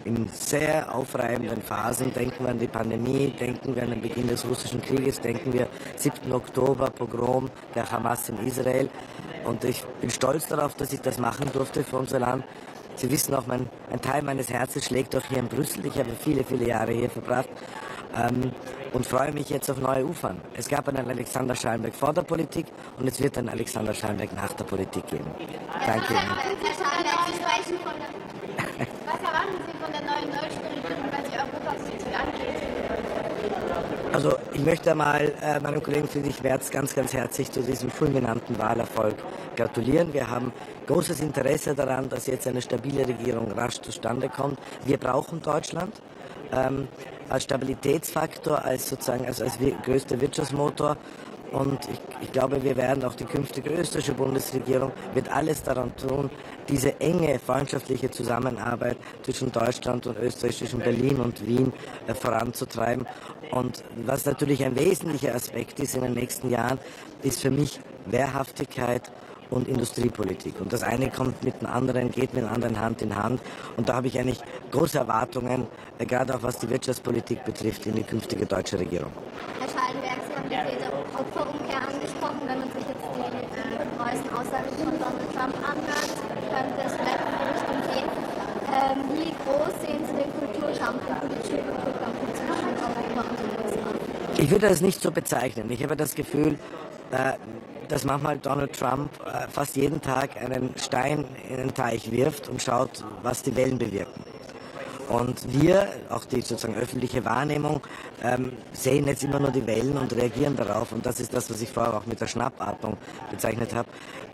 in sehr aufreibenden Phasen. Denken wir an die Pandemie, denken wir an den Beginn des russischen Krieges, denken wir 7. Oktober, Pogrom der Hamas in Israel. Und ich bin stolz darauf, dass ich das machen durfte für unser Land. Sie wissen auch, ein Teil meines Herzens schlägt auch hier in Brüssel. Ich habe viele, viele Jahre hier verbracht und freue mich jetzt auf neue Ufern. Es gab einen Alexander Schallenberg vor der Politik und es wird einen Alexander Schallenberg nach der Politik geben. Danke Ihnen. Was erwarten Sie von der neuen deutschen Regierung, was die Europapolitik angeht? Also ich möchte einmal meinem Kollegen Friedrich Merz ganz, ganz herzlich zu diesem fulminanten Wahlerfolg gratulieren. Wir haben großes Interesse daran, dass jetzt eine stabile Regierung rasch zustande kommt. Wir brauchen Deutschland als Stabilitätsfaktor, als größter Wirtschaftsmotor. Und ich glaube, wir werden auch die künftige österreichische Bundesregierung wird alles daran tun, diese enge freundschaftliche Zusammenarbeit zwischen Deutschland und Österreich, zwischen Berlin und Wien voranzutreiben. Und was natürlich ein wesentlicher Aspekt ist in den nächsten Jahren, ist für mich Wehrhaftigkeit und Industriepolitik. Und das eine kommt mit dem anderen, geht mit dem anderen Hand in Hand. Und da habe ich eigentlich große Erwartungen, gerade auch was die Wirtschaftspolitik betrifft, in die künftige deutsche Regierung. Herr Schallenberg, Sie haben diese Opferumkehr angesprochen. Wenn man sich jetzt die neuesten Aussagen von Donald Trump anhört, könnte es vielleicht in die Richtung gehen. Wie groß sehen Sie den Kulturkampf, den politischen Kulturkampf zwischen Europa und den USA? Ich würde das nicht so bezeichnen. Ich habe das Gefühl, dass manchmal Donald Trump fast jeden Tag einen Stein in den Teich wirft und schaut, was die Wellen bewirken. Und wir, auch die sozusagen öffentliche Wahrnehmung, sehen jetzt immer nur die Wellen und reagieren darauf. Und das ist das, was ich vorher auch mit der Schnappatmung bezeichnet habe.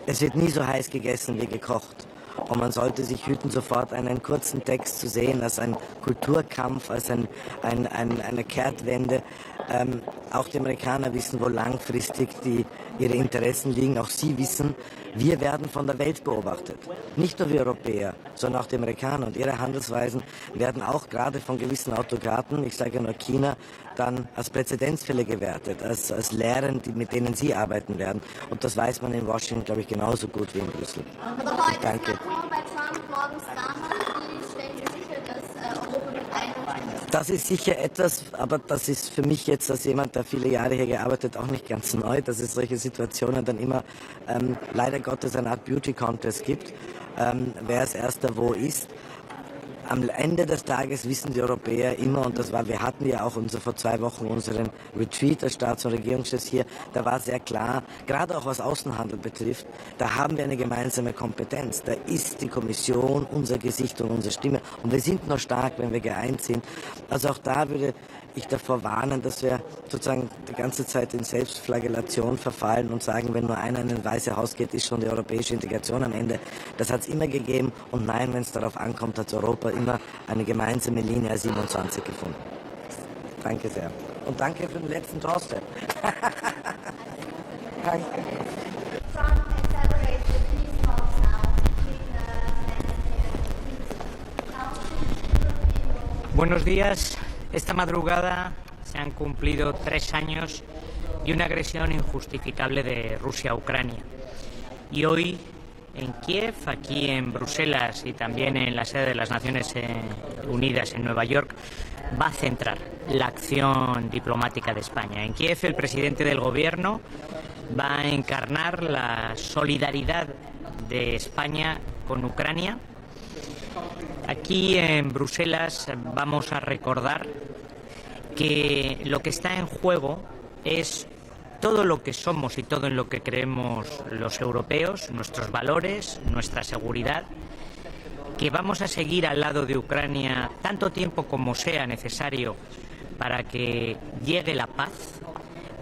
Es wird nie so heiß gegessen wie gekocht. Und man sollte sich hüten, sofort einen kurzen Text zu sehen als ein Kulturkampf, als eine Kehrtwende. Auch die Amerikaner wissen, wo langfristig ihre Interessen liegen. Auch sie wissen, wir werden von der Welt beobachtet. Nicht nur wir Europäer, sondern auch die Amerikaner. Und ihre Handelsweisen werden auch gerade von gewissen Autokraten, ich sage nur China, dann als Präzedenzfälle gewertet, als Lehren, mit denen sie arbeiten werden. Und das weiß man in Washington, glaube ich, genauso gut wie in Brüssel. Aber heute danke. Ist Macron bei Trump, morgens Bahamas. Wie stellen Sie sicher, dass Europa mit einbezogen ist? Das ist sicher etwas, aber das ist für mich jetzt als jemand, der viele Jahre hier gearbeitet, auch nicht ganz neu, dass es solche Situationen dann immer leider Gottes eine Art Beauty-Contest gibt, wer als erster wo ist. Am Ende des Tages wissen die Europäer immer, und wir hatten ja auch vor 2 Wochen unseren Retreat als Staats- und Regierungschefs hier, da war sehr klar, gerade auch was Außenhandel betrifft, da haben wir eine gemeinsame Kompetenz. Da ist die Kommission unser Gesicht und unsere Stimme. Und wir sind nur stark, wenn wir geeint sind. Also auch da würde ich davor warnen, dass wir sozusagen die ganze Zeit in Selbstflagellation verfallen und sagen, wenn nur einer in ein Weiße Haus geht, ist schon die europäische Integration am Ende. Das hat es immer gegeben. Und nein, wenn es darauf ankommt, hat Europa immer eine gemeinsame Linie 27 gefunden. Danke sehr. Und danke für den letzten Toast. Danke. Buenos días. Esta madrugada se han cumplido 3 años de una agresión injustificable de Rusia a Ucrania. Y hoy en Kiev, aquí en Bruselas y también en la sede de las Naciones Unidas en Nueva York, va a centrar la acción diplomática de España. En Kiev el presidente del gobierno va a encarnar la solidaridad de España con Ucrania. Aquí en Bruselas vamos a recordar que lo que está en juego es todo lo que somos y todo en lo que creemos los europeos, nuestros valores, nuestra seguridad, que vamos a seguir al lado de Ucrania tanto tiempo como sea necesario para que llegue la paz,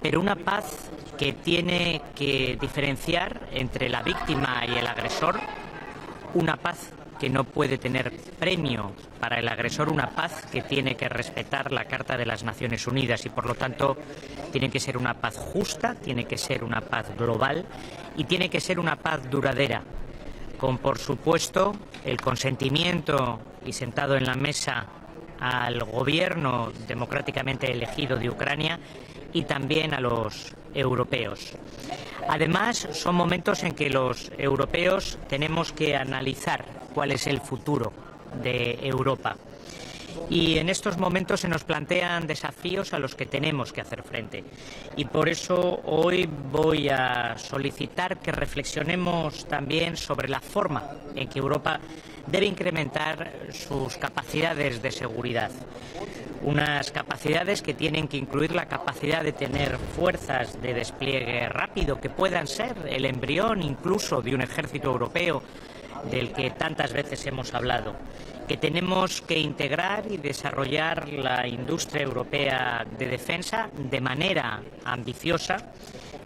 pero una paz que tiene que diferenciar entre la víctima y el agresor, una paz que no puede tener premio para el agresor, una paz que tiene que respetar la Carta de las Naciones Unidas y por lo tanto tiene que ser una paz justa, tiene que ser una paz global y tiene que ser una paz duradera, con por supuesto el consentimiento y sentado en la mesa al gobierno democráticamente elegido de Ucrania y también a los europeos. Además, son momentos en que los europeos tenemos que analizar cuál es el futuro de Europa. Y en estos momentos se nos plantean desafíos a los que tenemos que hacer frente. Y por eso hoy voy a solicitar que reflexionemos también sobre la forma en que Europa debe incrementar sus capacidades de seguridad. Unas capacidades que tienen que incluir la capacidad de tener fuerzas de despliegue rápido, que puedan ser el embrión incluso de un ejército europeo del que tantas veces hemos hablado, que tenemos que integrar y desarrollar la industria europea de defensa de manera ambiciosa,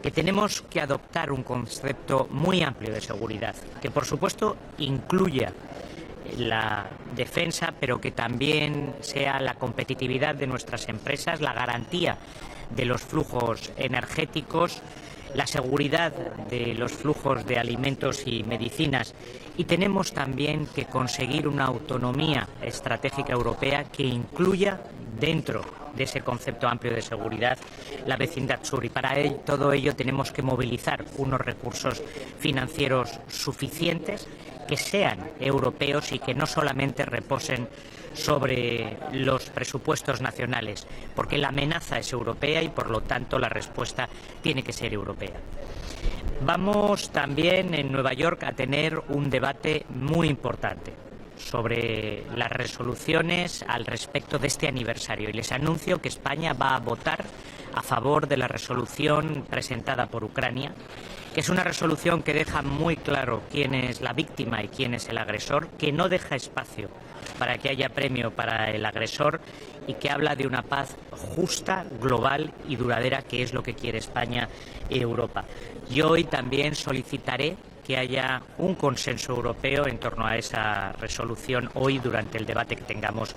que tenemos que adoptar un concepto muy amplio de seguridad, que por supuesto incluya la defensa, pero que también sea la competitividad de nuestras empresas, la garantía de los flujos energéticos, la seguridad de los flujos de alimentos y medicinas. Y tenemos también que conseguir una autonomía estratégica europea que incluya dentro de ese concepto amplio de seguridad la vecindad sur. Y para todo ello tenemos que movilizar unos recursos financieros suficientes que sean europeos y que no solamente reposen sobre los presupuestos nacionales, porque la amenaza es europea y por lo tanto la respuesta tiene que ser europea. Vamos también en Nueva York a tener un debate muy importante sobre las resoluciones al respecto de este aniversario y les anuncio que España va a votar a favor de la resolución presentada por Ucrania, que es una resolución que deja muy claro quién es la víctima y quién es el agresor, que no deja espacio para que haya premio para el agresor y que habla de una paz justa, global y duradera, que es lo que quiere España y Europa. Yo hoy también solicitaré que haya un consenso europeo en torno a esa resolución hoy durante el debate que tengamos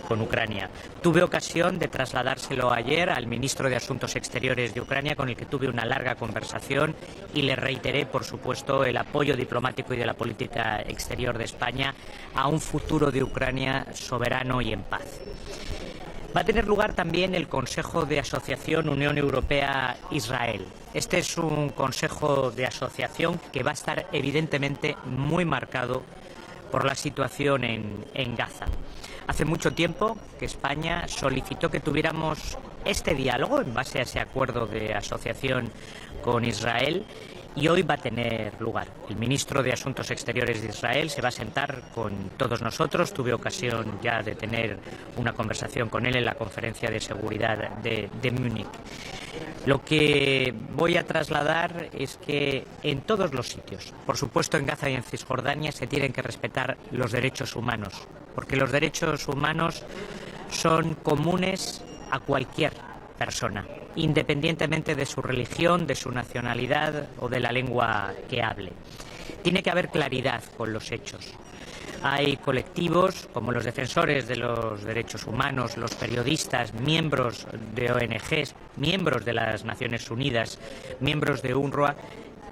con Ucrania. Tuve ocasión de trasladárselo ayer al ministro de Asuntos Exteriores de Ucrania, con el que tuve una larga conversación, y le reiteré, por supuesto, el apoyo diplomático y de la política exterior de España a un futuro de Ucrania soberano y en paz. Va a tener lugar también el Consejo de Asociación Unión Europea-Israel. Este es un Consejo de Asociación que va a estar evidentemente muy marcado por la situación en Gaza. Hace mucho tiempo que España solicitó que tuviéramos este diálogo en base a ese acuerdo de asociación con Israel, y hoy va a tener lugar. El ministro de Asuntos Exteriores de Israel se va a sentar con todos nosotros. Tuve ocasión ya de tener una conversación con él en la conferencia de seguridad de Múnich. Lo que voy a trasladar es que en todos los sitios, por supuesto en Gaza y en Cisjordania, se tienen que respetar los derechos humanos, porque los derechos humanos son comunes a cualquier persona, independientemente de su religión, de su nacionalidad o de la lengua que hable. Tiene que haber claridad con los hechos. Hay colectivos como los defensores de los derechos humanos, los periodistas, miembros de ONGs, miembros de las Naciones Unidas, miembros de UNRWA,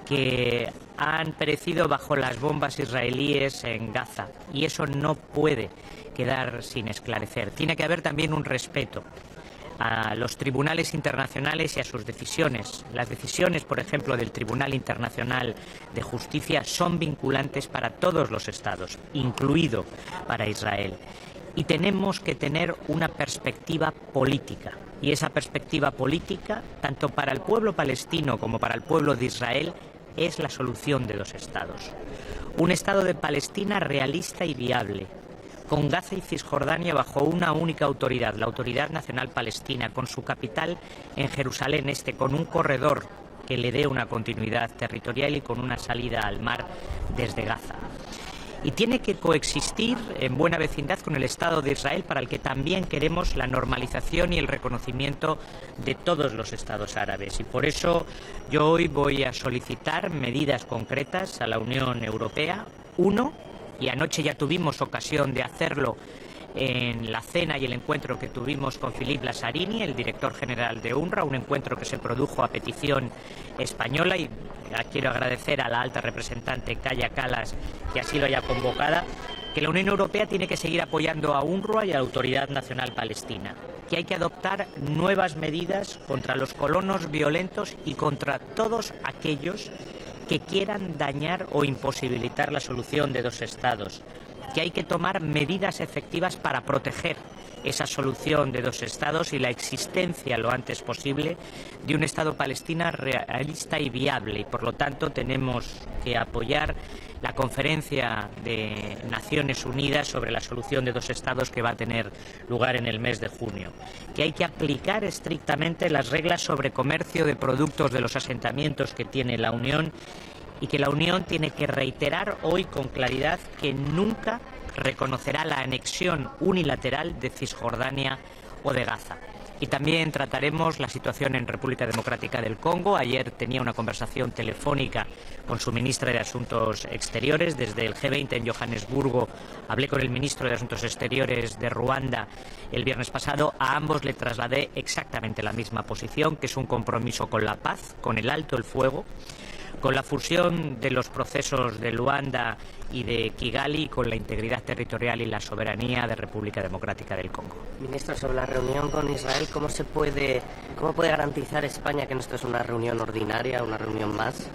que han perecido bajo las bombas israelíes en Gaza, y eso no puede quedar sin esclarecer. Tiene que haber también un respeto a los tribunales internacionales y a sus decisiones. Las decisiones, por ejemplo, del Tribunal Internacional de Justicia son vinculantes para todos los estados, incluido para Israel. Y tenemos que tener una perspectiva política. Y esa perspectiva política, tanto para el pueblo palestino como para el pueblo de Israel, es la solución de dos estados. Un estado de Palestina realista y viable, con Gaza y Cisjordania bajo una única autoridad, la Autoridad Nacional Palestina, con su capital en Jerusalén Este, con un corredor que le dé una continuidad territorial y con una salida al mar desde Gaza. Y tiene que coexistir en buena vecindad con el Estado de Israel, para el que también queremos la normalización y el reconocimiento de todos los estados árabes. Y por eso yo hoy voy a solicitar medidas concretas a la Unión Europea. Uno, y anoche ya tuvimos ocasión de hacerlo en la cena y el encuentro que tuvimos con Philippe Lazzarini, el director general de UNRWA, un encuentro que se produjo a petición española, y quiero agradecer a la alta representante Kaja Kallas que así lo haya convocada, que la Unión Europea tiene que seguir apoyando a UNRWA y a la Autoridad Nacional Palestina, que hay que adoptar nuevas medidas contra los colonos violentos y contra todos aquellos que quieran dañar o imposibilitar la solución de dos estados. que hay que tomar medidas efectivas para proteger esa solución de dos estados y la existencia lo antes posible de un Estado palestino realista y viable. Y por lo tanto tenemos que apoyar la conferencia de Naciones Unidas sobre la solución de dos estados que va a tener lugar en el mes de junio. Que hay que aplicar estrictamente las reglas sobre comercio de productos de los asentamientos que tiene la Unión y que la Unión tiene que reiterar hoy con claridad que nunca reconocerá la anexión unilateral de Cisjordania o de Gaza. Y también trataremos la situación en República Democrática del Congo. Ayer tenía una conversación telefónica con su ministra de Asuntos Exteriores. Desde el G20 en Johannesburgo hablé con el ministro de Asuntos Exteriores de Ruanda el viernes pasado. A ambos le trasladé exactamente la misma posición, que es un compromiso con la paz, con el alto el fuego, con la fusión de los procesos de Luanda y de Kigali, con la integridad territorial y la soberanía de República Democrática del Congo. Ministro, sobre la reunión con Israel, ¿cómo puede garantizar España que no esto es una reunión ordinaria, una reunión más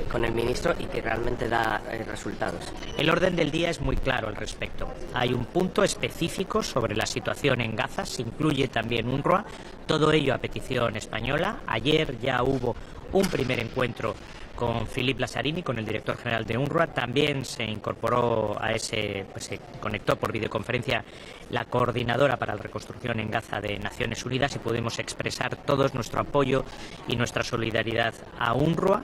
con el ministro y que realmente da resultados? El orden del día es muy claro al respecto. Hay un punto específico sobre la situación en Gaza, se incluye también UNRWA, todo ello a petición española. Ayer ya hubo un primer encuentro con Philippe Lazzarini, con el director general de UNRWA. También se incorporó a se conectó por videoconferencia la coordinadora para la reconstrucción en Gaza de Naciones Unidas y pudimos expresar todos nuestro apoyo y nuestra solidaridad a UNRWA.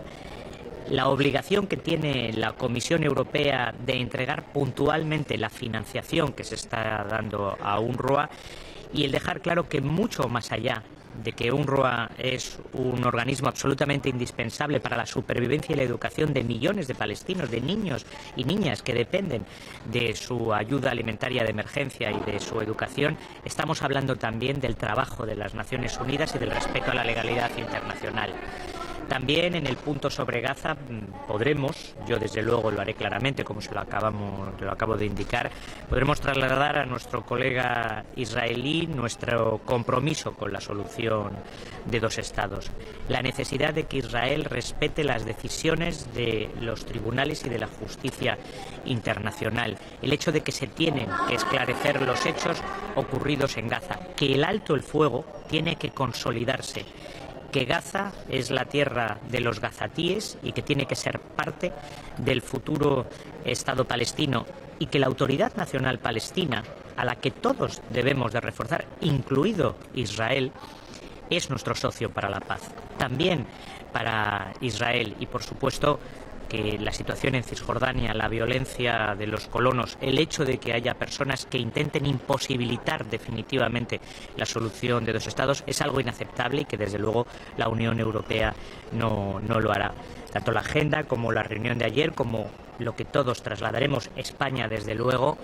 La obligación que tiene la Comisión Europea de entregar puntualmente la financiación que se está dando a UNRWA y el dejar claro que mucho más allá de que UNRWA es un organismo absolutamente indispensable para la supervivencia y la educación de millones de palestinos, de niños y niñas que dependen de su ayuda alimentaria de emergencia y de su educación, estamos hablando también del trabajo de las Naciones Unidas y del respeto a la legalidad internacional. También en el punto sobre Gaza podremos, yo desde luego lo haré claramente, como lo acabo de indicar, podremos trasladar a nuestro colega israelí nuestro compromiso con la solución de dos estados. La necesidad de que Israel respete las decisiones de los tribunales y de la justicia internacional. El hecho de que se tienen que esclarecer los hechos ocurridos en Gaza. Que el alto el fuego tiene que consolidarse. Que Gaza es la tierra de los gazatíes y que tiene que ser parte del futuro Estado palestino y que la Autoridad Nacional Palestina, a la que todos debemos de reforzar, incluido Israel, es nuestro socio para la paz. También para Israel y, por supuesto, que la situación en Cisjordania, la violencia de los colonos, el hecho de que haya personas que intenten imposibilitar definitivamente la solución de dos estados es algo inaceptable y que desde luego la Unión Europea no lo hará. Tanto la agenda como la reunión de ayer, como lo que todos trasladaremos, España desde luego,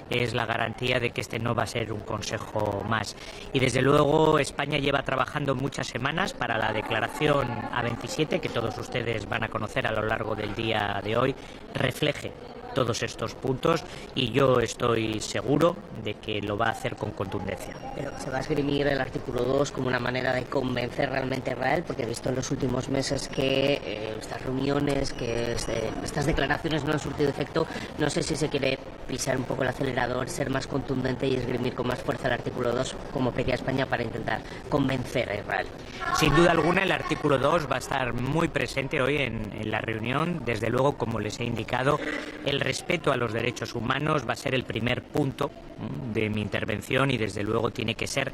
es la garantía de que este no va a ser un consejo más. Y desde luego España lleva trabajando muchas semanas para la declaración A27, que todos ustedes van a conocer a lo largo del día de hoy, refleje todos estos puntos y yo estoy seguro de que lo va a hacer con contundencia. Pero se va a esgrimir el artículo 2 como una manera de convencer realmente a Israel, porque he visto en los últimos meses que estas reuniones, que estas declaraciones no han surtido efecto. No sé si se quiere pisar un poco el acelerador, ser más contundente y esgrimir con más fuerza el artículo 2, como pedía España, para intentar convencer a Israel. Sin duda alguna el artículo 2 va a estar muy presente hoy en la reunión. Desde luego, como les he indicado, el respeto a los derechos humanos va a ser el primer punto de mi intervención y desde luego tiene que ser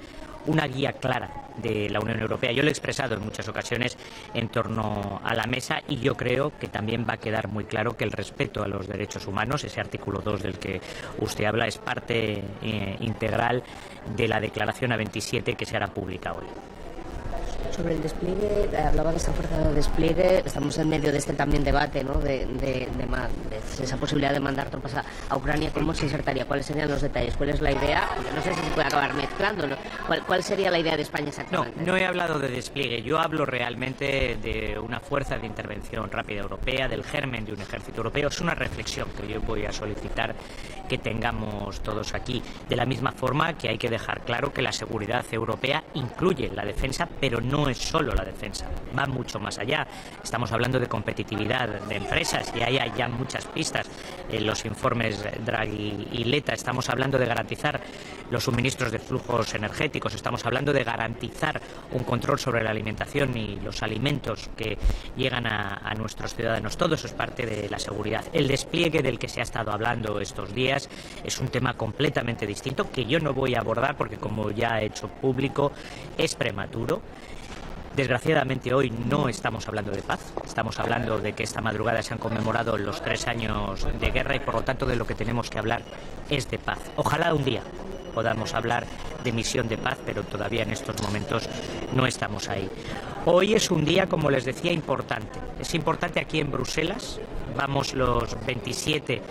una guía clara de la Unión Europea. Yo lo he expresado en muchas ocasiones en torno a la mesa y yo creo que también va a quedar muy claro que el respeto a los derechos humanos, ese artículo 2 del que usted habla, es parte integral de la declaración A27 que se hará pública hoy. Sobre el despliegue, hablaba de esa fuerza de despliegue, estamos en medio de este también debate, ¿no? de esa posibilidad de mandar tropas a Ucrania. ¿Cómo se insertaría? ¿Cuáles serían los detalles? ¿Cuál es la idea? No sé si se puede acabar mezclando, ¿no? ¿Cuál sería la idea de España exactamente? No he hablado de despliegue, yo hablo realmente de una fuerza de intervención rápida europea, del germen de un ejército europeo. Es una reflexión que yo voy a solicitar que tengamos todos aquí. De la misma forma que hay que dejar claro que la seguridad europea incluye la defensa, pero no es solo la defensa, va mucho más allá. Estamos hablando de competitividad de empresas y ahí hay ya muchas pistas en los informes Draghi y Letta. Estamos hablando de garantizar los suministros de flujos energéticos, estamos hablando de garantizar un control sobre la alimentación y los alimentos que llegan a nuestros ciudadanos. Todo eso es parte de la seguridad. El despliegue del que se ha estado hablando estos días es un tema completamente distinto que yo no voy a abordar porque, como ya he hecho público, es prematuro. Desgraciadamente hoy no estamos hablando de paz, estamos hablando de que esta madrugada se han conmemorado los 3 años de guerra y por lo tanto de lo que tenemos que hablar es de paz. Ojalá un día podamos hablar de misión de paz, pero todavía en estos momentos no estamos ahí. Hoy es un día, como les decía, importante. Es importante aquí en Bruselas. Vamos los 27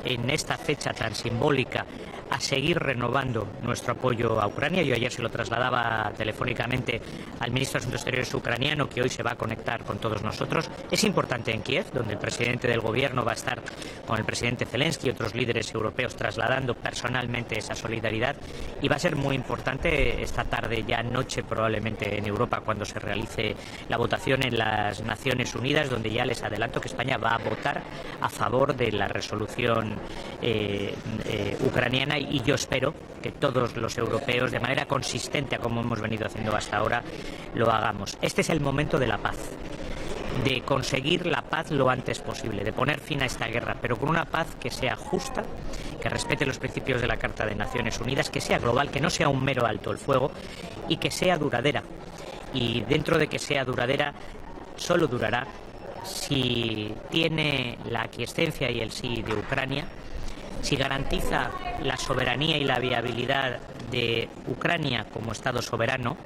en esta fecha tan simbólica a seguir renovando nuestro apoyo a Ucrania. Yo ayer se lo trasladaba telefónicamente al ministro de Asuntos Exteriores ucraniano, que hoy se va a conectar con todos nosotros. Es importante en Kiev, donde el presidente del gobierno va a estar con el presidente Zelensky y otros líderes europeos trasladando personalmente esa solidaridad, y va a ser muy importante esta tarde, ya noche probablemente en Europa, cuando se realice la votación en las Naciones Unidas, donde ya les adelanto que España va a votar a favor de la resolución ucraniana, y yo espero que todos los europeos, de manera consistente a como hemos venido haciendo hasta ahora, lo hagamos. Este es el momento de la paz, de conseguir la paz lo antes posible, de poner fin a esta guerra, pero con una paz que sea justa, que respete los principios de la Carta de Naciones Unidas, que sea global, que no sea un mero alto el fuego y que sea duradera. Y dentro de que sea duradera, solo durará si tiene la aquiescencia y el sí de Ucrania, si garantiza la soberanía y la viabilidad de Ucrania como Estado soberano,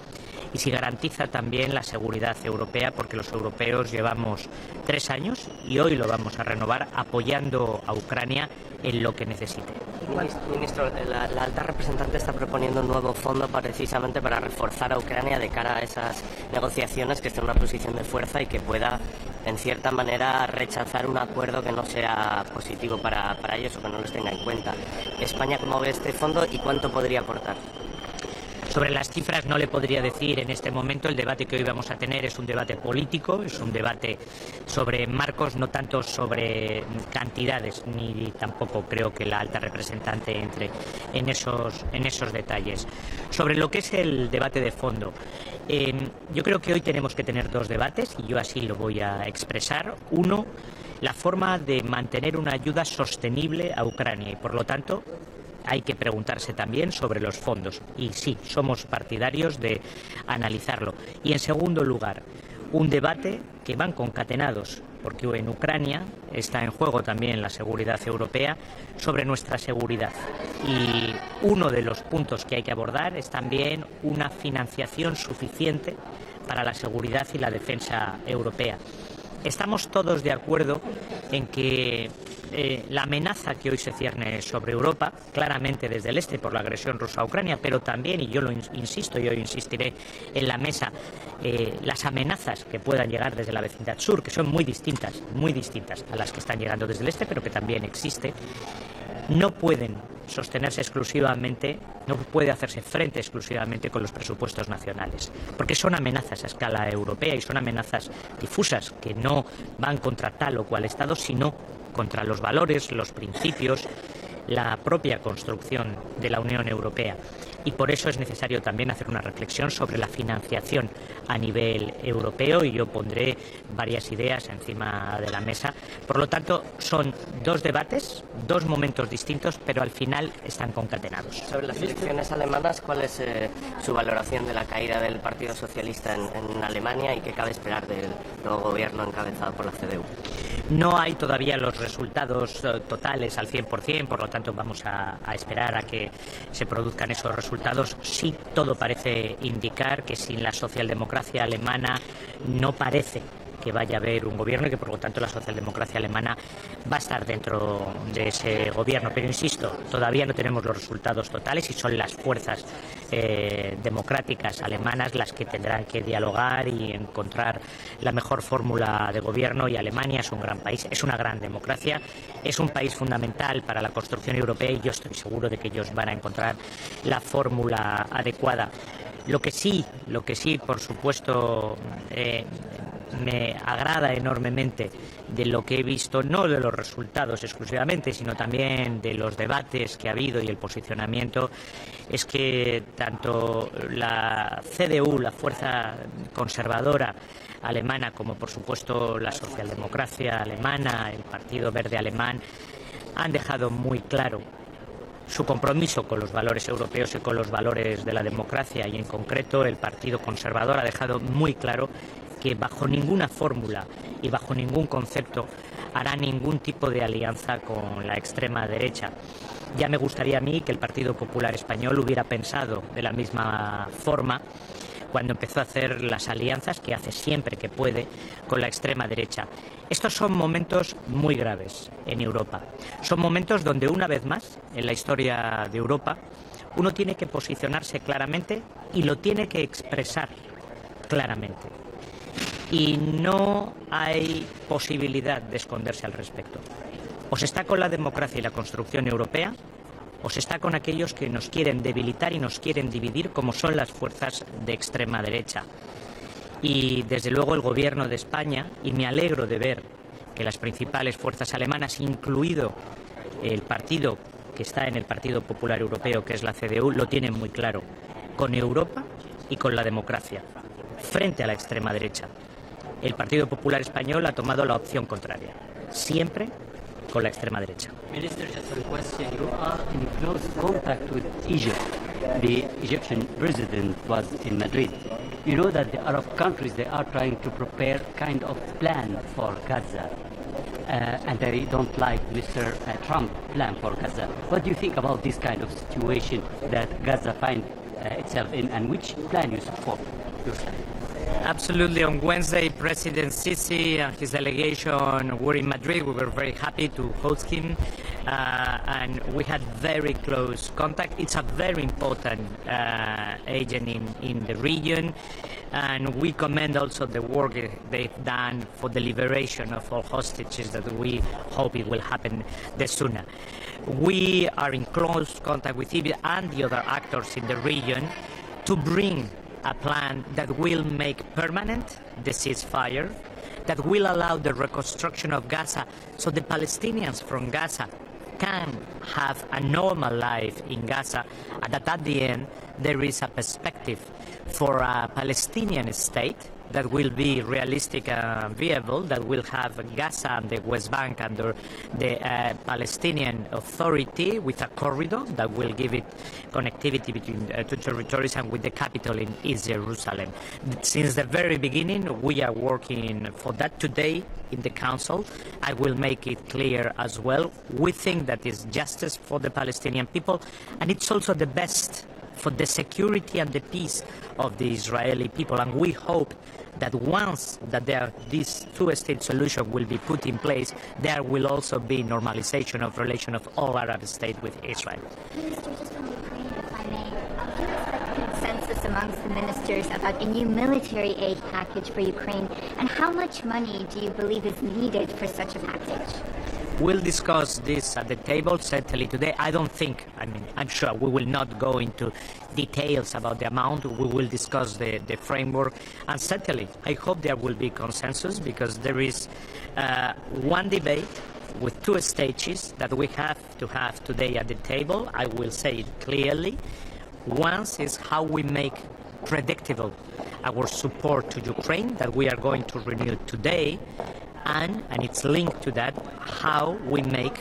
y si garantiza también la seguridad europea, porque los europeos llevamos 3 años y hoy lo vamos a renovar apoyando a Ucrania en lo que necesite. Ministro, la alta representante está proponiendo un nuevo fondo precisamente para reforzar a Ucrania de cara a esas negociaciones, que esté en una posición de fuerza y que pueda, en cierta manera, rechazar un acuerdo que no sea positivo para ellos o que no los tenga en cuenta. ¿España cómo ve este fondo y cuánto podría aportar? Sobre las cifras no le podría decir en este momento. El debate que hoy vamos a tener es un debate político, es un debate sobre marcos, no tanto sobre cantidades, ni tampoco creo que la alta representante entre en esos detalles. Sobre lo que es el debate de fondo, yo creo que hoy tenemos que tener 2 debates, y yo así lo voy a expresar. Uno, la forma de mantener una ayuda sostenible a Ucrania, y por lo tanto hay que preguntarse también sobre los fondos, y sí, somos partidarios de analizarlo. Y en segundo lugar, un debate que van concatenados, porque en Ucrania está en juego también la seguridad europea, sobre nuestra seguridad. Y uno de los puntos que hay que abordar es también una financiación suficiente para la seguridad y la defensa europea. Estamos todos de acuerdo en que la amenaza que hoy se cierne sobre Europa, claramente desde el este por la agresión rusa a Ucrania, pero también, y yo lo insisto y hoy insistiré en la mesa, las amenazas que puedan llegar desde la vecindad sur, que son muy distintas a las que están llegando desde el este, pero que también existe, no pueden sostenerse exclusivamente, no puede hacerse frente exclusivamente con los presupuestos nacionales, porque son amenazas a escala europea y son amenazas difusas que no van contra tal o cual Estado, sino contra los valores, los principios, la propia construcción de la Unión Europea. Y por eso es necesario también hacer una reflexión sobre la financiación a nivel europeo, y yo pondré varias ideas encima de la mesa. Por lo tanto, son 2 debates, 2 momentos distintos, pero al final están concatenados. Sobre las elecciones alemanas, ¿cuál es su valoración de la caída del Partido Socialista en Alemania y qué cabe esperar del nuevo gobierno encabezado por la CDU? No hay todavía los resultados totales al 100%, por lo tanto vamos a esperar a que se produzcan esos resultados. Sí, todo parece indicar que sin la socialdemocracia alemana no parece que vaya a haber un gobierno y que por lo tanto la socialdemocracia alemana va a estar dentro de ese gobierno. Pero insisto, todavía no tenemos los resultados totales y son las fuerzas democráticas alemanas las que tendrán que dialogar y encontrar la mejor fórmula de gobierno. Y Alemania es un gran país, es una gran democracia, es un país fundamental para la construcción europea y yo estoy seguro de que ellos van a encontrar la fórmula adecuada. Lo que sí, por supuesto, me agrada enormemente de lo que he visto, no de los resultados exclusivamente, sino también de los debates que ha habido y el posicionamiento, es que tanto la CDU, la fuerza conservadora alemana, como por supuesto la socialdemocracia alemana, el Partido Verde alemán, han dejado muy claro su compromiso con los valores europeos y con los valores de la democracia, y en concreto el Partido Conservador ha dejado muy claro que bajo ninguna fórmula y bajo ningún concepto hará ningún tipo de alianza con la extrema derecha. Ya me gustaría a mí que el Partido Popular Español hubiera pensado de la misma forma cuando empezó a hacer las alianzas que hace siempre que puede con la extrema derecha. Estos son momentos muy graves en Europa. Son momentos donde una vez más, en la historia de Europa, uno tiene que posicionarse claramente y lo tiene que expresar claramente. Y no hay posibilidad de esconderse al respecto. O se está con la democracia y la construcción europea, o se está con aquellos que nos quieren debilitar y nos quieren dividir, como son las fuerzas de extrema derecha. Y desde luego el gobierno de España, y me alegro de ver que las principales fuerzas alemanas, incluido el partido que está en el Partido Popular Europeo, que es la CDU, lo tienen muy claro, con Europa y con la democracia, frente a la extrema derecha. El Partido Popular Español ha tomado la opción contraria, siempre con la extrema derecha. Minister, just a question. You are in close contact with Egypt. The Egyptian president was in Madrid. You know that the Arab countries, they are trying to prepare kind of plan for Gaza. And they don't like Mr. Trump's plan for Gaza. What do you think about this kind of situation that Gaza finds itself in, and which plan you support yourself? Absolutely. On Wednesday, President Sisi and his delegation were in Madrid. We were very happy to host him, and we had very close contact. It's a very important agent in the region, and we commend also the work they've done for the liberation of all hostages that we hope it will happen the sooner. We are in close contact with Egypt and the other actors in the region to bring a plan that will make permanent the ceasefire, that will allow the reconstruction of Gaza so the Palestinians from Gaza can have a normal life in Gaza, and that at the end there is a perspective for a Palestinian state that will be realistic and viable, that will have Gaza and the West Bank under the Palestinian Authority with a corridor that will give it connectivity between two territories and with the capital in East Jerusalem. Since the very beginning, we are working for that. Today in the Council, I will make it clear as well. We think that is justice for the Palestinian people, and it's also the best for the security and the peace of the Israeli people, and we hope that once that this two-state solution will be put in place, there will also be normalization of relation of all Arab states with Israel. Minister, just on Ukraine, if I may, do you expect consensus amongst the ministers about a new military aid package for Ukraine, and how much money do you believe is needed for such a package? We'll discuss this at the table, certainly today. I'm sure we will not go into details about the amount. We will discuss the framework, and certainly I hope there will be consensus, because there is one debate with two stages that we have to have today at the table. I will say it clearly. One is how we make predictable our support to Ukraine, that we are going to renew today, and it's linked to that, how we make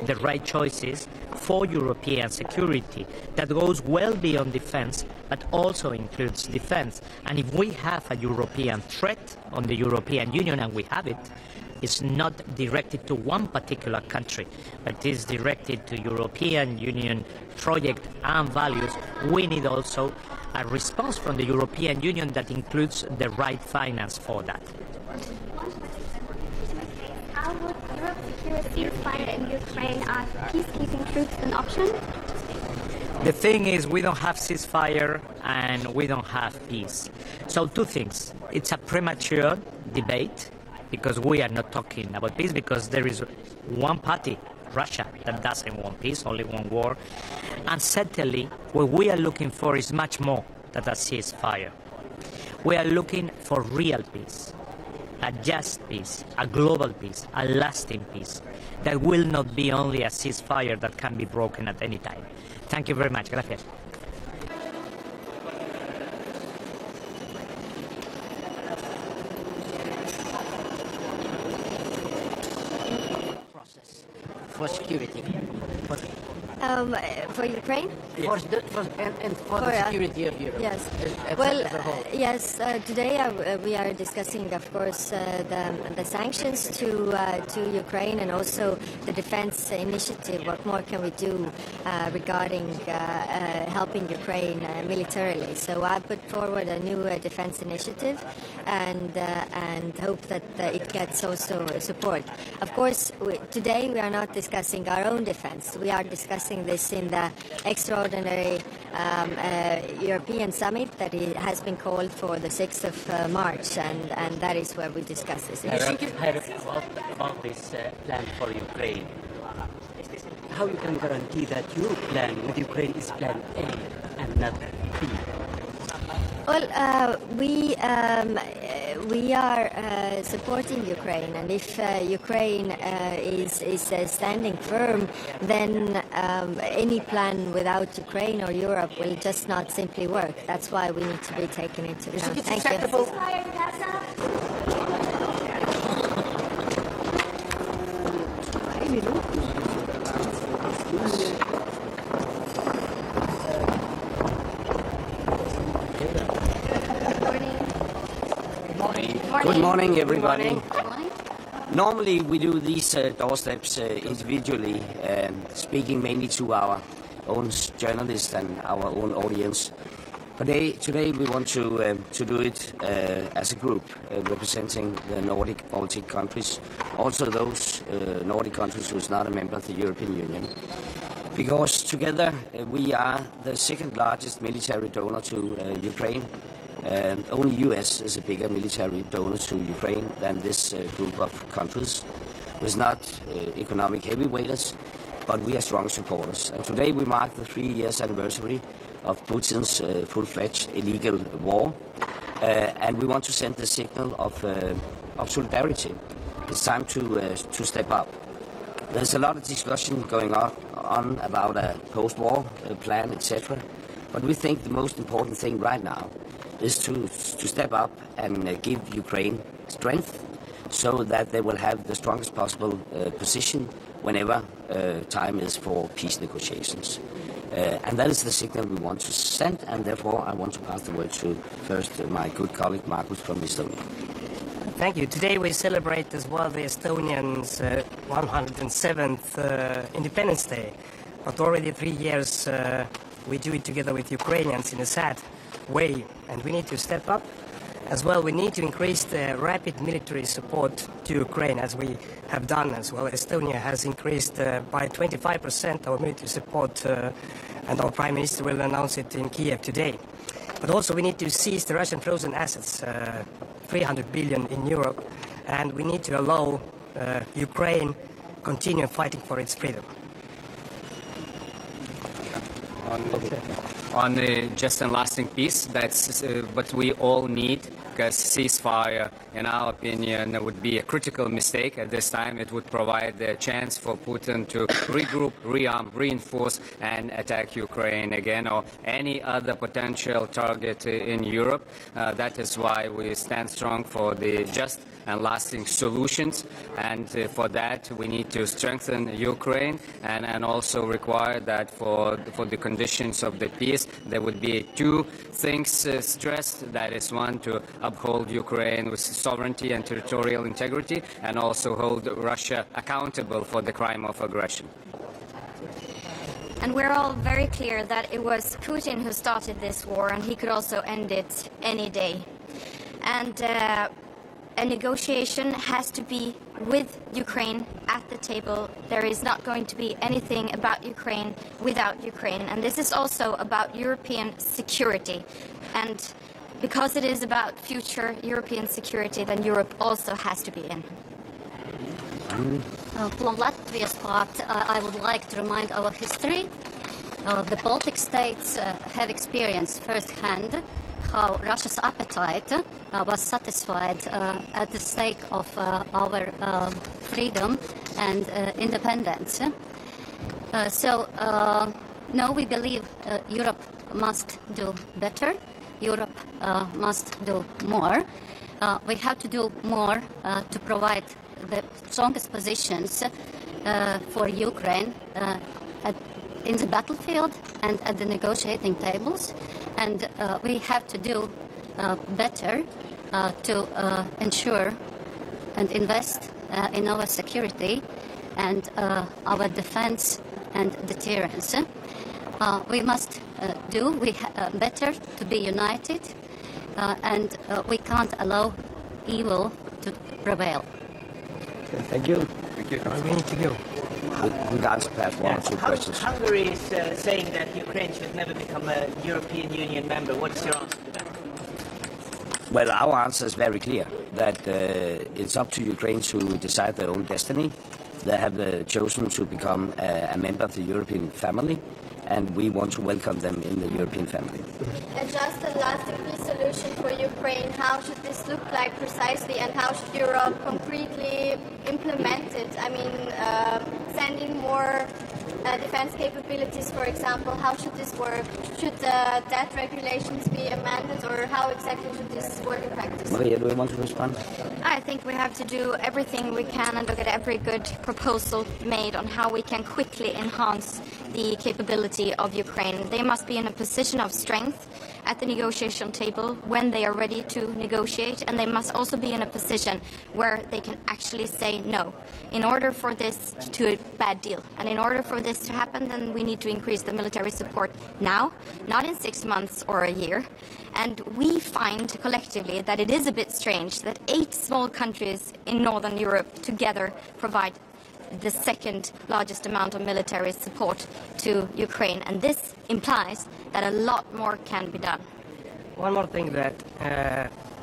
the right choices for European security that goes well beyond defense, but also includes defense. And if we have a European threat on the European Union, and we have it, is not directed to one particular country, but is directed to European Union project and values, we need also a response from the European Union that includes the right finance for that. How would Europe secure a ceasefire in Ukraine? Are peacekeeping troops an option? The thing is, we don't have ceasefire and we don't have peace. So two things. It's a premature debate because we are not talking about peace, because there is one party, Russia, that doesn't want peace, only want war. And certainly, what we are looking for is much more than a ceasefire. We are looking for real peace, a just peace, a global peace, a lasting peace that will not be only a ceasefire that can be broken at any time. Thank you very much. Gracias. Process for security. For Ukraine? For the security of Europe. Yes. As a whole. Yes. Today we are discussing, of course, the sanctions to Ukraine and also the defense initiative. What more can we do regarding helping Ukraine militarily? So I put forward a new defense initiative and hope that it gets also support. Of course, today we are not discussing our own defense. We are discussing this in the extraordinary European summit that has been called for the 6th of March, and that is where we discuss this. About this plan for Ukraine, how you can guarantee that your plan with Ukraine is plan A and not B? Well, we are supporting Ukraine, and if Ukraine is standing firm, then any plan without Ukraine or Europe will just not simply work. That's why we need to be taken into account. Thank you. Good morning, everybody. Good morning. Normally we do these doorsteps individually, speaking mainly to our own journalists and our own audience. Today we want to do it as a group, representing the Nordic-Baltic countries, also those Nordic countries who is not a member of the European Union. Because together we are the second largest military donor to Ukraine. Only US is a bigger military donor to Ukraine than this group of countries. It's not economic heavyweights, but we are strong supporters. And today we mark the 3 years anniversary of Putin's full-fledged illegal war, and we want to send the signal of solidarity. It's time to step up. There's a lot of discussion going on about a post-war plan, etc. But we think the most important thing right now is to step up and give Ukraine strength so that they will have the strongest possible position whenever time is for peace negotiations. And that is the signal we want to send, and therefore I want to pass the word to first my good colleague Markus from Estonia. Thank you. Today we celebrate as well the Estonians' 107th Independence Day, but already 3 years we do it together with Ukrainians in a sad way, and we need to step up. As well, we need to increase the rapid military support to Ukraine, as we have done as well. Estonia has increased by 25% our military support, and our Prime Minister will announce it in Kyiv today. But also we need to seize the Russian frozen assets, 300 billion in Europe, and we need to allow Ukraine continue fighting for its freedom. On just and lasting peace, that's what we all need, because ceasefire, in our opinion, would be a critical mistake at this time. It would provide the chance for Putin to regroup, rearm, reinforce, and attack Ukraine again, or any other potential target in Europe. That is why we stand strong for the just and lasting solutions, and for that we need to strengthen Ukraine and also require that for the conditions of the peace there would be two things stressed. That is, one, to uphold Ukraine with sovereignty and territorial integrity, and also hold Russia accountable for the crime of aggression. And we're all very clear that it was Putin who started this war, and he could also end it any day. And a negotiation has to be with Ukraine at the table. There is not going to be anything about Ukraine without Ukraine. And this is also about European security. And because it is about future European security, then Europe also has to be in. From Latvia's part, I would like to remind our history. The Baltic states have experienced firsthand how Russia's appetite was satisfied at the stake of our freedom and independence. No, we believe Europe must do better. Europe must do more. We have to do more to provide the strongest positions for Ukraine in the battlefield and at the negotiating tables. And we have to do better to ensure and invest in our security and our defense and deterrence. We must do better to be united, and we can't allow evil to prevail. Okay, thank you. We need to go. We've answered perhaps one or two questions. Hungary is saying that Ukraine should never become a European Union member. What's your answer to that? Well, our answer is very clear, that it's up to Ukraine to decide their own destiny. They have chosen to become a member of the European family, and we want to welcome them in the European family. Just a lasting peace solution for Ukraine, how should this look like precisely, and how should Europe concretely implement it? I mean, sending more defense capabilities, for example, how should this work? Should debt regulations be amended, or how exactly should this work in practice? Maria, do you want to respond? I think we have to do everything we can and look at every good proposal made on how we can quickly enhance the capability of Ukraine. They must be in a position of strength at the negotiation table when they are ready to negotiate, and they must also be in a position where they can actually say no. In order for this to be a bad deal, and in order for this to happen, then we need to increase the military support now, not in 6 months or a year. And we find collectively that it is a bit strange that 8 small countries in Northern Europe together provide the second largest amount of military support to Ukraine, and this implies that a lot more can be done. One more thing that,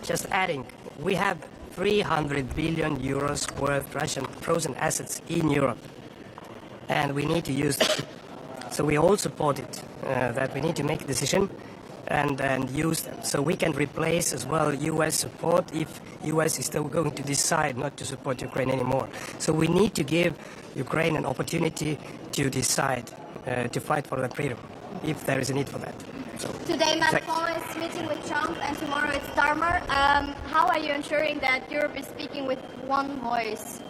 just adding, we have 300 billion euros worth Russian frozen assets in Europe, and we need to use them. So we all support it, that we need to make a decision and use them. So we can replace as well US support if US is still going to decide not to support Ukraine anymore. So we need to give Ukraine an opportunity to decide to fight for their freedom, if there is a need for that. So, today Macron is meeting with Trump, and tomorrow it's Starmer. How are you ensuring that Europe is speaking with one voice?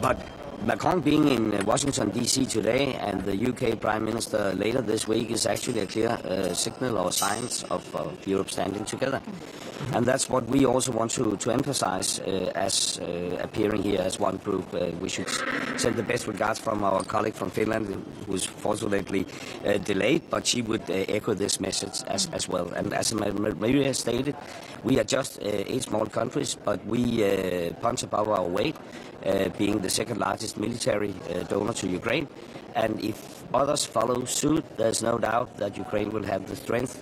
But Macron being in Washington, D.C. today, and the UK Prime Minister later this week is actually a clear signal or signs of Europe standing together. And that's what we also want to emphasize as appearing here as one group. We should send the best regards from our colleague from Finland, who's fortunately delayed, but she would echo this message as well. And as Maria stated, we are just 8 small countries, but we punch above our weight. Being the second largest military donor to Ukraine. And if others follow suit, there's no doubt that Ukraine will have the strength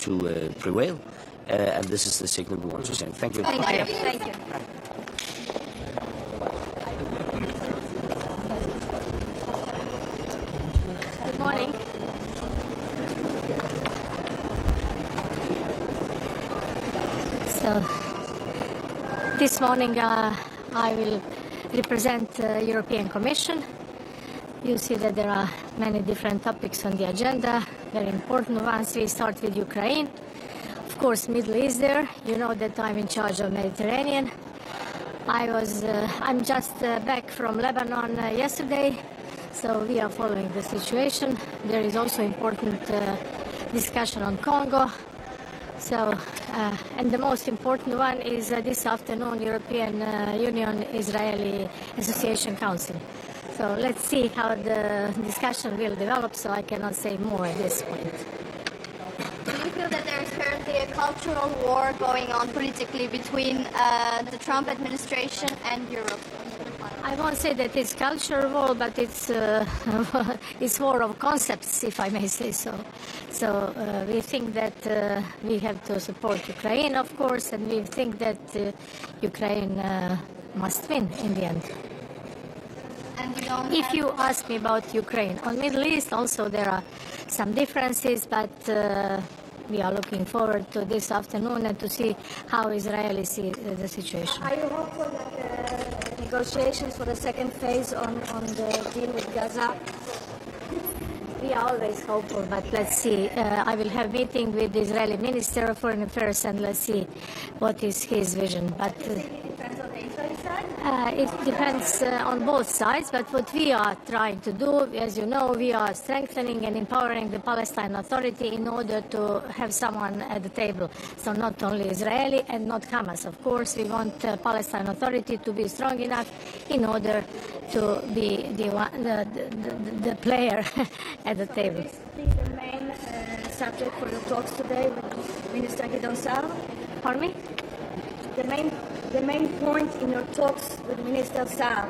to prevail. And this is the signal we want to send. Thank you. Thank you. Thank you. Good morning. So, this morning I will represent the European Commission. You see that there are many different topics on the agenda, very important ones. We start with Ukraine. Of course, Middle East there. You know that I'm in charge of Mediterranean. I'm just back from Lebanon yesterday, so we are following the situation. There is also important discussion on Congo. So and the most important one is this afternoon European Union-Israeli Association Council. So let's see how the discussion will develop, so I cannot say more at this point. Do you feel that there is currently a cultural war going on politically between the Trump administration and Europe? I won't say that it's cultural war, but it's war of concepts, if I may say so. So we think that we have to support Ukraine, of course, and we think that Ukraine must win in the end. If you ask me about Ukraine, on Middle East also there are some differences, but we are looking forward to this afternoon and to see how Israelis see the situation. Are you hopeful that negotiations for the second phase on the deal with Gaza? We are always hopeful, but let's see. I will have a meeting with the Israeli Minister of Foreign Affairs and let's see what is his vision. But it depends on both sides, but what we are trying to do, as you know, we are strengthening and empowering the Palestine Authority in order to have someone at the table. So not only Israeli and not Hamas. Of course, we want the Palestine Authority to be strong enough in order to be the player at the table. The main subject for your talks today with Minister Gideon Saar? Pardon me? The main point in your talks with Minister Saar,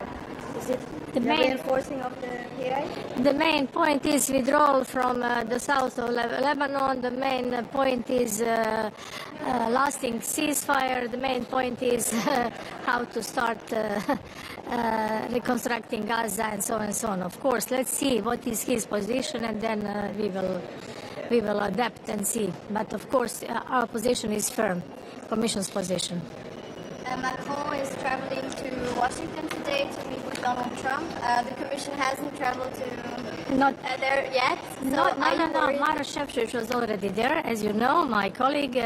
is it the reinforcing of the PA? The main point is withdrawal from the south of Lebanon. The main point is lasting ceasefire. The main point is how to start reconstructing Gaza and so on and so on. Of course, let's see what is his position and then we will adapt and see. But of course, our position is firm, Commission's position. Macron is traveling to Washington today to meet with Donald Trump. The Commission hasn't traveled to there yet. No. Maroš Šefčovič was already there, as you know. My colleague,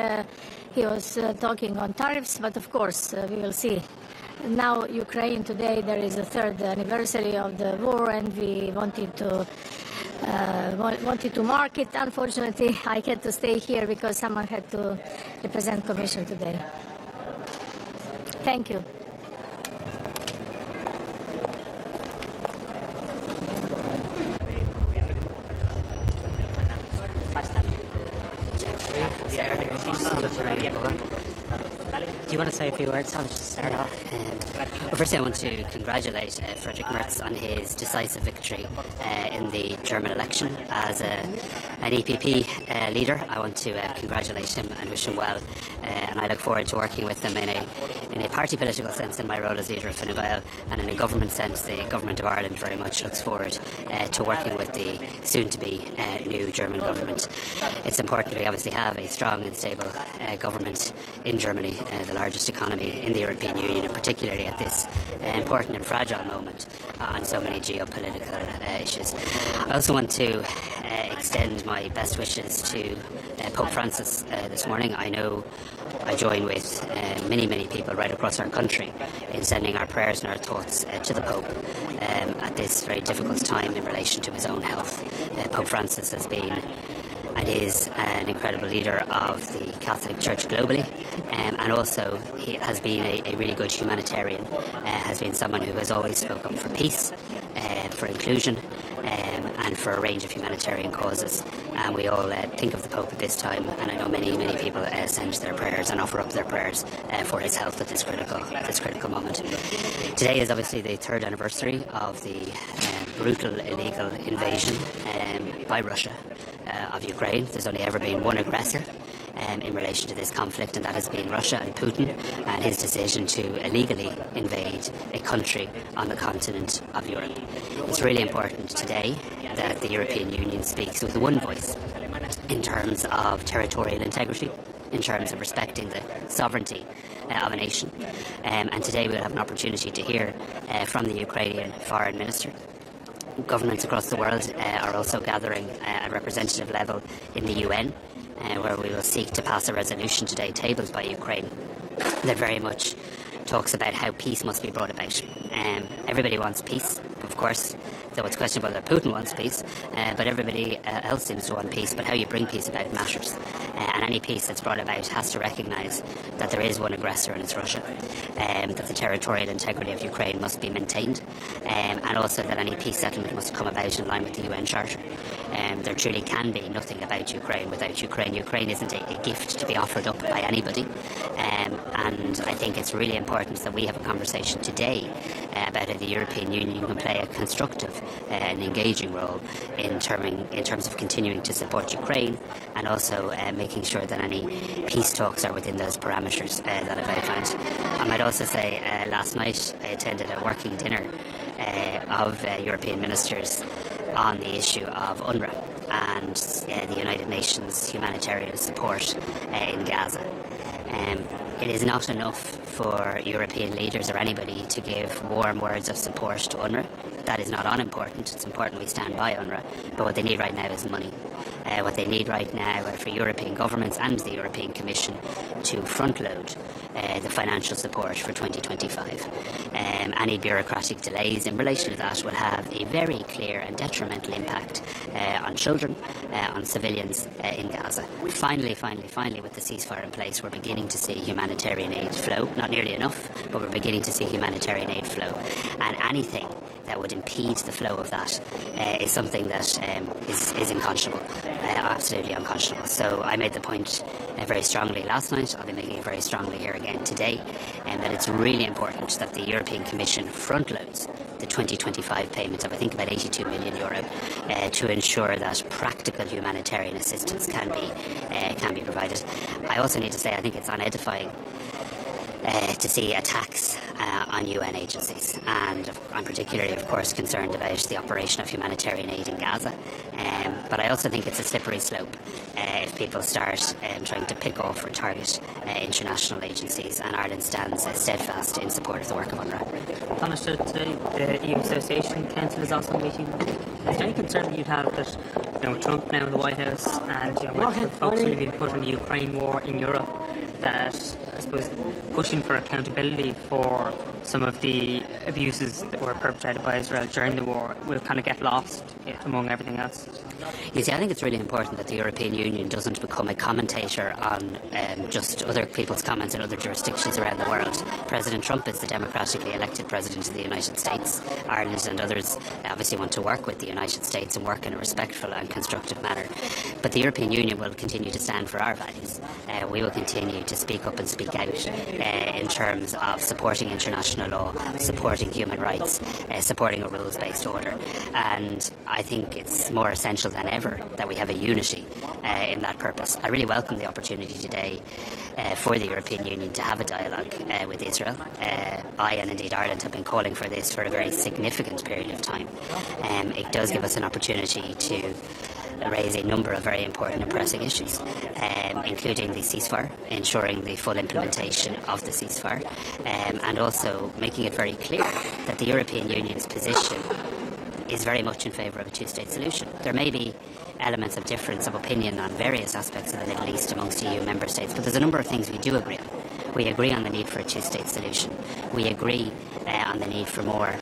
he was talking on tariffs, but of course we will see. Now Ukraine today, there is a third anniversary of the war, and we wanted to mark it. Unfortunately, I had to stay here because someone had to represent Commission today. Thank you. Do you want to say a few words? I'll just start off. Well, firstly, I want to congratulate Friedrich Merz on his decisive victory in the German election. As an EPP leader, I want to congratulate him and wish him well. And I look forward to working with him in a party political sense in my role as leader of Fine Gael, and in a government sense, the Government of Ireland very much looks forward to working with the soon-to-be new German government. It's important we obviously have a strong and stable government in Germany, the largest economy in the European Union, and particularly at this important and fragile moment on so many geopolitical issues. I also want to extend my best wishes to Pope Francis this morning. I know I join with many people right across our country in sending our prayers and our thoughts to the Pope at this very difficult time in relation to his own health. Pope Francis has been and is an incredible leader of the Catholic Church globally, and also he has been a really good humanitarian, has been someone who has always spoken for peace, for inclusion, and for a range of humanitarian causes. And we all think of the Pope at this time, and I know many people send their prayers and offer up their prayers for his health at this critical moment. Today is obviously the third anniversary of the brutal illegal invasion by Russia of Ukraine. There's only ever been one aggressor in relation to this conflict, and that has been Russia and Putin and his decision to illegally invade a country on the continent of Europe. It's really important today that the European Union speaks with one voice in terms of territorial integrity, in terms of respecting the sovereignty of a nation. And today we'll have an opportunity to hear from the Ukrainian Foreign Minister. Governments across the world are also gathering at representative level in the UN, where we will seek to pass a resolution today tabled by Ukraine that very much talks about how peace must be brought about. Everybody wants peace, of course, though it's questionable that Putin wants peace, but everybody else seems to want peace. But how you bring peace about matters. And any peace that's brought about has to recognise that there is one aggressor and it's Russia, that the territorial integrity of Ukraine must be maintained, and also that any peace settlement must come about in line with the UN Charter. There truly can be nothing about Ukraine without Ukraine. Ukraine isn't a gift to be offered up by anybody, and I think it's really important that we have a conversation today about how the European Union can play a constructive and engaging role in terms of continuing to support Ukraine, and also making sure that any peace talks are within those parameters that I've outlined. I might also say last night I attended a working dinner of European ministers on the issue of UNRWA and the United Nations humanitarian support in Gaza. It is not enough for European leaders or anybody to give warm words of support to UNRWA. That is not unimportant. It's important we stand by UNRWA. But what they need right now is money. What they need right now are for European governments and the European Commission to front-load the financial support for 2025. Any bureaucratic delays in relation to that will have a very clear and detrimental impact on children, on civilians in Gaza. Finally, with the ceasefire in place, we're beginning to see humanitarian aid flow. Not nearly enough, but we're beginning to see humanitarian aid flow. And anything that would impede the flow of that is something that is unconscionable, absolutely unconscionable. So I made the point very strongly last night, I'll be making it very strongly here again today, that it's really important that the European Commission front-loads the 2025 payment of I think about €82 million to ensure that practical humanitarian assistance can be provided. I also need to say I think it's unedifying to see attacks on UN agencies, and I'm particularly, of course, concerned about the operation of humanitarian aid in Gaza. But I also think it's a slippery slope if people start trying to pick off or target international agencies, and Ireland stands steadfast in support of the work of UNRWA. Thomas, today the EU Association Council is also meeting. Is there any concern that you'd have that Trump now in the White House and with the folks who have been put in the Ukraine war in Europe, that I suppose pushing for accountability for some of the abuses that were perpetrated by Israel during the war will kind of get lost among everything else? You see, I think it's really important that the European Union doesn't become a commentator on just other people's comments in other jurisdictions around the world. President Trump is the democratically elected president of the United States. Ireland and others obviously want to work with the United States and work in a respectful and constructive manner. But the European Union will continue to stand for our values. We will continue to speak up and speak out in terms of supporting international law, supporting human rights, supporting a rules-based order. And I think it's more essential than ever that we have a unity in that purpose. I really welcome the opportunity today for the European Union to have a dialogue with Israel. I and indeed Ireland have been calling for this for a very significant period of time. It does give us an opportunity to raise a number of very important and pressing issues, including the ceasefire, ensuring the full implementation of the ceasefire, and also making it very clear that the European Union's position is very much in favour of a two-state solution. There may be elements of difference of opinion on various aspects of the Middle East amongst EU member states, but there's a number of things we do agree on. We agree on the need for a two-state solution. We agree on the need for more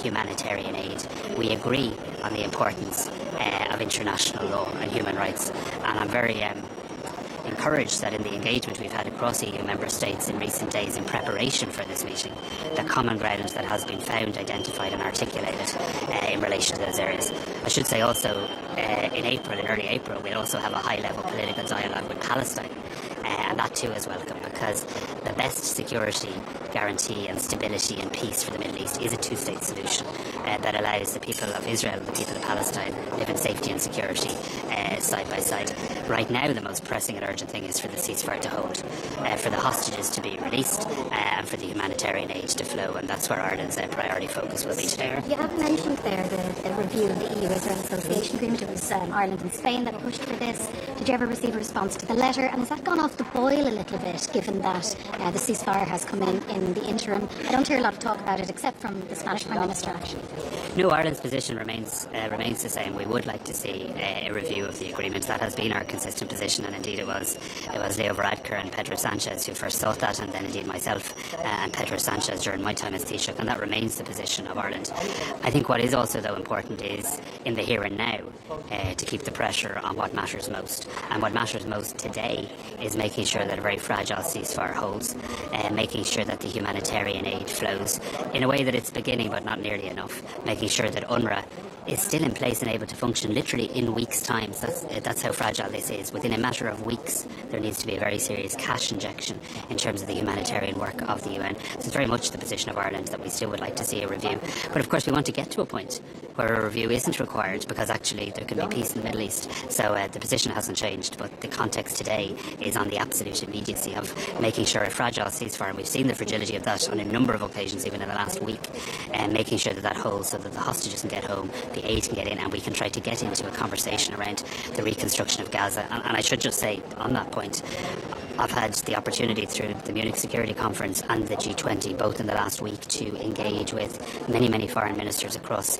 humanitarian aid. We agree on the importance of international law and human rights. And I'm very encouraged that in the engagement we've had across EU member states in recent days in preparation for this meeting, the common ground that has been found, identified and articulated in relation to those areas. I should say also in early April, we'll also have a high-level political dialogue with Palestine. And that too is welcome, because the best security guarantee and stability and peace for the Middle East is a two-state solution that allows the people of Israel and the people of Palestine live in safety and security side by side. Right now, the most pressing and urgent thing is for the ceasefire to hold, for the hostages to be released, and for the humanitarian aid to flow, and that's where Ireland's priority focus will be today. You have mentioned there the review of the EU-Israel Association Agreement. It was Ireland and Spain that pushed for this. Did you ever receive a response to the letter, and has that gone off the boil a little bit, given given that the ceasefire has come in the interim? I don't hear a lot of talk about it, except from the Spanish Prime Minister, actually. No, Ireland's position remains the same. We would like to see a review of the agreement. That has been our consistent position, and indeed it was Leo Varadkar and Pedro Sanchez who first thought that, and then indeed myself and Pedro Sanchez during my time as Taoiseach, and that remains the position of Ireland. I think what is also, though, important is in the here and now to keep the pressure on what matters most. And what matters most today is making sure that a very fragile ceasefire holds, making sure that the humanitarian aid flows in a way that it's beginning but not nearly enough, making sure that UNRWA is still in place and able to function literally in weeks' time. So that's how fragile this is. Within a matter of weeks, there needs to be a very serious cash injection in terms of the humanitarian work of the UN. So it's very much the position of Ireland that we still would like to see a review. But of course we want to get to a point where a review isn't required, because actually there can be peace in the Middle East. So the position hasn't changed, but the context today is on the absolute immediacy of making sure a fragile ceasefire, and we've seen the fragility of that on a number of occasions even in the last week, and making sure that holds so that the hostages can get home, the aid can get in, and we can try to get into a conversation around the reconstruction of Gaza. And I should just say on that point, I've had the opportunity through the Munich Security Conference and the G20, both in the last week, to engage with many foreign ministers across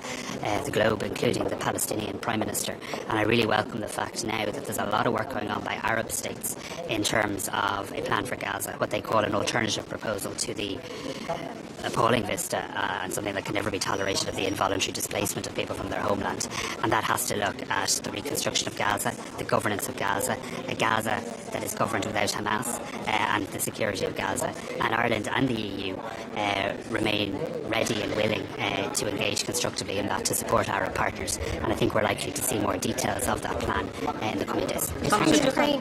the globe, including the Palestinian Prime Minister. And I really welcome the fact now that there's a lot of work going on by Arab states in terms of a plan for Gaza, what they call an alternative proposal to the appalling vista and something that can never be tolerated of the involuntary displacement of people from their homeland. And that has to look at the reconstruction of Gaza, the governance of Gaza, a Gaza that is governed without Hamas, and the security of Gaza. And Ireland and the EU remain ready and willing to engage constructively in that to support Arab partners. And I think we're likely to see more details of that plan in the coming days. Conscious in Ukraine,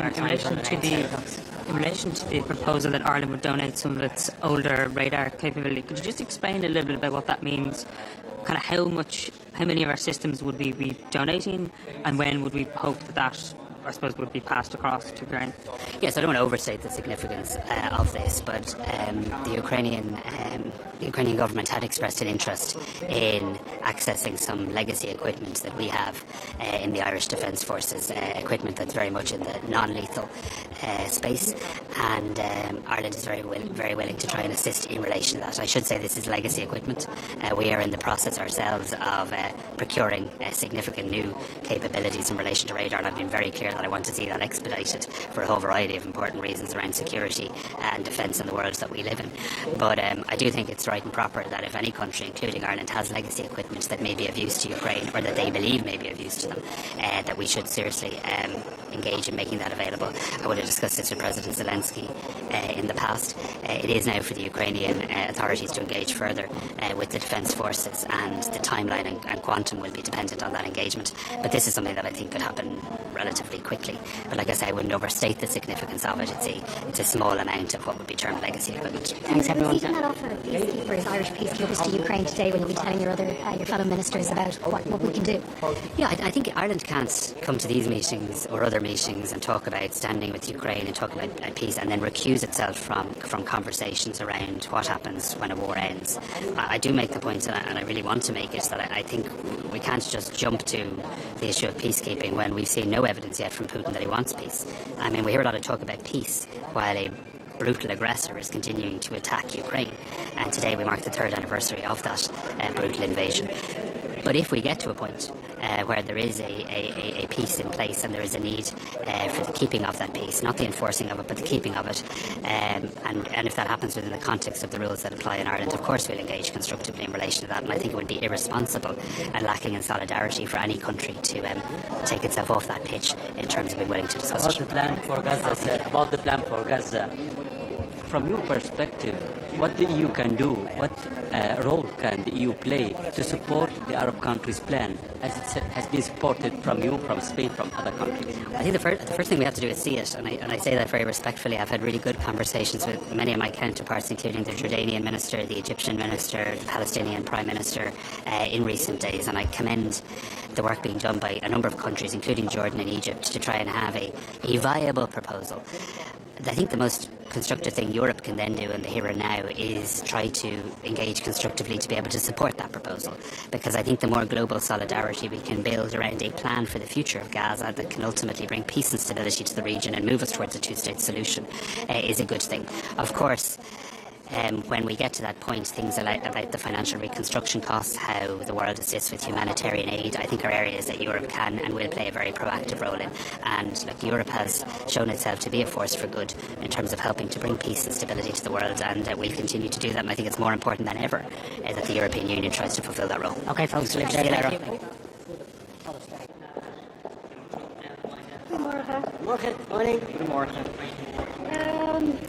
in relation to the proposal that Ireland would donate some of its older radar capability, could you just explain a little bit about what that means? Kind of how many of our systems would we be donating, and when would we hope that I suppose would be passed across to Ukraine? Yes, I don't want to overstate the significance of this, but the Ukrainian government had expressed an interest in accessing some legacy equipment that we have in the Irish Defence Forces, equipment that's very much in the non-lethal space, and Ireland is very willing to try and assist in relation to that. I should say this is legacy equipment. We are in the process ourselves of procuring significant new capabilities in relation to radar, and I've been very clear that I want to see that expedited for a whole variety of important reasons around security and defence in the world that we live in. But I do think it's right and proper that if any country, including Ireland, has legacy equipment that may be of use to Ukraine, or that they believe may be of use to them, that we should seriously engage in making that available. I would have discussed this with President Zelensky in the past. It is now for the Ukrainian authorities to engage further with the defence forces, and the timeline and quantum will be dependent on that engagement. But this is something that I think could happen relatively quickly. But like I say, I wouldn't overstate the significance of it. It's a small amount of what would be termed legacy equipment. Thanks, everyone. Speaking that offer peacekeepers, Irish peacekeepers to Ukraine today, will you be telling your fellow ministers about what we can do? Yeah, I think Ireland can't come to these meetings or other meetings and talk about standing with Ukraine and talk about peace and then recuse itself from conversations around what happens when a war ends. I do make the point, and I really want to make it, that I think we can't just jump to the issue of peacekeeping when we've seen no evidence yet from Putin that he wants peace. I mean, we hear a lot of talk about peace while a brutal aggressor is continuing to attack Ukraine, and today we mark the 3rd anniversary of that brutal invasion. But if we get to a point where there is a peace in place and there is a need for the keeping of that peace, not the enforcing of it, but the keeping of it, and if that happens within the context of the rules that apply in Ireland, of course we'll engage constructively in relation to that. And I think it would be irresponsible and lacking in solidarity for any country to take itself off that pitch in terms of being willing to discuss about the plan for Gaza, from your perspective, what the EU can do, what role can the EU play to support the Arab countries' plan, as it has been supported from you, from Spain, from other countries? I think the first thing we have to do is see it, and I say that very respectfully. I've had really good conversations with many of my counterparts, including the Jordanian minister, the Egyptian minister, the Palestinian prime minister in recent days, and I commend the work being done by a number of countries, including Jordan and Egypt, to try and have a viable proposal. I think the most constructive thing Europe can then do in the here and now is try to engage constructively to be able to support that proposal. Because I think the more global solidarity we can build around a plan for the future of Gaza that can ultimately bring peace and stability to the region and move us towards a two-state solution is a good thing. Of course, when we get to that point, things about the financial reconstruction costs, how the world assists with humanitarian aid, I think are areas that Europe can and will play a very proactive role in. And Europe has shown itself to be a force for good in terms of helping to bring peace and stability to the world, and we'll continue to do that. And I think it's more important than ever that the European Union tries to fulfill that role. Okay, folks, let's see you later. Goedemorgen. Goedemorgen.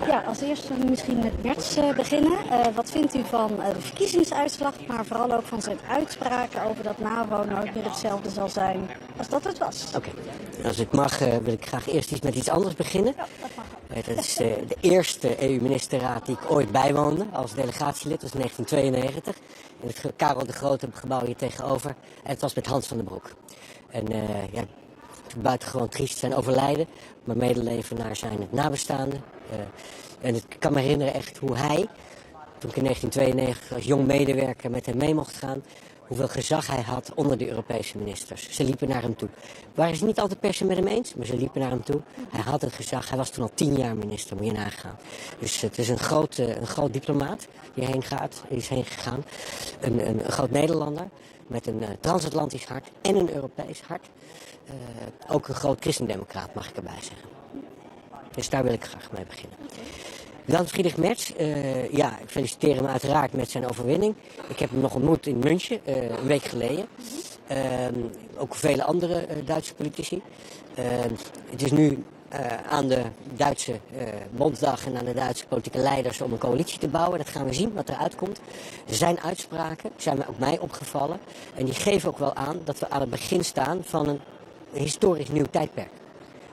Ja, als eerste misschien met Bert beginnen. Wat vindt u van de verkiezingsuitslag, maar vooral ook van zijn uitspraken over dat NAVO nooit meer hetzelfde zal zijn als dat het was? Oké, als ik mag wil ik graag eerst met iets anders beginnen. Ja, dat mag. Dat is de eerste EU-ministerraad die ik ooit bijwoonde als delegatielid, dat was 1992. In het Karel de Grote gebouw hier tegenover. En het was met Hans van den Broek. En ja, buitengewoon triest zijn overlijden, maar medeleven naar zijn nabestaanden. En ik kan me herinneren echt hoe hij, toen ik in 1992 als jong medewerker met hem mee mocht gaan, hoeveel gezag hij had onder de Europese ministers. Ze liepen naar hem toe. Waren ze niet altijd per se met hem eens, maar ze liepen naar hem toe. Hij had het gezag, hij was toen al 10 jaar minister, moet je nagaan. Dus het is een groot diplomaat die is heen gegaan. Een groot Nederlander met een transatlantisch hart en een Europees hart. Ook een groot christendemocraat, mag ik erbij zeggen. Dus daar wil ik graag mee beginnen. Dan Friedrich Merz. Ja, ik feliciteer hem uiteraard met zijn overwinning. Ik heb hem nog ontmoet in München, een week geleden. Ook vele andere Duitse politici. Het is nu aan de Duitse Bondsdag en aan de Duitse politieke leiders om een coalitie te bouwen. Dat gaan we zien wat eruit komt. Zijn uitspraken zijn ook mij opgevallen. En die geven ook wel aan dat we aan het begin staan van een historisch nieuw tijdperk.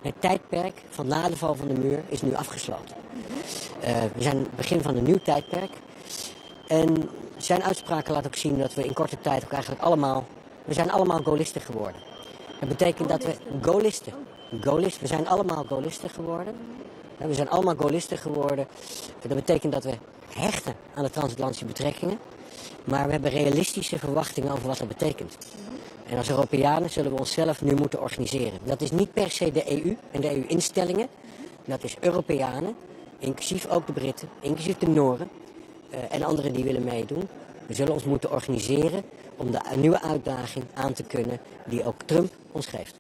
Het tijdperk van na de val van de muur is nu afgesloten. We zijn aan het begin van een nieuw tijdperk. En zijn uitspraken laten ook zien dat we in korte tijd ook eigenlijk we zijn allemaal gaullisten geworden. Dat betekent dat we we zijn allemaal gaullisten geworden. We zijn allemaal gaullisten geworden. Dat betekent dat we hechten aan de transatlantische betrekkingen. Maar we hebben realistische verwachtingen over wat dat betekent. En als Europeanen zullen we onszelf nu moeten organiseren. Dat is niet per se de EU en de EU-instellingen. Dat is Europeanen, inclusief ook de Britten, inclusief de Noren en anderen die willen meedoen. We zullen ons moeten organiseren om de nieuwe uitdaging aan te kunnen die ook Trump ons geeft.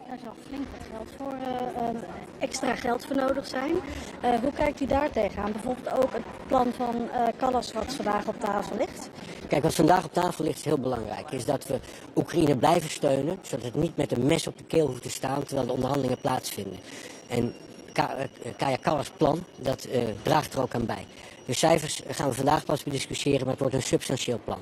Daar zal flink wat geld voor, extra geld voor nodig zijn. Hoe kijkt u daar tegenaan? Bijvoorbeeld ook het plan van Kallas wat vandaag op tafel ligt? Kijk, wat vandaag op tafel ligt is heel belangrijk. Is dat we Oekraïne blijven steunen, zodat het niet met een mes op de keel hoeft te staan terwijl de onderhandelingen plaatsvinden. En Kaja Kallas' plan, dat draagt er ook aan bij. De cijfers gaan we vandaag pas bediscussiëren, maar het wordt een substantieel plan.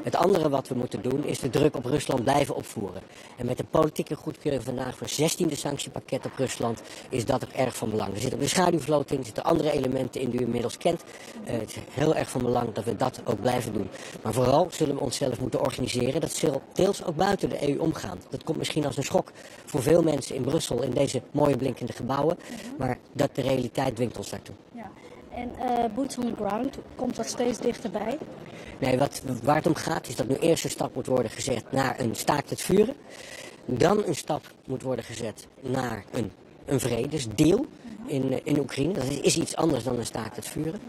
Het andere wat we moeten doen is de druk op Rusland blijven opvoeren. En met de politieke goedkeuring vandaag voor 16e sanctiepakket op Rusland is dat ook erg van belang. Er zit ook de schaduwvloot in, er zitten andere elementen in die u inmiddels kent. Het is heel erg van belang dat we dat ook blijven doen. Maar vooral zullen we onszelf moeten organiseren. Dat zal deels ook buiten de EU omgaan. Dat komt misschien als een schok voor veel mensen in Brussel in deze mooie blinkende gebouwen. Maar dat de realiteit dwingt ons daartoe. Ja. En boots on the ground, komt dat steeds dichterbij? Nee, waar het om gaat is dat nu eerst een stap moet worden gezet naar een staakt het vuren. Dan een stap moet worden gezet naar een vredesdeal in Oekraïne. Dat is iets anders dan een staakt het vuren.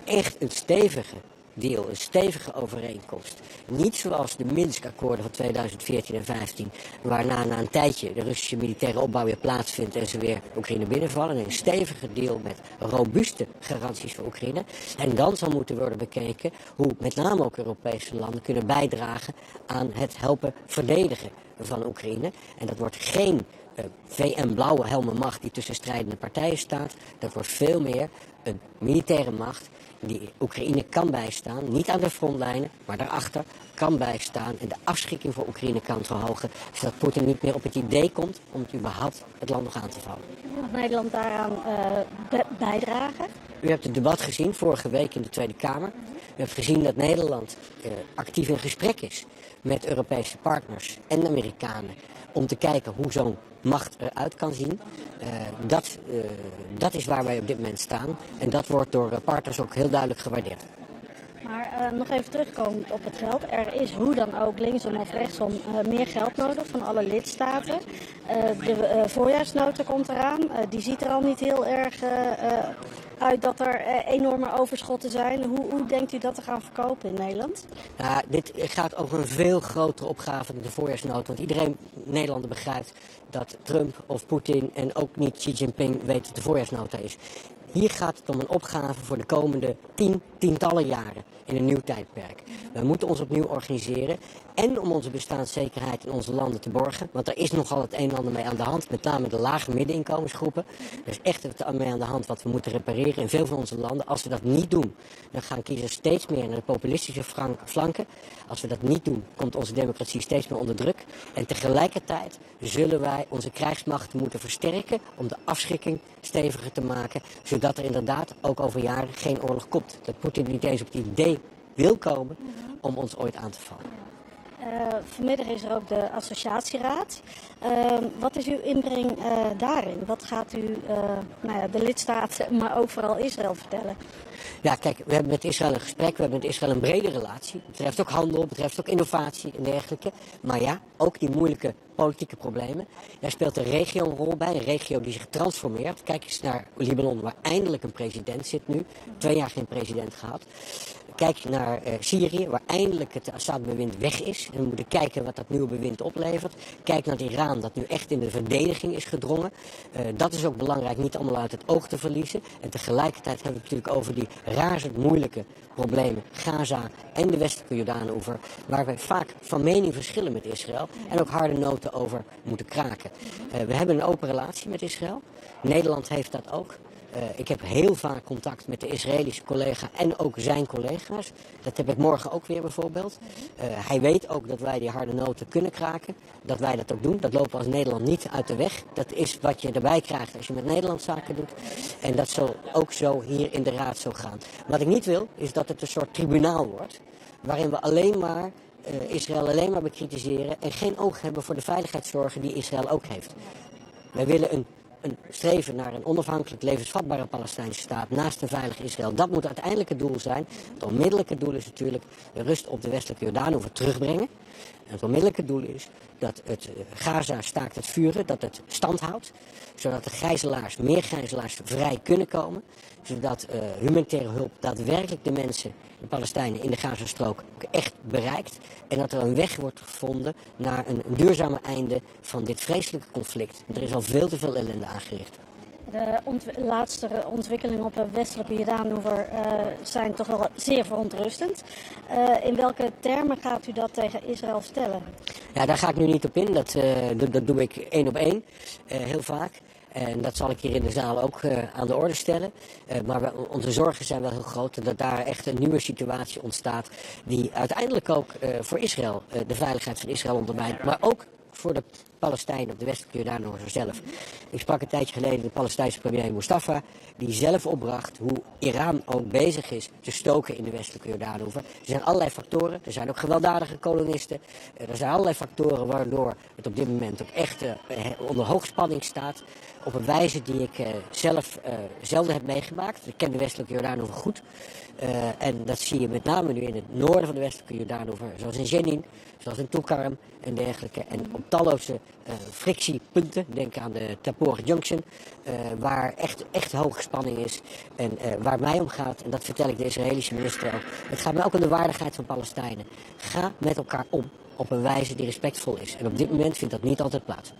Echt een stevige deal, een stevige overeenkomst. Niet zoals de Minsk-akkoorden van 2014 en 2015, waarna na een tijdje de Russische militaire opbouw weer plaatsvindt en ze weer Oekraïne binnenvallen. Nee, een stevige deal met robuuste garanties voor Oekraïne. En dan zal moeten worden bekeken hoe met name ook Europese landen kunnen bijdragen aan het helpen verdedigen van Oekraïne. En dat wordt geen VN-blauwe helmenmacht die tussen strijdende partijen staat. Dat wordt veel meer een militaire macht die Oekraïne kan bijstaan, niet aan de frontlijnen, maar daarachter kan bijstaan en de afschrikking voor Oekraïne kan verhogen, zodat Poetin niet meer op het idee komt om het überhaupt het land nog aan te vallen. Mag Nederland daaraan bijdragen? U hebt het debat gezien vorige week in de Tweede Kamer. U hebt gezien dat Nederland actief in gesprek is met Europese partners en de Amerikanen om te kijken hoe zo'n macht eruit kan zien. Dat is waar wij op dit moment staan en dat wordt door partners ook heel duidelijk gewaardeerd. Maar nog even terugkomend op het geld. Er is hoe dan ook linksom of rechtsom meer geld nodig van alle lidstaten. De voorjaarsnota komt eraan. Die ziet er al niet heel erg uit dat er enorme overschotten zijn. Hoe denkt u dat te gaan verkopen in Nederland? Ja, dit gaat over een veel grotere opgave dan de voorjaarsnota. Want iedereen Nederlander begrijpt dat Trump of Poetin en ook niet Xi Jinping weet wat de voorjaarsnota is. Hier gaat het om een opgave voor de komende tientallen jaren in een nieuw tijdperk. We moeten ons opnieuw organiseren en om onze bestaanszekerheid in onze landen te borgen. Want er is nogal het een en ander mee aan de hand, met name de lage middeninkomensgroepen. Er is echt het mee aan de hand wat we moeten repareren in veel van onze landen. Als we dat niet doen, dan gaan kiezers steeds meer naar de populistische flanken. Als we dat niet doen, komt onze democratie steeds meer onder druk. En tegelijkertijd zullen wij onze krijgsmacht moeten versterken om de afschrikking steviger te maken, zodat er inderdaad ook over jaren geen oorlog komt. Dat Poetin niet eens op het idee wil komen om ons ooit aan te vallen. Vanmiddag is er ook de associatieraad. Wat is uw inbreng daarin? Wat gaat u de lidstaten, maar ook vooral Israël vertellen? Ja, kijk, we hebben met Israël een gesprek, we hebben met Israël een brede relatie. Het betreft ook handel, het betreft ook innovatie en dergelijke. Maar ja, ook die moeilijke politieke problemen. Daar speelt een regio een rol bij, een regio die zich transformeert. Kijk eens naar Libanon, waar eindelijk een president zit nu. 2 jaar geen president gehad. Kijk naar Syrië, waar eindelijk het Assad-bewind weg is. En we moeten kijken wat dat nieuwe bewind oplevert. Kijk naar het Iran, dat nu echt in de verdediging is gedrongen. Dat is ook belangrijk, niet allemaal uit het oog te verliezen. En tegelijkertijd hebben we het natuurlijk over die razend moeilijke problemen. Gaza en de westelijke Jordaanoever, waar we vaak van mening verschillen met Israël. En ook harde noten over moeten kraken. We hebben een open relatie met Israël. Nederland heeft dat ook. Ik heb heel vaak contact met de Israëlische collega en ook zijn collega's. Dat heb ik morgen ook weer bijvoorbeeld. Hij weet ook dat wij die harde noten kunnen kraken. Dat wij dat ook doen. Dat lopen we als Nederland niet uit de weg. Dat is wat je erbij krijgt als je met Nederland zaken doet. En dat zal ook zo hier in de Raad zo gaan. Wat ik niet wil, is dat het een soort tribunaal wordt. Waarin we alleen maar Israël alleen maar bekritiseren en geen oog hebben voor de veiligheidszorgen die Israël ook heeft. Wij willen een streven naar een onafhankelijk levensvatbare Palestijnse staat naast een veilig Israël. Dat moet uiteindelijk het doel zijn. Het onmiddellijke doel is natuurlijk de rust op de westelijke Jordaanoever terugbrengen. En het onmiddellijke doel is dat het Gaza staakt het vuren, dat het stand houdt. Zodat de meer gijzelaars vrij kunnen komen. Zodat humanitaire hulp daadwerkelijk de mensen, de Palestijnen in de Gazastrook ook echt bereikt. En dat er een weg wordt gevonden naar een duurzame einde van dit vreselijke conflict. Er is al veel te veel ellende aangericht. De laatste ontwikkelingen op de westelijke Jordaanoever zijn toch wel zeer verontrustend. In welke termen gaat u dat tegen Israël vertellen? Ja, daar ga ik nu niet op in. Dat doe ik 1 op 1, heel vaak. En dat zal ik hier in de zaal ook aan de orde stellen. Maar onze zorgen zijn wel heel groot dat daar echt een nieuwe situatie ontstaat die uiteindelijk ook voor Israël, de veiligheid van Israël ondermijnt, maar ook voor de Palestijnen op de westelijke Jordaanoever zelf. Ik sprak een tijdje geleden de Palestijnse premier Mustafa, die zelf opbracht hoe Iran ook bezig is te stoken in de westelijke Jordaanoever. Er zijn allerlei factoren, er zijn ook gewelddadige kolonisten, er zijn allerlei factoren waardoor het op dit moment ook echt onder hoogspanning staat. Op een wijze die ik zelf zelden heb meegemaakt. Ik ken de westelijke Jordaanoever goed. En dat zie je met name nu in het noorden van de westelijke Jordaanoever, zoals in Jenin, zoals in Tulkarm en dergelijke. En op talloze frictiepunten, denk aan de Tapor Junction, waar echt hoge spanning is. En waar mij om gaat, en dat vertel ik de Israëlische minister ook, het gaat mij ook om de waardigheid van Palestijnen. Ga met elkaar om op een wijze die respectvol is. En op dit moment vindt dat niet altijd plaats.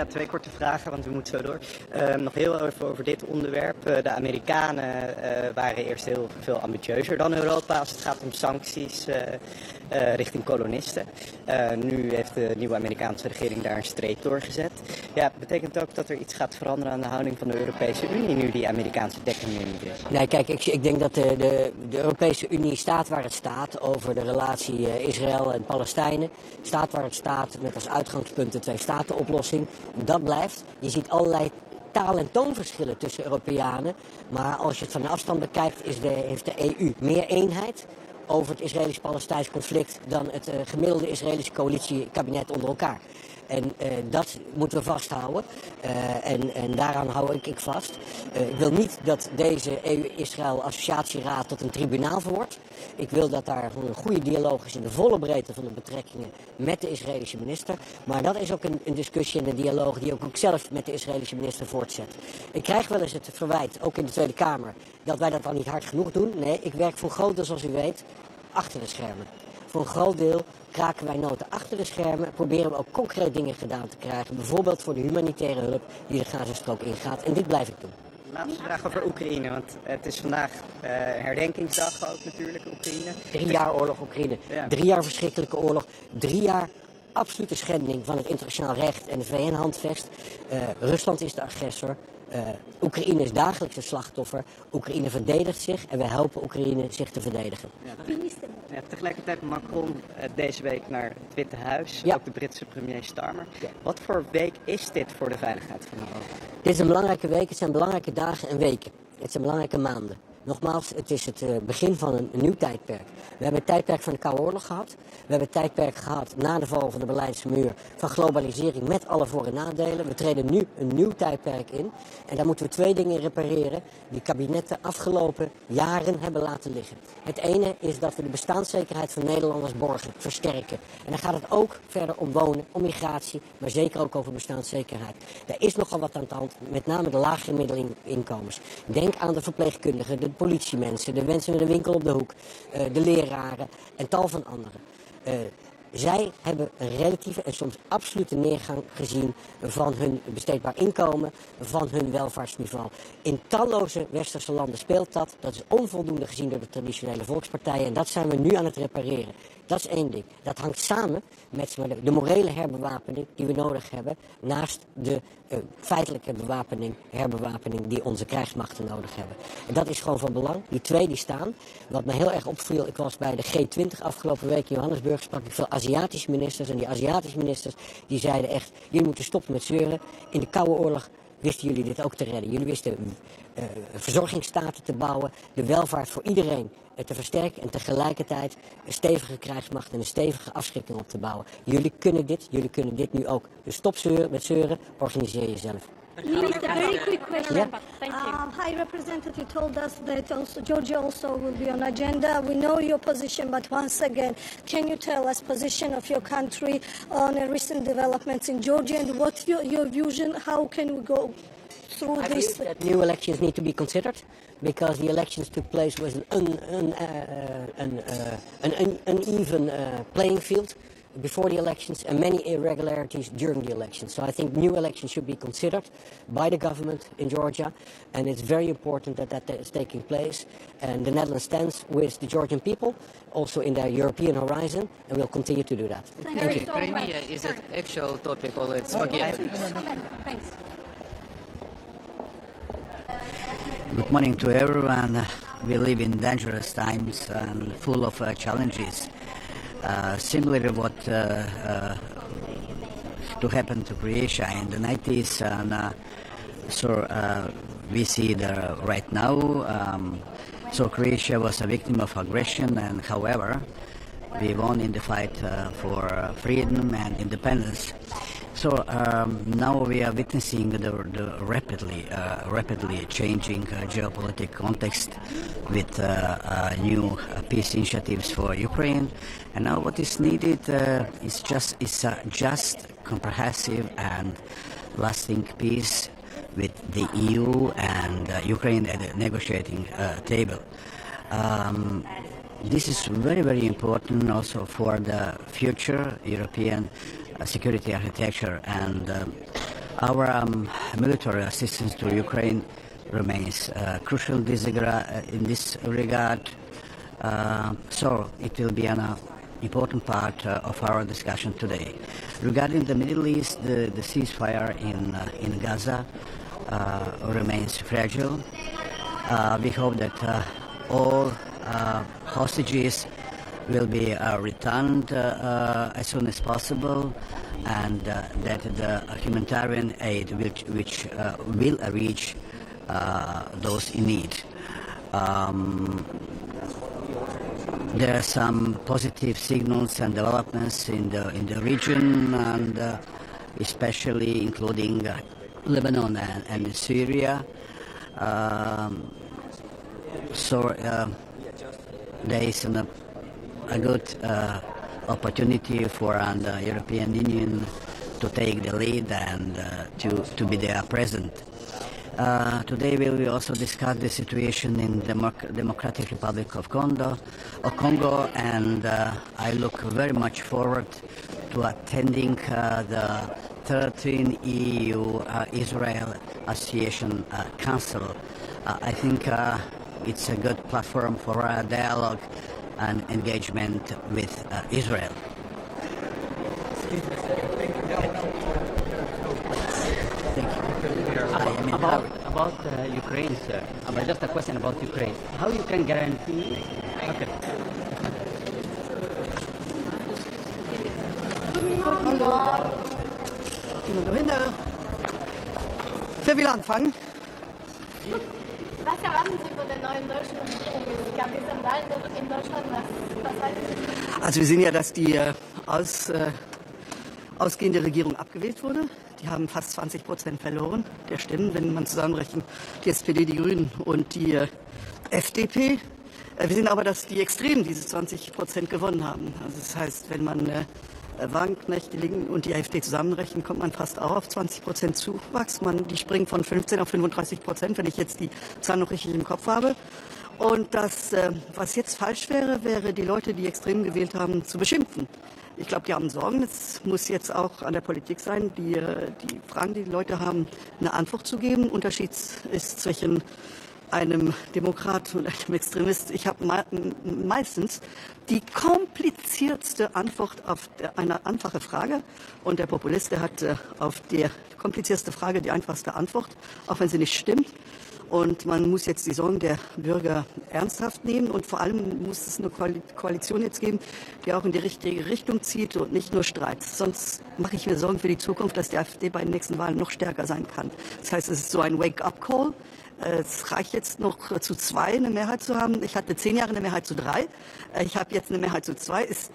Twee korte vragen, want we moeten zo door. Nog heel even over dit onderwerp. De Amerikanen waren eerst heel veel ambitieuzer dan Europa als het gaat om sancties richting kolonisten. Nu heeft de nieuwe Amerikaanse regering daar een streep doorgezet. Ja, betekent ook dat er iets gaat veranderen aan de houding van de Europese Unie nu die Amerikaanse dekking er niet is? Nee, kijk, ik denk dat de Europese Unie staat waar het staat over de relatie Israël en Palestijnen. Staat waar het staat met als uitgangspunt de twee-staten-oplossing. Dat blijft. Je ziet allerlei taal- en toonverschillen tussen Europeanen. Maar als je het van de afstand bekijkt, heeft de EU meer eenheid. over het Israëlisch-Palestijns conflict dan het gemiddelde Israëlische coalitiekabinet onder elkaar. En dat moeten we vasthouden. En daaraan hou ik vast. Ik wil niet dat deze EU-Israël-associatieraad tot een tribunaal wordt. Ik wil dat daar een goede dialoog is in de volle breedte van de betrekkingen met de Israëlische minister. Maar dat is ook een discussie en een dialoog die ook zelf met de Israëlische minister voortzet. Ik krijg wel eens het verwijt, ook in de Tweede Kamer, dat wij dat dan niet hard genoeg doen. Nee, ik werk voor een groot deel, zoals u weet, achter de schermen. Voor een groot deel kraken wij noten achter de schermen, proberen we ook concreet dingen gedaan te krijgen. Bijvoorbeeld voor de humanitaire hulp die de Gazastrook ingaat. En dit blijf ik doen. Laatste vraag over Oekraïne, want het is vandaag herdenkingsdag ook natuurlijk, Oekraïne. 3 jaar oorlog Oekraïne, Ja. 3 jaar verschrikkelijke oorlog, 3 jaar absolute schending van het internationaal recht en het VN-handvest. Rusland is de agressor. Oekraïne is dagelijks een slachtoffer. Oekraïne verdedigt zich en we helpen Oekraïne zich te verdedigen. Ja, tegelijkertijd Macron deze week naar het Witte Huis, ook de Britse premier Starmer. Ja. Wat voor week is dit voor de veiligheid van Europa? Dit is een belangrijke week, het zijn belangrijke dagen en weken. Het zijn belangrijke maanden. Nogmaals, het is het begin van een nieuw tijdperk. We hebben het tijdperk van de Koude Oorlog gehad. We hebben het tijdperk gehad na de val van de Berlijnse muur van globalisering met alle voor- en nadelen. We treden nu een nieuw tijdperk in. En daar moeten we 2 dingen in repareren die kabinetten afgelopen jaren hebben laten liggen. Het ene is dat we de bestaanszekerheid van Nederlanders borgen, versterken. En dan gaat het ook verder om wonen, om migratie, maar zeker ook over bestaanszekerheid. Er is nogal wat aan de hand, met name de lagere middeninkomens. Denk aan de verpleegkundigen, de politiemensen, de mensen met een winkel op de hoek, de leraren en tal van anderen. Zij hebben een relatieve en soms absolute neergang gezien van hun besteedbaar inkomen, van hun welvaartsniveau. In talloze westerse landen speelt dat. Dat is onvoldoende gezien door de traditionele volkspartijen en dat zijn we nu aan het repareren. Dat is 1 ding. Dat hangt samen met de morele herbewapening die we nodig hebben, naast de feitelijke herbewapening die onze krijgsmachten nodig hebben. En dat is gewoon van belang. Die 2 die staan. Wat me heel erg opviel, ik was bij de G20 afgelopen week in Johannesburg, sprak ik veel Aziatische ministers. En die Aziatische ministers die zeiden echt, jullie moeten stoppen met zeuren. In de Koude Oorlog wisten jullie dit ook te redden. Jullie wisten verzorgingsstaten te bouwen, de welvaart voor iedereen te versterken en tegelijkertijd een stevige krijgsmacht en een stevige afschrikking op te bouwen. Jullie kunnen dit nu ook. Dus stop met zeuren, organiseer jezelf. Minister, very quick question. Yeah. Thank you. High Representative told us that Georgia also will be on agenda. We know your position, but once again, can you tell us position of your country on recent developments in Georgia and what your vision? How can we go through this? I believe that new elections need to be considered because the elections took place with an uneven playing field before the elections and many irregularities during the elections. So I think new elections should be considered by the government in Georgia, and it's very important that is taking place. And the Netherlands stands with the Georgian people, also in their European horizon, and we'll continue to do that. Thank you. Crimea is an actual topic, or it's forgiven. Thanks. Good morning to everyone. We live in dangerous times and full of challenges. Similar to what to happen to Croatia in the 90s, and we see that right now. So Croatia was a victim of aggression, and however, we won in the fight for freedom and independence. So now we are witnessing the rapidly changing geopolitical context with new peace initiatives for Ukraine. And now what is needed is just comprehensive and lasting peace with the EU and Ukraine at the negotiating table. This is very, very important also for the future European security architecture, and our military assistance to Ukraine remains crucial in this regard. So it will be an important part of our discussion today. Regarding the Middle East, the ceasefire in Gaza remains fragile. We hope that all hostages will be returned as soon as possible, and that the humanitarian aid which will reach those in need. there are some positive signals and developments in the region, and especially including Lebanon and Syria. So there is a good opportunity for the European Union to take the lead and to be there present. Today we will also discuss the situation in Democratic Republic of Congo, and I look very much forward to attending the 13th EU-Israel Association Council. I think it's a good platform for a dialogue and engagement with Israel. About Ukraine, sir. Just a question about Ukraine. How you can guarantee? Okay. Wer will anfangen? Was erwarten Sie von der neuen deutschen Regierung? Es gab diese Wahlen in Deutschland. Was halten Sie? Also wir sehen ja, dass die ausgehende Regierung abgewählt wurde. Die haben fast 20% verloren der Stimmen, wenn man zusammenrechnet die SPD, die Grünen und die FDP. Wir sehen aber, dass die Extremen diese 20% gewonnen haben. Also das heißt, wenn man Wagenknecht, die Linken und die AfD zusammenrechnet, kommt man fast auch auf 20% Zuwachs. Die springen von 15 auf 35%, wenn ich jetzt die Zahl noch richtig im Kopf habe. Und das, was jetzt falsch wäre, wäre die Leute, die extrem gewählt haben, zu beschimpfen. Ich glaube, die haben Sorgen. Es muss jetzt auch an der Politik sein, die Fragen, die die Leute haben, eine Antwort zu geben. Unterschied ist zwischen einem Demokrat und einem Extremist. Ich habe meistens die kompliziertste Antwort auf eine einfache Frage, und der Populist, der hat auf die komplizierteste Frage die einfachste Antwort, auch wenn sie nicht stimmt. Und man muss jetzt die Sorgen der Bürger ernsthaft nehmen, und vor allem muss es eine Koalition jetzt geben, die auch in die richtige Richtung zieht und nicht nur Streit. Sonst mache ich mir Sorgen für die Zukunft, dass die AfD bei den nächsten Wahlen noch stärker sein kann. Das heißt, es ist so ein Wake-up-Call. Es reicht jetzt noch zu 2 eine Mehrheit zu haben. Ich hatte 10 Jahre eine Mehrheit zu 3. Ich habe jetzt eine Mehrheit zu 2. Ist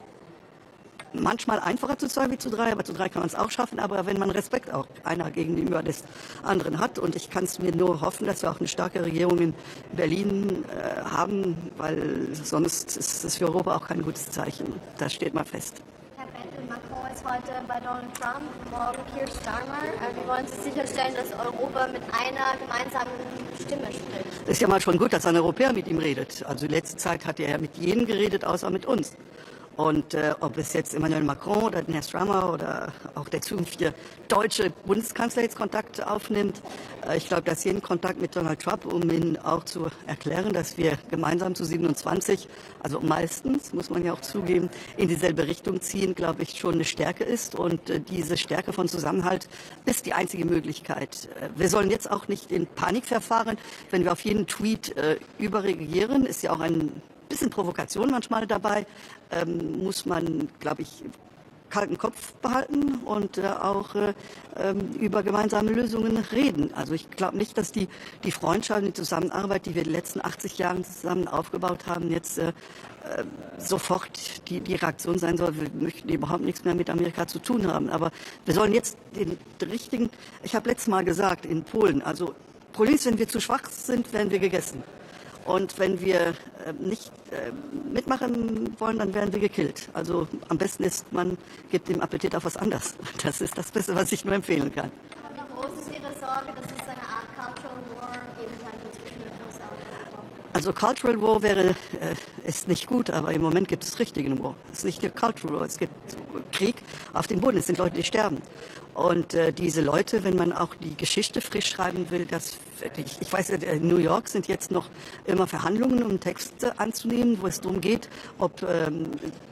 manchmal einfacher zu 2 wie zu 3, aber zu 3 kann man es auch schaffen. Aber wenn man Respekt auch einer gegenüber des anderen hat, und ich kann es mir nur hoffen, dass wir auch eine starke Regierung in Berlin haben, weil sonst ist es für Europa auch kein gutes Zeichen. Das steht mal fest. Herr Bettel, Macron ist heute bei Donald Trump, morgen Keir Starmer. Wie wollen Sie sicherstellen, dass Europa mit einer gemeinsamen Stimme spricht? Es ist ja mal schon gut, dass ein Europäer mit ihm redet. Also in letzter Zeit hat er ja mit jedem geredet, außer mit uns. Und ob es jetzt Emmanuel Macron oder Herr Starmer oder auch der zukünftige deutsche Bundeskanzler jetzt Kontakt aufnimmt, ich glaube, dass jeden Kontakt mit Donald Trump, um ihn auch zu erklären, dass wir gemeinsam zu 27, also meistens, muss man ja auch zugeben, in dieselbe Richtung ziehen, glaube ich, schon eine Stärke ist. Und diese Stärke von Zusammenhalt ist die einzige Möglichkeit. Wir sollen jetzt auch nicht in Panik verfahren, wenn wir auf jeden Tweet überreagieren. Ist ja auch ein bisschen Provokation manchmal dabei, muss man, glaube ich, kalten Kopf behalten und auch über gemeinsame Lösungen reden. Also ich glaube nicht, dass die Freundschaft und die Zusammenarbeit, die wir in den letzten 80 Jahren zusammen aufgebaut haben, jetzt sofort die Reaktion sein soll. Wir möchten überhaupt nichts mehr mit Amerika zu tun haben. Aber wir sollen jetzt den richtigen, ich habe letztes Mal gesagt, in Polen, also Police, wenn wir zu schwach sind, werden wir gegessen. Und wenn wir nicht mitmachen wollen, dann werden wir gekillt. Also am besten ist, man gibt dem Appetit auf was anderes. Das ist das Beste, was ich nur empfehlen kann. Wie groß ist Ihre Sorge, dass es eine Art Cultural War geben könnte zwischen den USA und Europa? Also Cultural War ist nicht gut, aber im Moment gibt es richtigen War. Es ist nicht der Cultural War, es gibt Krieg auf dem Boden, es sind Leute, die sterben. Und diese Leute, wenn man auch die Geschichte frisch schreiben will, ich weiß, in New York sind jetzt noch immer Verhandlungen, um Texte anzunehmen, wo es darum geht, ob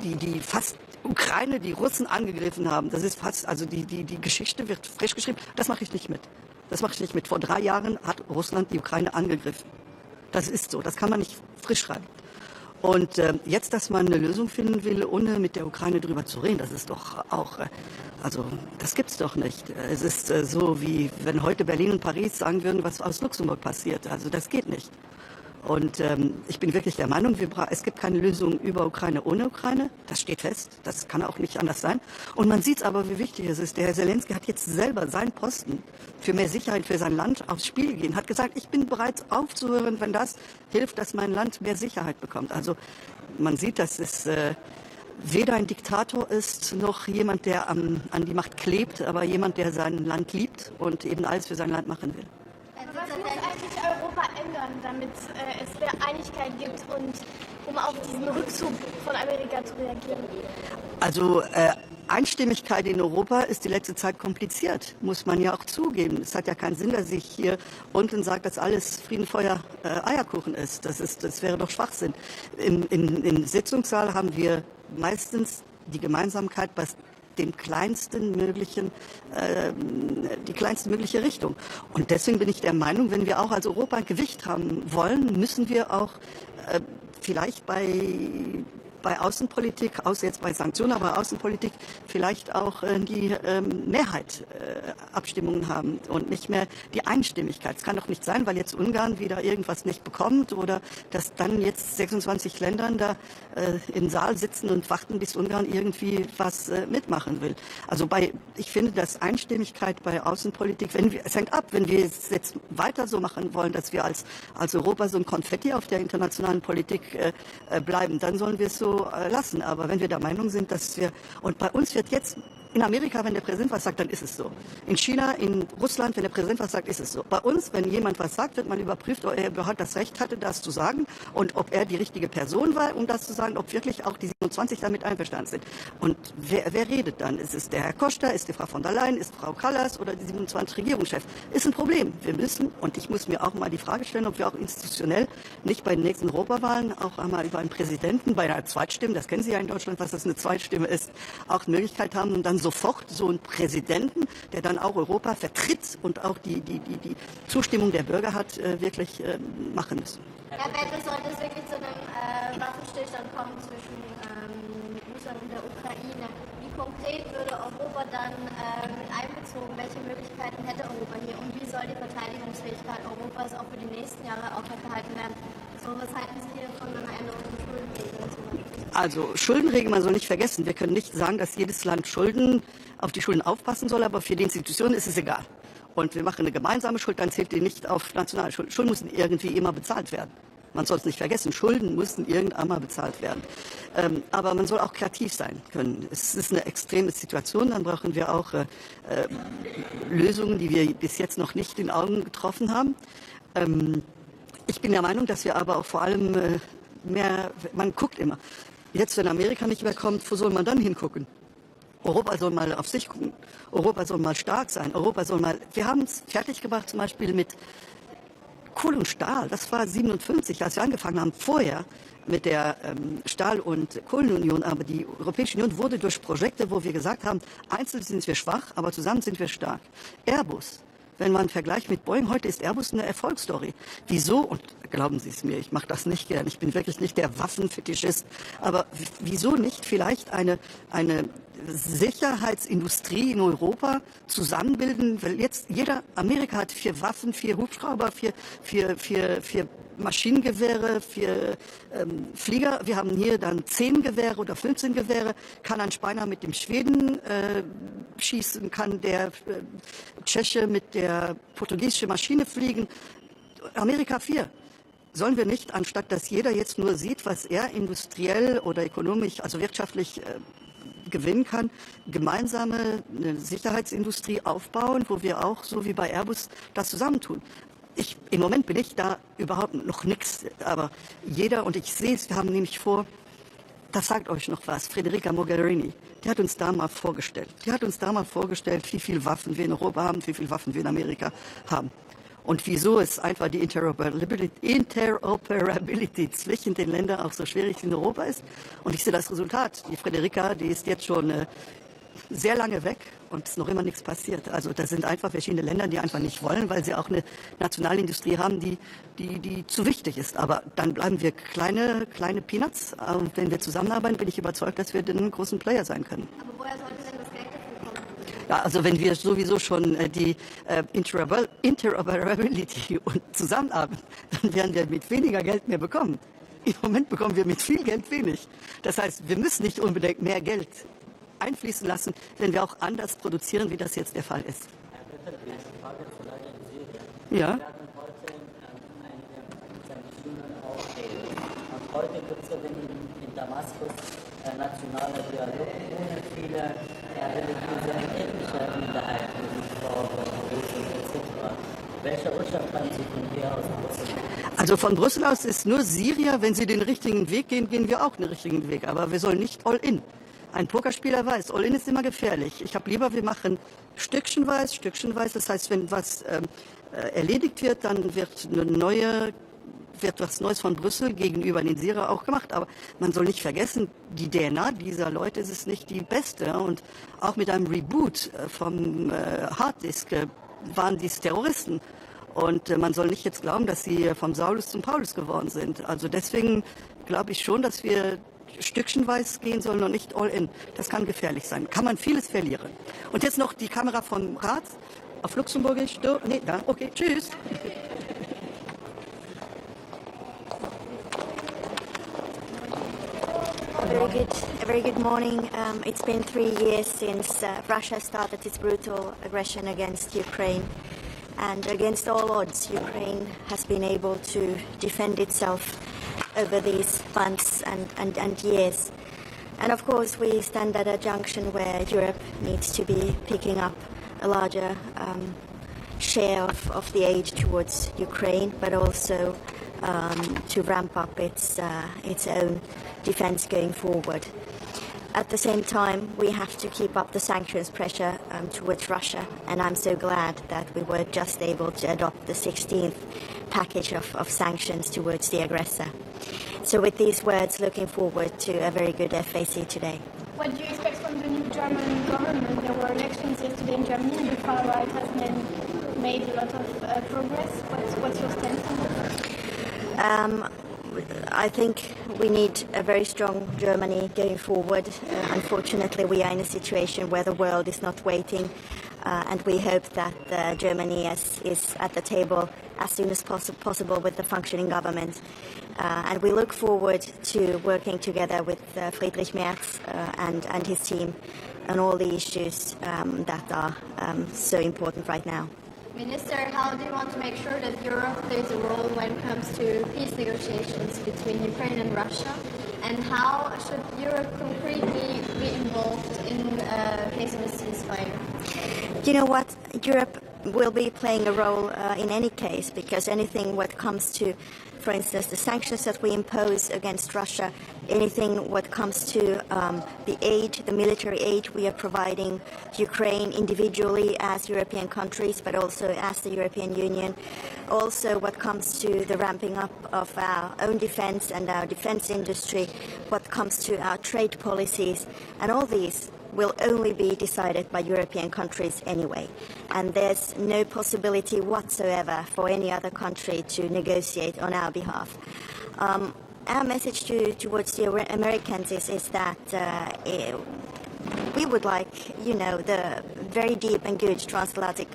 die fast Ukraine, die Russen angegriffen haben, das ist fast, also die Geschichte wird frisch geschrieben. Das mache ich nicht mit. Das mache ich nicht mit. Vor 3 Jahren hat Russland die Ukraine angegriffen. Das ist so, das kann man nicht frisch schreiben. Und jetzt, dass man eine Lösung finden will, ohne mit der Ukraine drüber zu reden, das ist doch auch, also das gibt's doch nicht. Es ist so, wie wenn heute Berlin und Paris sagen würden, was aus Luxemburg passiert. Also das geht nicht. Und ich bin wirklich der Meinung, es gibt keine Lösung über Ukraine ohne Ukraine. Das steht fest. Das kann auch nicht anders sein. Und man sieht aber, wie wichtig es ist. Der Herr Zelensky hat jetzt selber seinen Posten für mehr Sicherheit für sein Land aufs Spiel gegeben. Hat gesagt, ich bin bereit aufzuhören, wenn das hilft, dass mein Land mehr Sicherheit bekommt. Also man sieht, dass es weder ein Diktator ist, noch jemand, der an die Macht klebt, aber jemand, der sein Land liebt und eben alles für sein Land machen will. Was muss eigentlich Europa ändern, damit es mehr Einigkeit gibt und um auf diesen Rückzug von Amerika zu reagieren? Also Einstimmigkeit in Europa ist die letzte Zeit kompliziert, muss man ja auch zugeben. Es hat ja keinen Sinn, dass ich hier unten sage, dass alles Frieden, Feuer, Eierkuchen ist. Das wäre doch Schwachsinn. Im Sitzungssaal haben wir meistens die Gemeinsamkeit, was die kleinste mögliche Richtung. Und deswegen bin ich der Meinung, wenn wir auch als Europa ein Gewicht haben wollen, müssen wir auch vielleicht bei Außenpolitik, außer jetzt bei Sanktionen, aber Außenpolitik vielleicht auch die Mehrheit Abstimmungen haben und nicht mehr die Einstimmigkeit. Es kann doch nicht sein, weil jetzt Ungarn wieder irgendwas nicht bekommt oder dass dann jetzt 26 Ländern da im Saal sitzen und warten, bis Ungarn irgendwie was mitmachen will. Also ich finde, dass Einstimmigkeit bei Außenpolitik, es hängt ab, wenn wir es jetzt weiter so machen wollen, dass wir als Europa so ein Konfetti auf der internationalen Politik bleiben, dann sollen wir es so lassen. Aber wenn wir der Meinung sind, und bei uns wird jetzt in Amerika, wenn der Präsident was sagt, dann ist es so. In China, in Russland, wenn der Präsident was sagt, ist es so. Bei uns, wenn jemand was sagt, wird man überprüft, ob er überhaupt das Recht hatte, das zu sagen und ob er die richtige Person war, um das zu sagen, ob wirklich auch die 27 damit einverstanden sind. Und wer redet dann? Ist es der Herr Costa, ist die Frau von der Leyen, ist Frau Kallas oder die 27 Regierungschefs? Ist ein Problem. Wir müssen, und ich muss mir auch mal die Frage stellen, ob wir auch institutionell nicht bei den nächsten Europawahlen auch einmal über einen Präsidenten, bei einer Zweitstimme, das kennen Sie ja in Deutschland, was das eine Zweitstimme ist, auch die Möglichkeit haben, und dann sofort so einen Präsidenten, der dann auch Europa vertritt und auch die Zustimmung der Bürger hat, wirklich machen müssen. Herr Bettel, sollte es wirklich zu einem Waffenstillstand kommen zwischen Russland und der Ukraine? Wie konkret würde Europa dann mit einbezogen? Welche Möglichkeiten hätte Europa hier? Und wie soll die Verteidigungsfähigkeit Europas auch für die nächsten Jahre aufrechterhalten werden? So, was halten Sie hier von einer Änderung von Schuldenregeln zum Beispiel? Also Schuldenregeln, man soll nicht vergessen, wir können nicht sagen, dass jedes Land auf die Schulden aufpassen soll, aber für die Institutionen ist es egal. Und wir machen eine gemeinsame Schuld, dann zählt die nicht auf nationale Schulden. Schulden müssen irgendwie immer bezahlt werden. Man soll es nicht vergessen, Schulden müssen irgendwann mal bezahlt werden. Aber man soll auch kreativ sein können. Es ist eine extreme Situation, dann brauchen wir auch Lösungen, die wir bis jetzt noch nicht in Augen getroffen haben. Ich bin der Meinung, dass wir aber auch vor allem man guckt immer. Jetzt, wenn Amerika nicht mehr kommt, wo soll man dann hingucken? Europa soll mal auf sich gucken. Europa soll mal stark sein. Wir haben es fertig gebracht, zum Beispiel mit Kohle und Stahl. Das war 1957, als wir angefangen haben, vorher mit der Stahl- und Kohlenunion. Aber die Europäische Union wurde durch Projekte, wo wir gesagt haben, einzeln sind wir schwach, aber zusammen sind wir stark. Airbus. Wenn man vergleicht mit Boeing, heute ist Airbus eine Erfolgsstory. Wieso? Und glauben Sie es mir, ich mache das nicht gern. Ich bin wirklich nicht der Waffenfetischist. Aber wieso nicht vielleicht eine Sicherheitsindustrie in Europa zusammenbilden? Weil jetzt Amerika hat 4 Waffen, 4 Hubschrauber, 4 Maschinengewehre, 4 Flieger. Wir haben hier dann 10 Gewehre oder 15 Gewehre. Kann ein Spanier mit dem Schweden schießen, kann der Tscheche mit der portugiesischen Maschine fliegen. Amerika 4. Sollen wir nicht, anstatt dass jeder jetzt nur sieht, was er industriell oder ökonomisch, also wirtschaftlich gewinnen kann, gemeinsame Sicherheitsindustrie aufbauen, wo wir auch, so wie bei Airbus, das zusammentun? Im Moment bin ich da überhaupt noch nichts, aber jeder, und ich sehe es, wir haben nämlich vor, das sagt euch noch was, Federica Mogherini, die hat uns da mal vorgestellt. Wie viele Waffen wir in Europa haben, wie viele Waffen wir in Amerika haben. Und wieso es einfach die Interoperability zwischen den Ländern auch so schwierig in Europa ist. Und ich sehe das Resultat. Die Federica, die ist jetzt schon sehr lange weg und es ist noch immer nichts passiert. Also das sind einfach verschiedene Länder, die einfach nicht wollen, weil sie auch eine Nationalindustrie haben, die zu wichtig ist. Aber dann bleiben wir kleine Peanuts. Und wenn wir zusammenarbeiten, bin ich überzeugt, dass wir den großen Player sein können. Aber woher sollte denn das Geld dafür kommen? Ja, also wenn wir sowieso schon die Interoperability und Zusammenarbeit, dann werden wir mit weniger Geld mehr bekommen. Im Moment bekommen wir mit viel Geld wenig. Das heißt, wir müssen nicht unbedingt mehr Geld einfließen lassen, wenn wir auch anders produzieren, wie das jetzt der Fall ist. Ja. Heute gibt es in Damaskus nationaler Dialog ohne viele religiöse und ethnische Minderheiten, etc. Welche Botschaft haben Sie von hier aus Brüssel? Also von Brüssel aus ist nur Syrier, wenn sie den richtigen Weg gehen, gehen wir auch den richtigen Weg. Aber wir sollen nicht all in. Ein Pokerspieler weiß, all in ist immer gefährlich. Ich habe lieber, wir machen stückchenweise. Das heißt, wenn was erledigt wird, dann wird was Neues von Brüssel gegenüber den Syriern auch gemacht. Aber man soll nicht vergessen, die DNA dieser Leute ist nicht die beste. Und auch mit einem Reboot vom Harddisk waren dies Terroristen. Und man soll nicht jetzt glauben, dass sie vom Saulus zum Paulus geworden sind. Also deswegen glaube ich schon, dass wir stückchenweise gehen sollen und nicht all in. Das kann gefährlich sein. Kann man vieles verlieren. Und jetzt noch die Kamera vom Rat auf Luxemburgisch. Nee, da. Okay, tschüss. A very good morning. It's been 3 years since Russia started its brutal aggression against Ukraine. And against all odds, Ukraine has been able to defend itself over these months and years. And of course, we stand at a junction where Europe needs to be picking up a larger share of the aid towards Ukraine, but also to ramp up its own defense going forward. At the same time, we have to keep up the sanctions pressure towards Russia, and I'm so glad that we were just able to adopt the 16th package of sanctions towards the aggressor. So with these words, looking forward to a very good FAC today. What do you expect from the new German government? There were elections yesterday in Germany, and the far right has made a lot of progress. What's your stance on that? I think we need a very strong Germany going forward. Unfortunately, we are in a situation where the world is not waiting, and we hope that Germany is at the table as soon as possible with the functioning government. And we look forward to working together with Friedrich Merz and his team on all the issues that are so important right now. Minister, how do you want to make sure that Europe plays a role when it comes to peace negotiations between Ukraine and Russia? And how should Europe concretely be involved in case of a ceasefire? You know what? Europe will be playing a role in any case, because anything what comes to, for instance, the sanctions that we impose against Russia, anything what comes to the aid, the military aid we are providing Ukraine individually as European countries, but also as the European Union. Also what comes to the ramping up of our own defense and our defense industry, what comes to our trade policies, and all these will only be decided by European countries anyway. And there's no possibility whatsoever for any other country to negotiate on our behalf. Our message towards the Americans is that we would like, the very deep and good transatlantic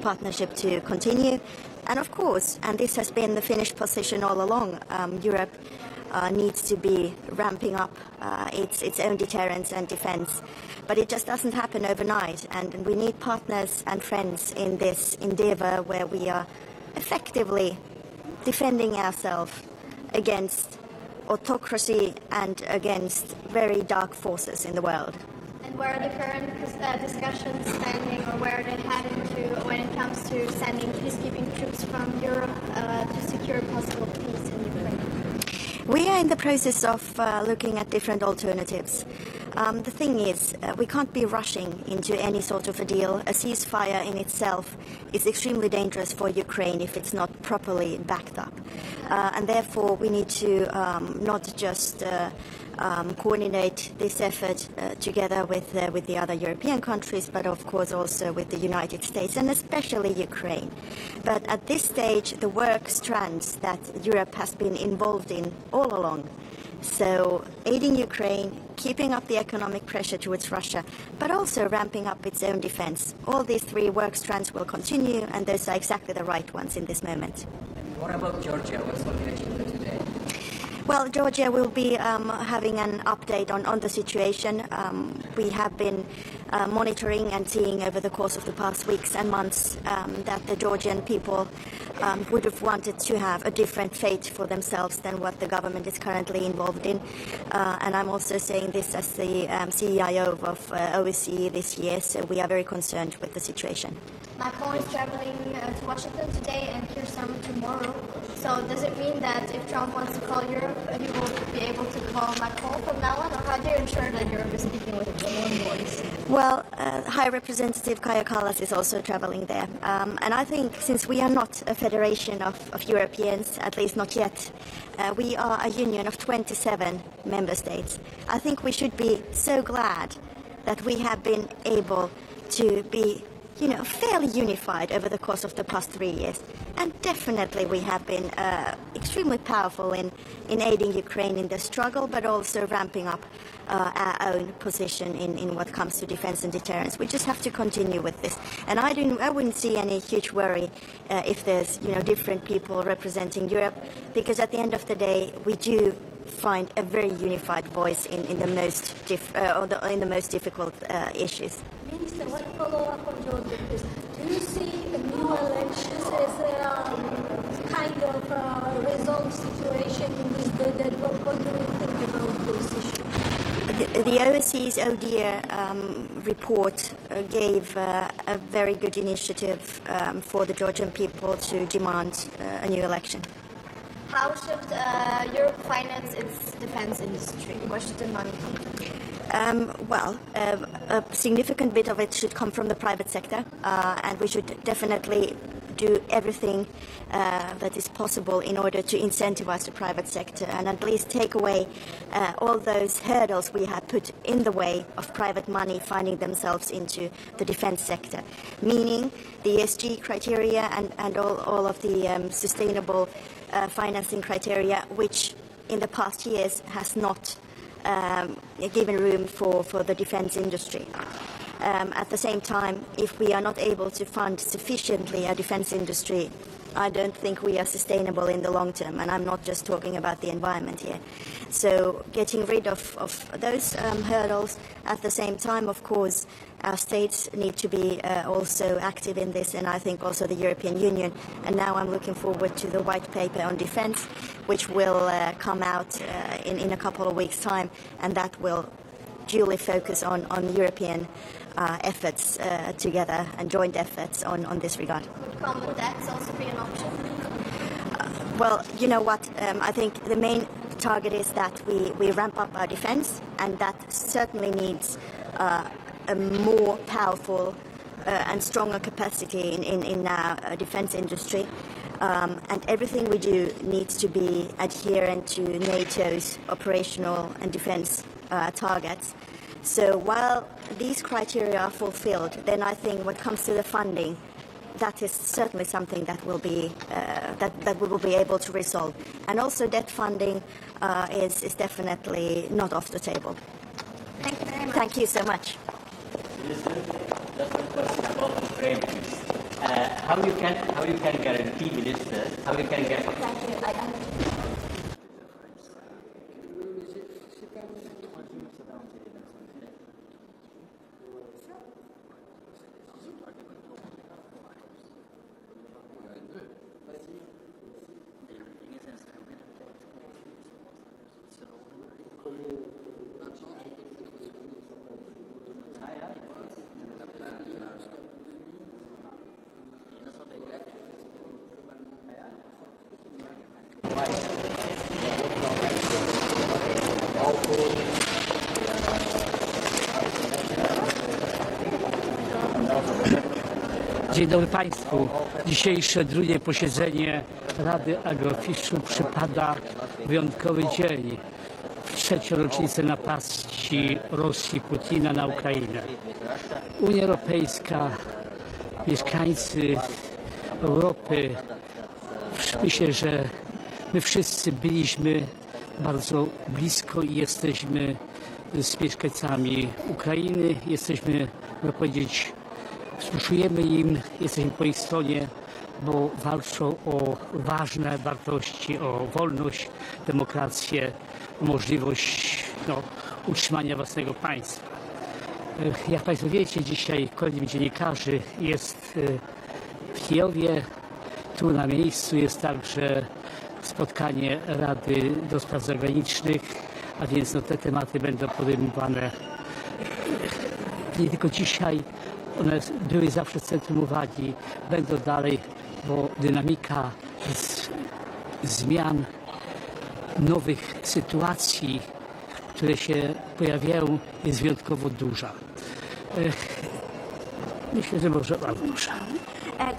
partnership to continue. And of course, and this has been the Finnish position all along, Europe needs to be ramping up its own deterrence and defense. But it just doesn't happen overnight, and we need partners and friends in this endeavor where we are effectively defending ourselves against autocracy and against very dark forces in the world. And where are the current discussions standing, or where are they heading to when it comes to sending peacekeeping troops from Europe to secure possible peace in Ukraine? We are in the process of looking at different alternatives. The thing is, we can't be rushing into any sort of a deal. A ceasefire in itself is extremely dangerous for Ukraine if it's not properly backed up. And therefore, we need to not just coordinate this effort together with the other European countries, but of course also with the United States and especially Ukraine. But at this stage, the work strands that Europe has been involved in all along So aiding Ukraine, keeping up the economic pressure towards Russia, but also ramping up its own defense. All these three work strands will continue, and those are exactly the right ones in this moment. What about Georgia? What's looking at you today? Well, Georgia will be having an update on the situation. We have been monitoring and seeing over the course of the past weeks and months that the Georgian people would have wanted to have a different fate for themselves than what the government is currently involved in. And I'm also saying this as the CIO of OSCE this year, so we are very concerned with the situation. Macron is traveling to Washington today and Kirsten tomorrow. So does it mean that if Trump wants to call Europe, he will be able to call Macron from now on? Or how do you ensure that Europe is speaking with one voice? Well, High Representative Kaja Kallas is also traveling there. And I think since we are not a federation of Europeans, at least not yet, we are a union of 27 member states. I think we should be so glad that we have been able to be fairly unified over the course of the past 3 years. And definitely we have been extremely powerful in aiding Ukraine in the struggle, but also ramping up our own position in what comes to defense and deterrence. We just have to continue with this. And I wouldn't see any huge worry if there's different people representing Europe, because at the end of the day, we do find a very unified voice in the most difficult issues. Minister, one follow-up on Georgia, please. Do you see the new elections as a kind of resolved situation in this bid? What do you think about this issue? The OSCE's ODIHR report gave a very good initiative for the Georgian people to demand a new election. How should Europe finance its defense industry? Where should the money come from? Well, a significant bit of it should come from the private sector, and we should definitely do everything that is possible in order to incentivize the private sector and at least take away all those hurdles we have put in the way of private money finding themselves into the defense sector, meaning the ESG criteria and all of the sustainable financing criteria, which in the past years has not given room for the defense industry. At the same time, if we are not able to fund sufficiently a defense industry, I don't think we are sustainable in the long term, and I'm not just talking about the environment here. So getting rid of those hurdles, at the same time, of course, our states need to be also active in this, and I think also the European Union. And now I'm looking forward to the white paper on defense, which will come out in a couple of weeks' time, and that will duly focus on European efforts together and joint efforts on this regard. Would common debts also be an option? Well, you know what? I think the main target is that we ramp up our defense, and that certainly needs a more powerful and stronger capacity in our defense industry. And everything we do needs to be adherent to NATO's operational and defense targets. So while these criteria are fulfilled, then I think when it comes to the funding, that is certainly something that will be that we will be able to resolve. And also debt funding is definitely not off the table. Thank you very much. Thank you so much. How you can guarantee ministers? How you can get? Dzień dobry Państwu. Dzisiejsze drugie posiedzenie Rady Agrofiszu przypada wyjątkowy dzień, w trzecią rocznicę napaści Rosji Putina na Ukrainę. Unia Europejska, mieszkańcy Europy, myślę, że my wszyscy byliśmy bardzo blisko i jesteśmy z mieszkańcami Ukrainy. Jesteśmy, można powiedzieć, współczujemy im, jesteśmy po ich stronie, bo walczą o ważne wartości, o wolność, demokrację, o możliwość utrzymania własnego państwa. Jak Państwo wiecie, dzisiaj Kolegium Dziennikarzy jest w Kijowie. Tu na miejscu jest także spotkanie Rady do Spraw Zagranicznych, a więc te tematy będą podejmowane nie tylko dzisiaj. One były zawsze w centrum uwagi, będą dalej, bo dynamika zmian, nowych sytuacji, które się pojawiają, jest wyjątkowo duża. Myślę, że może bardzo duża.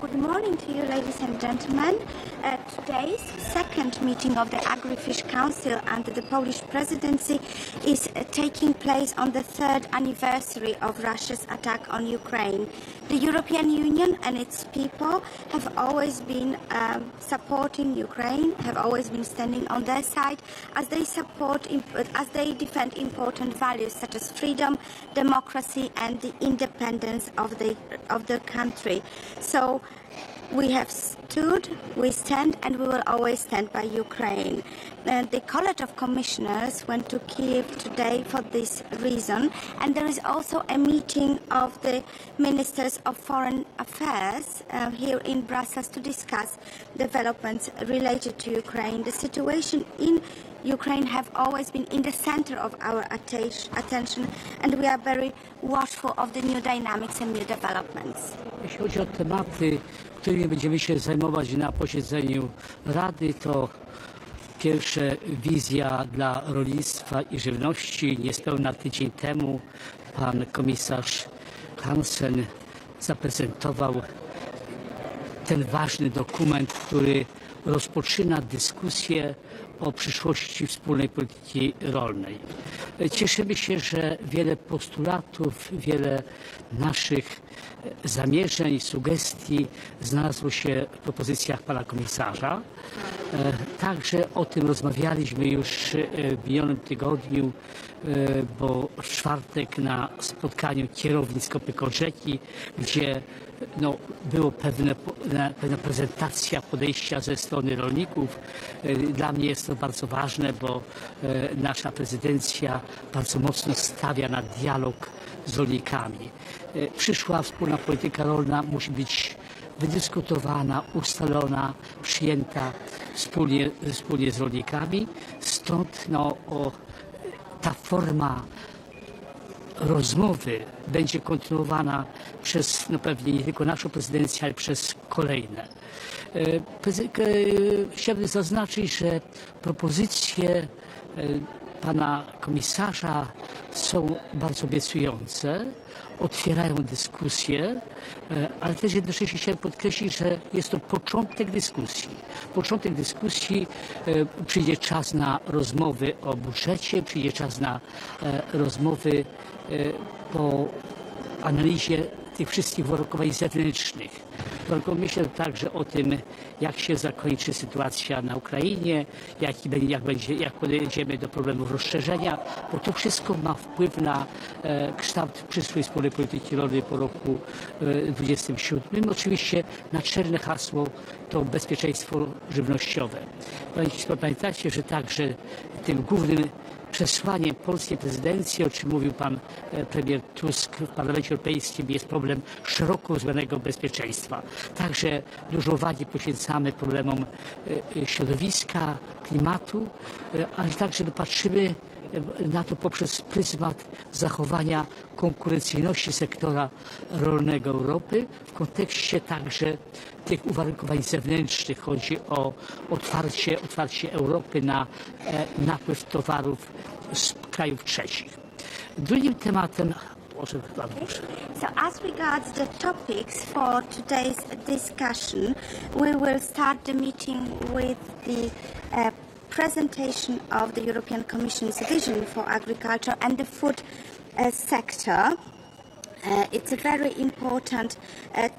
Good morning to you, ladies and gentlemen. Today's second meeting of the Agri-Fish Council under the Polish presidency is taking place on the third anniversary of Russia's attack on Ukraine. The European Union and its people have always been supporting Ukraine, have always been standing on their side as they defend important values such as freedom, democracy, and the independence of the country. So we have stood, we stand, and we will always stand by Ukraine. The College of Commissioners went to Kyiv today for this reason, and there is also a meeting of the Ministers of Foreign Affairs here in Brussels to discuss developments related to Ukraine. The situation in Ukraine have always been in the center of our attention, and we are very watchful of the new dynamics and new developments. Jeśli chodzi o tematy, którymi będziemy się zajmować na posiedzeniu Rady, to pierwsze wizja dla rolnictwa i żywności. Niespełna tydzień temu pan komisarz Hansen zaprezentował ten ważny dokument, który rozpoczyna dyskusję o przyszłości wspólnej polityki rolnej. Cieszymy się, że wiele postulatów, wiele naszych zamierzeń, sugestii znalazło się w propozycjach pana komisarza. Także o tym rozmawialiśmy już w minionym tygodniu, bo w czwartek na spotkaniu kierownictw Kopyko-Rzeki, gdzie była pewna prezentacja podejścia ze strony rolników. Dla mnie jest to bardzo ważne, bo nasza prezydencja bardzo mocno stawia na dialog z rolnikami. Przyszła wspólna polityka rolna musi być wydyskutowana, ustalona, przyjęta wspólnie z rolnikami. Stąd ta forma rozmowy będzie kontynuowana przez pewnie nie tylko naszą prezydencję, ale przez kolejne. Chciałbym zaznaczyć, że propozycje pana komisarza są bardzo obiecujące, otwierają dyskusję, ale też jednocześnie chciałem podkreślić, że jest to początek dyskusji. Początek dyskusji, przyjdzie czas na rozmowy o budżecie, przyjdzie czas na rozmowy po analizie tych wszystkich uwarunkowań zewnętrznych. Myślę także o tym, jak się zakończy sytuacja na Ukrainie, jak podejdziemy do problemów rozszerzenia, bo to wszystko ma wpływ na kształt przyszłej wspólnej polityki rolnej po roku 2027. Oczywiście naczelne hasło to bezpieczeństwo żywnościowe. Pamiętacie, że także tym głównym przesłaniem polskiej prezydencji, o czym mówił pan premier Tusk w Parlamencie Europejskim, jest problem szeroko rozumianego bezpieczeństwa. Także dużo uwagi poświęcamy problemom środowiska, klimatu, ale także patrzymy na to poprzez pryzmat zachowania konkurencyjności sektora rolnego Europy w kontekście także tych uwarunkowań zewnętrznych. Chodzi o otwarcie Europy na napływ towarów z krajów trzecich. Drugim tematem So as regards the topics for today's discussion, we will start the meeting with the presentation of the European Commission's vision for agriculture and the food sector. It's a very important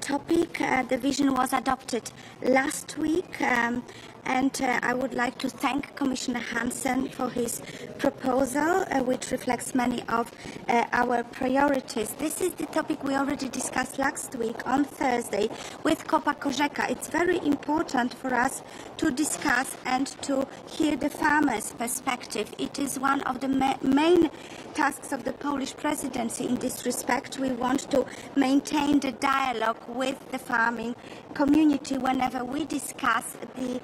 topic. The vision was adopted last week and I would like to thank Commissioner Hansen for his proposal, which reflects many of our priorities. This is the topic we already discussed last week on Thursday with Kopa Korzeka. It's very important for us to discuss and to hear the farmers' perspective. It is one of the main tasks of the Polish presidency in this respect. We want to maintain the dialogue with the farming community whenever we discuss the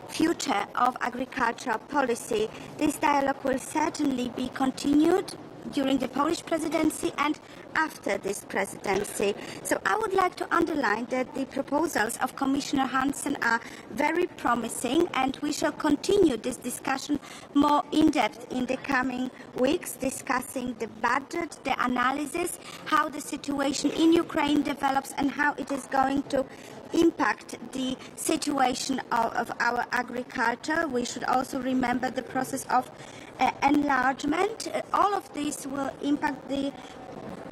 future of agricultural policy. This dialogue will certainly be continued during the Polish presidency and after this presidency. So I would like to underline that the proposals of Commissioner Hansen are very promising, and we shall continue this discussion more in depth in the coming weeks, discussing the budget, the analysis, how the situation in Ukraine develops and how it is going to impact the situation of our agriculture. We should also remember the process of enlargement. All of this will impact the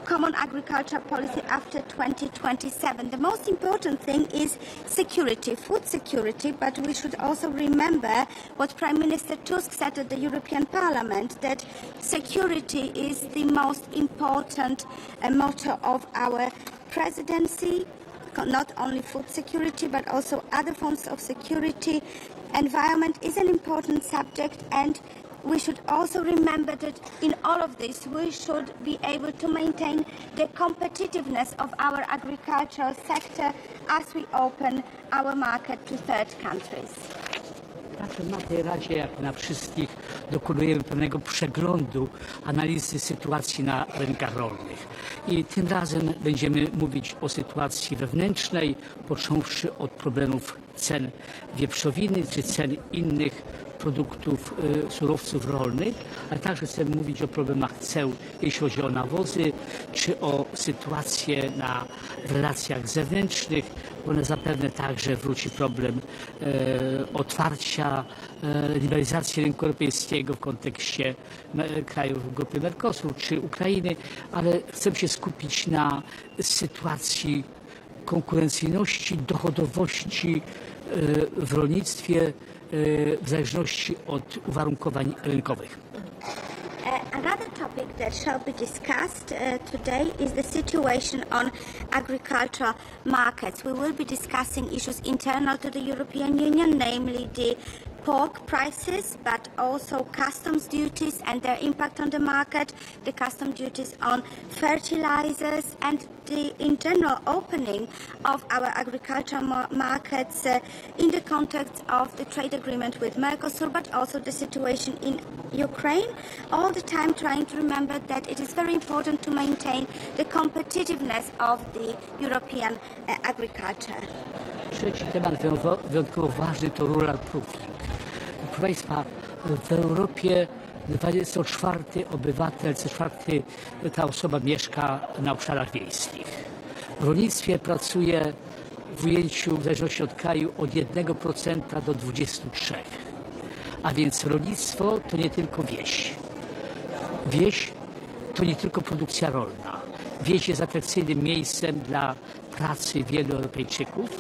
common agricultural policy after 2027. The most important thing is security, food security, but we should also remember what Prime Minister Tusk said at the European Parliament, that security is the most important motto of our presidency. Not only food security, but also other forms of security. Environment is an important subject, and we should also remember that in all of this we should be able to maintain the competitiveness of our agricultural sector as we open our market to third countries. Na tej Radzie, jak na wszystkich, dokonujemy pewnego przeglądu, analizy sytuacji na rynkach rolnych. I tym razem będziemy mówić o sytuacji wewnętrznej, począwszy od problemów cen wieprzowiny czy cen innych produktów, surowców rolnych, ale także chcemy mówić o problemach ceł, jeśli chodzi o nawozy, czy o sytuację w relacjach zewnętrznych, bo zapewne także wróci problem otwarcia, liberalizacji rynku europejskiego w kontekście krajów grupy Mercosur czy Ukrainy, ale chcemy się skupić na sytuacji konkurencyjności, dochodowości w rolnictwie w zależności od uwarunkowań rynkowych. Another topic that shall be discussed today is the situation on agricultural markets. We will be discussing issues internal to the European Union, namely the pork prices, but also customs duties and their impact on the market, the custom duties on fertilizers, and the in general opening of our agricultural markets in the context of the trade agreement with Mercosur, but also the situation in Ukraine, all the time trying to remember that it is very important to maintain the competitiveness of the European agriculture. Trzeci temat wyjątkowo ważny to rural proofing. Proszę Państwa, w Europie co czwarty obywatel, co czwarty ta osoba mieszka na obszarach wiejskich. W rolnictwie pracuje w ujęciu, w zależności od kraju, od 1% do 23%. A więc rolnictwo to nie tylko wieś. Wieś to nie tylko produkcja rolna. Wieś jest atrakcyjnym miejscem dla pracy wielu Europejczyków.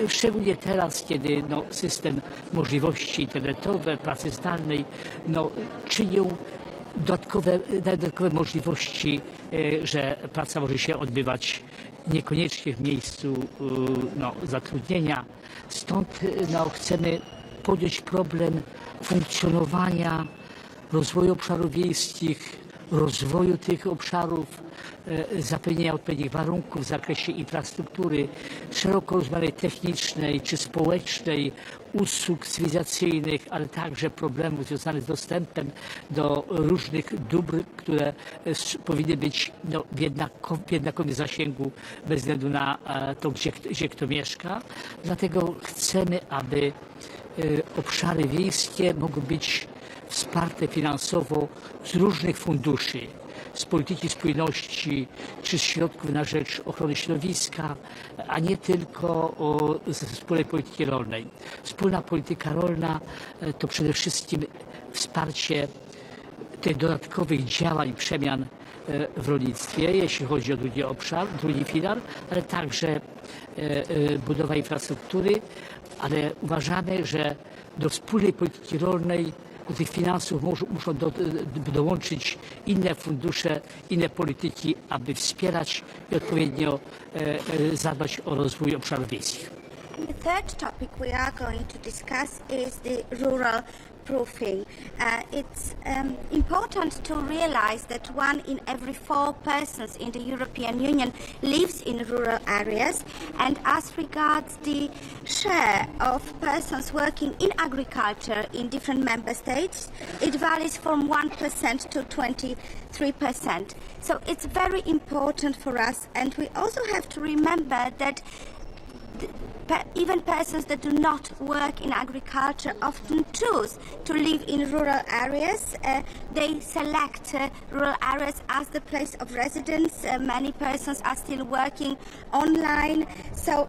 Szczególnie teraz, kiedy system możliwości internetowe, pracy zdalnej czynią dodatkowe możliwości, że praca może się odbywać niekoniecznie w miejscu zatrudnienia. Stąd chcemy podjąć problem funkcjonowania, rozwoju obszarów wiejskich, rozwoju tych obszarów, zapewnienia odpowiednich warunków w zakresie infrastruktury, szeroko rozumianej technicznej czy społecznej, usług cywilizacyjnych, ale także problemów związanych z dostępem do różnych dóbr, które powinny być w jednakomym zasięgu bez względu na to, gdzie kto mieszka. Dlatego chcemy, aby obszary wiejskie mogły być wsparte finansowo z różnych funduszy, z polityki spójności czy z środków na rzecz ochrony środowiska, a nie tylko ze wspólnej polityki rolnej. Wspólna polityka rolna to przede wszystkim wsparcie tych dodatkowych działań, przemian w rolnictwie, jeśli chodzi o drugi obszar, drugi filar, ale także budowa infrastruktury, ale uważamy, że do wspólnej polityki rolnej, do tych finansów muszą dołączyć inne fundusze, inne polityki, aby wspierać i odpowiednio zadbać o rozwój obszarów wiejskich. The third topic we are going to discuss is the rural proofing. It's important to realize that 1 in every 4 persons in the European Union lives in rural areas, and as regards the share of persons working in agriculture in different member states, it varies from 1% to 23%. So it's very important for us, and we also have to remember that even persons that do not work in agriculture often choose to live in rural areas. They select rural areas as the place of residence. Many persons are still working online, so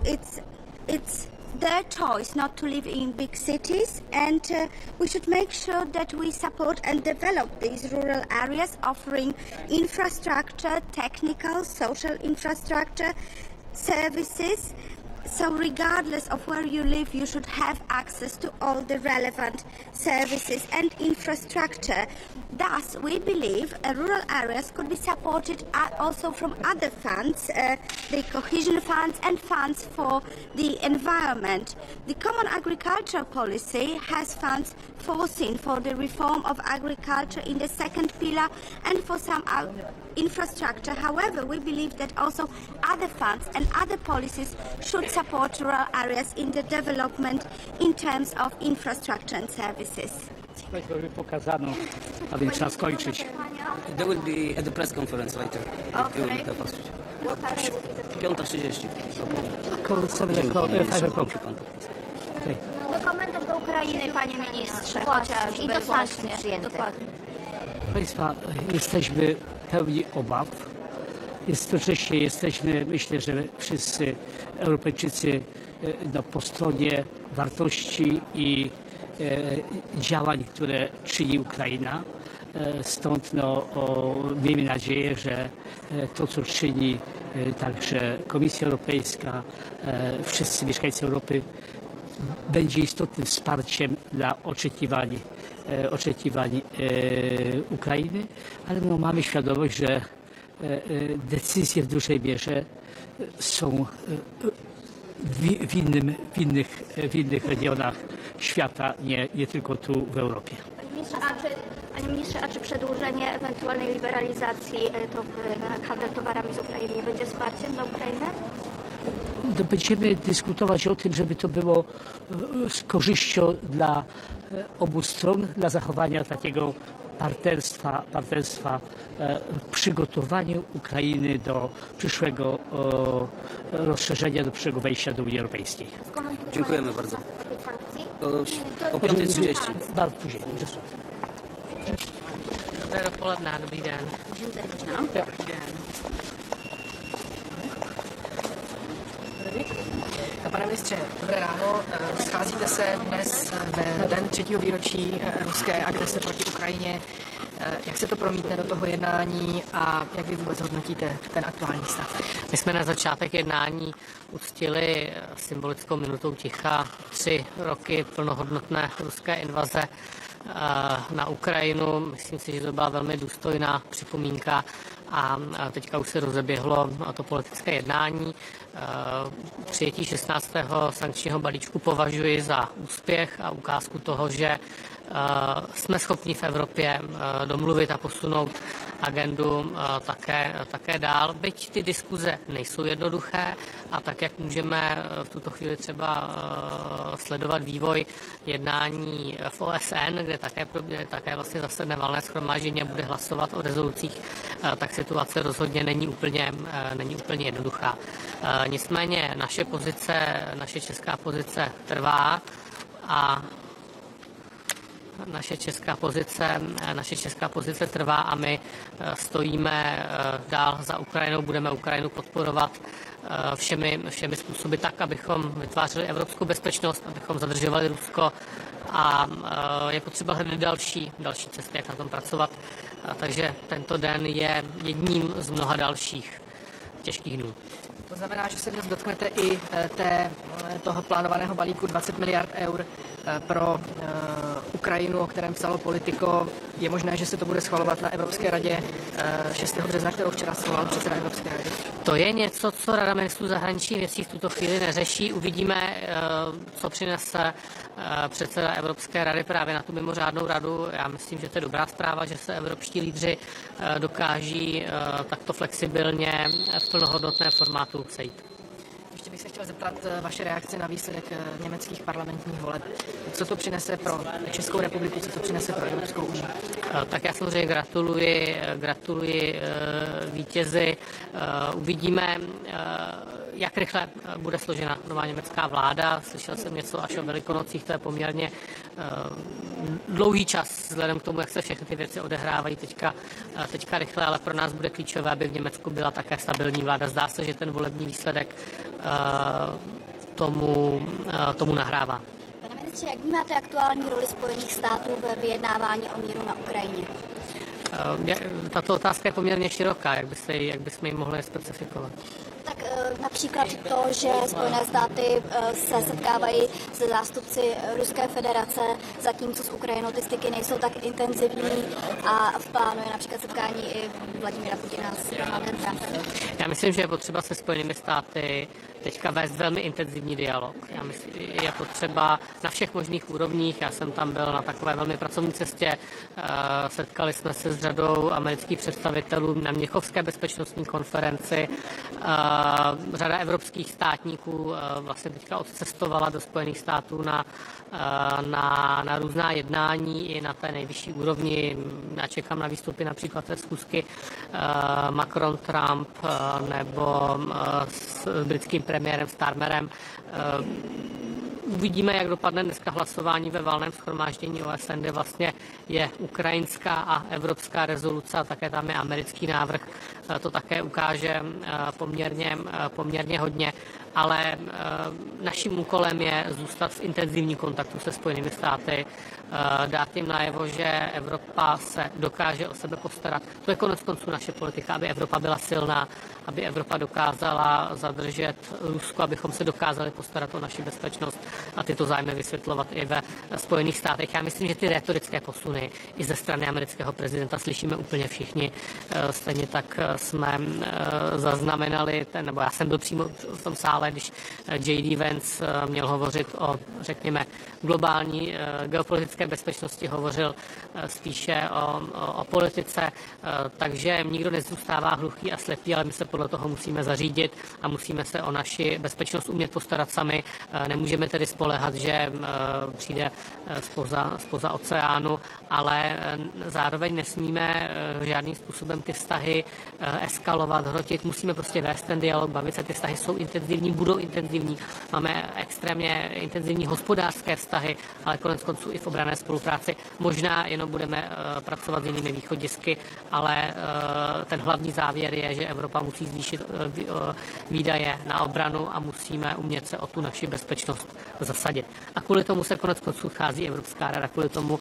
it's their choice not to live in big cities, and we should make sure that we support and develop these rural areas, offering infrastructure, technical, social infrastructure, services. So regardless of where you live, you should have access to all the relevant services and infrastructure. Thus, we believe rural areas could be supported also from other funds, the cohesion funds and funds for the environment. The Common Agricultural Policy has funds foreseen for the reform of agriculture in the second pillar and for some infrastructure. However, we believe that also other funds and other policies should support rural areas in the development in terms of infrastructure and services. Pokazano, a więc trzeba skończyć. They will be at the press conference later. Okay. 5:30. Dokumentów do Ukrainy, panie ministrze, chociażby. I to sankcje przyjęte. Dokładnie. Proszę Państwa, jesteśmy pełni obaw. Jednocześnie jesteśmy, myślę, że wszyscy Europejczycy po stronie wartości i działań, które czyni Ukraina. Stąd miejmy nadzieję, że to, co czyni także Komisja Europejska, wszyscy mieszkańcy Europy, będzie istotnym wsparciem dla oczekiwań Ukrainy, ale mamy świadomość, że decyzje w dużej mierze są w innych regionach świata, nie tylko tu w Europie. Panie ministrze, a czy przedłużenie ewentualnej liberalizacji na handel towarami z Ukrainy nie będzie wsparciem dla Ukrainy? Będziemy dyskutować o tym, żeby to było z korzyścią dla obu stron, dla zachowania takiego partnerstwa w przygotowaniu Ukrainy do przyszłego rozszerzenia, do przyszłego wejścia do Unii Europejskiej. Dziękujemy bardzo. O 5:30. Bardzo później. Dobré dopoledne, dobrý den. Dobrý den. Pane ministře, dobré ráno. Scházíte se dnes ve den 3. výročí ruské agrese proti Ukrajině. Jak se to promítne do toho jednání a jak vy vůbec hodnotíte ten aktuální stav? My jsme na začátek jednání uctili symbolickou minutou ticha 3 roky plnohodnotné ruské invaze na Ukrajinu. Myslím si, že to byla velmi důstojná připomínka a teďka už se rozeběhlo to politické jednání. Přijetí 16. sankčního balíčku považuji za úspěch a ukázku toho, že jsme schopni v Evropě domluvit a posunout agendu také dál. Byť ty diskuze nejsou jednoduché a tak, jak můžeme v tuto chvíli třeba sledovat vývoj jednání v OSN, kde také vlastně zasedne valné shromáždění a bude hlasovat o rezolucích, tak situace rozhodně není úplně jednoduchá. Nicméně naše česká pozice trvá a naše česká pozice trvá a my stojíme dál za Ukrajinou, budeme Ukrajinu podporovat všemi způsoby tak, abychom vytvářeli evropskou bezpečnost, abychom zadržovali Rusko a je potřeba hledat další cesty, jak na tom pracovat. Takže tento den je jedním z mnoha dalších těžkých dnů. To znamená, že se dnes dotknete i toho plánovaného balíku 20 miliard eur pro Ukrajinu, o kterém psalo Politico. Je možné, že se to bude schvalovat na Evropské radě 6. března, kterou včera svolal předseda Evropské rady? To je něco, co Rada ministrů zahraničních věcí v tuto chvíli neřeší. Uvidíme, co přinese předseda Evropské rady právě na tu mimořádnou radu. Já myslím, že to je dobrá zpráva, že se evropští lídři dokáží takto flexibilně v plnohodnotném formátu sejít. Ještě bych se chtěl zeptat vaše reakce na výsledek německých parlamentních voleb. Co to přinese pro Českou republiku, co to přinese pro Evropskou unii? Tak já samozřejmě gratuluji vítězi. Uvidíme, jak rychle bude složena nová německá vláda. Slyšel jsem něco až o Velikonocích, to je poměrně dlouhý čas, vzhledem k tomu, jak se všechny ty věci odehrávají teďka rychle, ale pro nás bude klíčové, aby v Německu byla také stabilní vláda. Zdá se, že ten volební výsledek tomu nahrává. Pane ministře, jak vnímáte aktuální roli Spojených států ve vyjednávání o míru na Ukrajině? Tato otázka je poměrně široká, jak bychom ji mohli specifikovat. Tak například to, že Spojené státy se setkávají se zástupci Ruské federace, zatímco s Ukrajinou ty styky nejsou tak intenzivní a v plánu je například setkání i Vladimíra Putina s Donaldem Trumpem. Já myslím, že je potřeba se Spojenými státy teďka vést velmi intenzivní dialog. Já myslím, je potřeba na všech možných úrovních. Já jsem tam byl na takové velmi pracovní cestě. Setkali jsme se s řadou amerických představitelů na Mnichovské bezpečnostní konferenci. Řada evropských státníků vlastně teďka odcestovala do Spojených států na různá jednání i na té nejvyšší úrovni. Já čekám na výstupy například té schůzky Macron-Trump nebo s britským premiérem Starmerem. Uvidíme, jak dopadne dneska hlasování ve valném shromáždění OSN, kde vlastně je ukrajinská a evropská rezoluce a také tam je americký návrh. To také ukáže poměrně hodně, ale naším úkolem je zůstat v intenzivním kontaktu se Spojenými státy, dát jim najevo, že Evropa se dokáže o sebe postarat. To je konec konců naše politika, aby Evropa byla silná, aby Evropa dokázala zadržet Rusko, abychom se dokázali postarat o naši bezpečnost a tyto zájmy vysvětlovat i ve Spojených státech. Já myslím, že ty retorické posuny i ze strany amerického prezidenta slyšíme úplně všichni. Stejně tak jsme zaznamenali, nebo já jsem byl přímo v tom sále, když J.D. Vance měl hovořit o, řekněme, globální geopolitické bezpečnosti, hovořil spíše o politice, takže nikdo nezůstává hluchý a slepý, ale my se podle toho musíme zařídit a musíme se o naši bezpečnost umět postarat sami. Nemůžeme tedy spoléhat, že přijde zpoza oceánu, ale zároveň nesmíme žádným způsobem ty vztahy eskalovat, hrotit. Musíme prostě vést ten dialog, bavit se, ty vztahy jsou intenzivní, budou intenzivní. Máme extrémně intenzivní hospodářské vztahy, ale konec konců i v obranné spolupráci. Možná jenom budeme pracovat s jinými východisky, ale ten hlavní závěr je, že Evropa musí zvýšit výdaje na obranu a musíme umět se o tu naši bezpečnost zasadit. A kvůli tomu se konec konců schází Evropská rada, kvůli tomu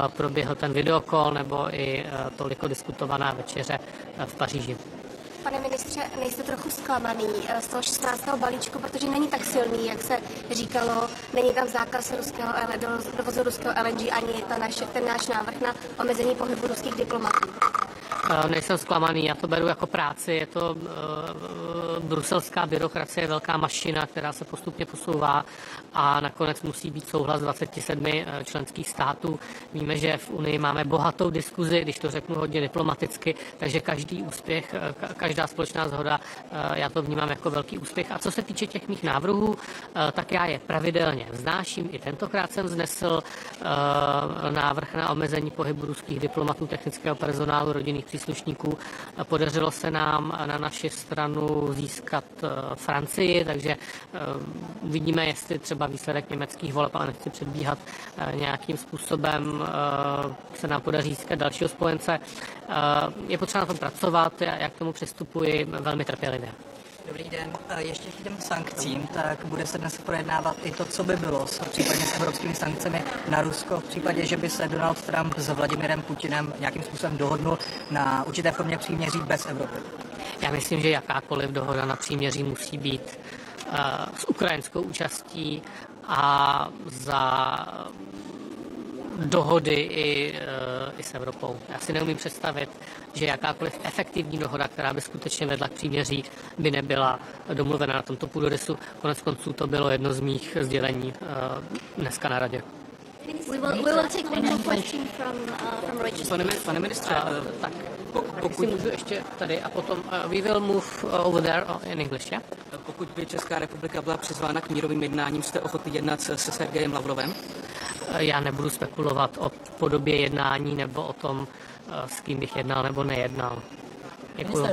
proběhl ten videokol nebo i toliko diskutovaná večeře v Paříži. Pane ministře, nejste trochu zklamaný z toho 16. balíčku, protože není tak silný, jak se říkalo, není tam zákaz dovozu ruského LNG ani ten náš návrh na omezení pohybu ruských diplomatů. Nejsem zklamaný, já to beru jako práci, je to bruselská byrokracie, velká mašina, která se postupně posouvá a nakonec musí být souhlas 27 členských států. Víme, že v Unii máme bohatou diskuzi, když to řeknu hodně diplomaticky, takže každý úspěch, každá společná shoda, já to vnímám jako velký úspěch. A co se týče těch mých návrhů, tak já je pravidelně vznáším. I tentokrát jsem vznesl návrh na omezení pohybu ruských diplomatů, technického personálu, rodinných příslušníků příslušníků. Podařilo se nám na naši stranu získat Francii, takže vidíme, jestli třeba výsledek německých voleb, ale nechci předbíhat, nějakým způsobem se nám podaří získat dalšího spojence. Je potřeba na tom pracovat, já k tomu přistupuji velmi trpělivě. Dobrý den. Ještě k těm sankcím, tak bude se dnes projednávat i to, co by bylo případně s evropskými sankcemi na Rusko v případě, že by se Donald Trump s Vladimirem Putinem nějakým způsobem dohodnul na určité formě příměří bez Evropy. Já myslím, že jakákoliv dohoda na příměří musí být s ukrajinskou účastí a za dohody i s Evropou. Já si neumím představit, že jakákoliv efektivní dohoda, která by skutečně vedla k příměří, by nebyla domluvena na tomto půdorysu. Konec konců to bylo jedno z mých sdělení dneska na radě. Pane ministře, tak pokud si můžu ještě tady a potom we will move over there in English, yeah? Pokud by Česká republika byla přizvána k mírovým jednáním, jste ochotný jednat se Sergejem Lavrovem? Já nebudu spekulovat o podobě jednání nebo o tom, s kým bych jednal nebo nejednal. Děkuji.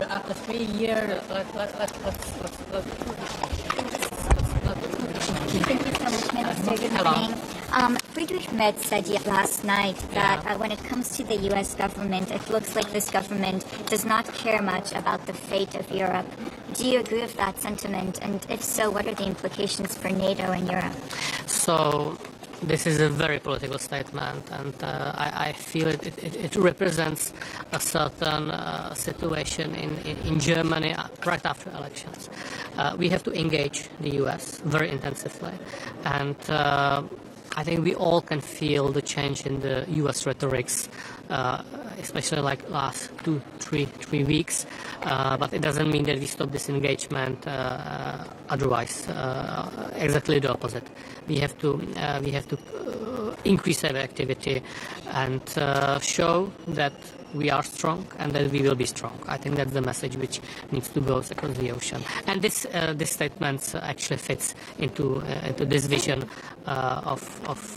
Friedrich Merz said last night that when it comes to the U.S. government, it looks like this government does not care much about the fate of Europe. Do you agree with that sentiment? And if so, what are the implications for NATO and Europe? So, this is a very political statement, and I feel it represents a certain situation in Germany right after elections. We have to engage the US very intensively, and I think we all can feel the change in the US rhetorics, especially like last 2-3 weeks. But it doesn't mean that we stop this engagement. Otherwise, exactly the opposite. We have to increase our activity and show that we are strong and that we will be strong. I think that's the message which needs to go across the ocean. And this statement actually fits into this vision of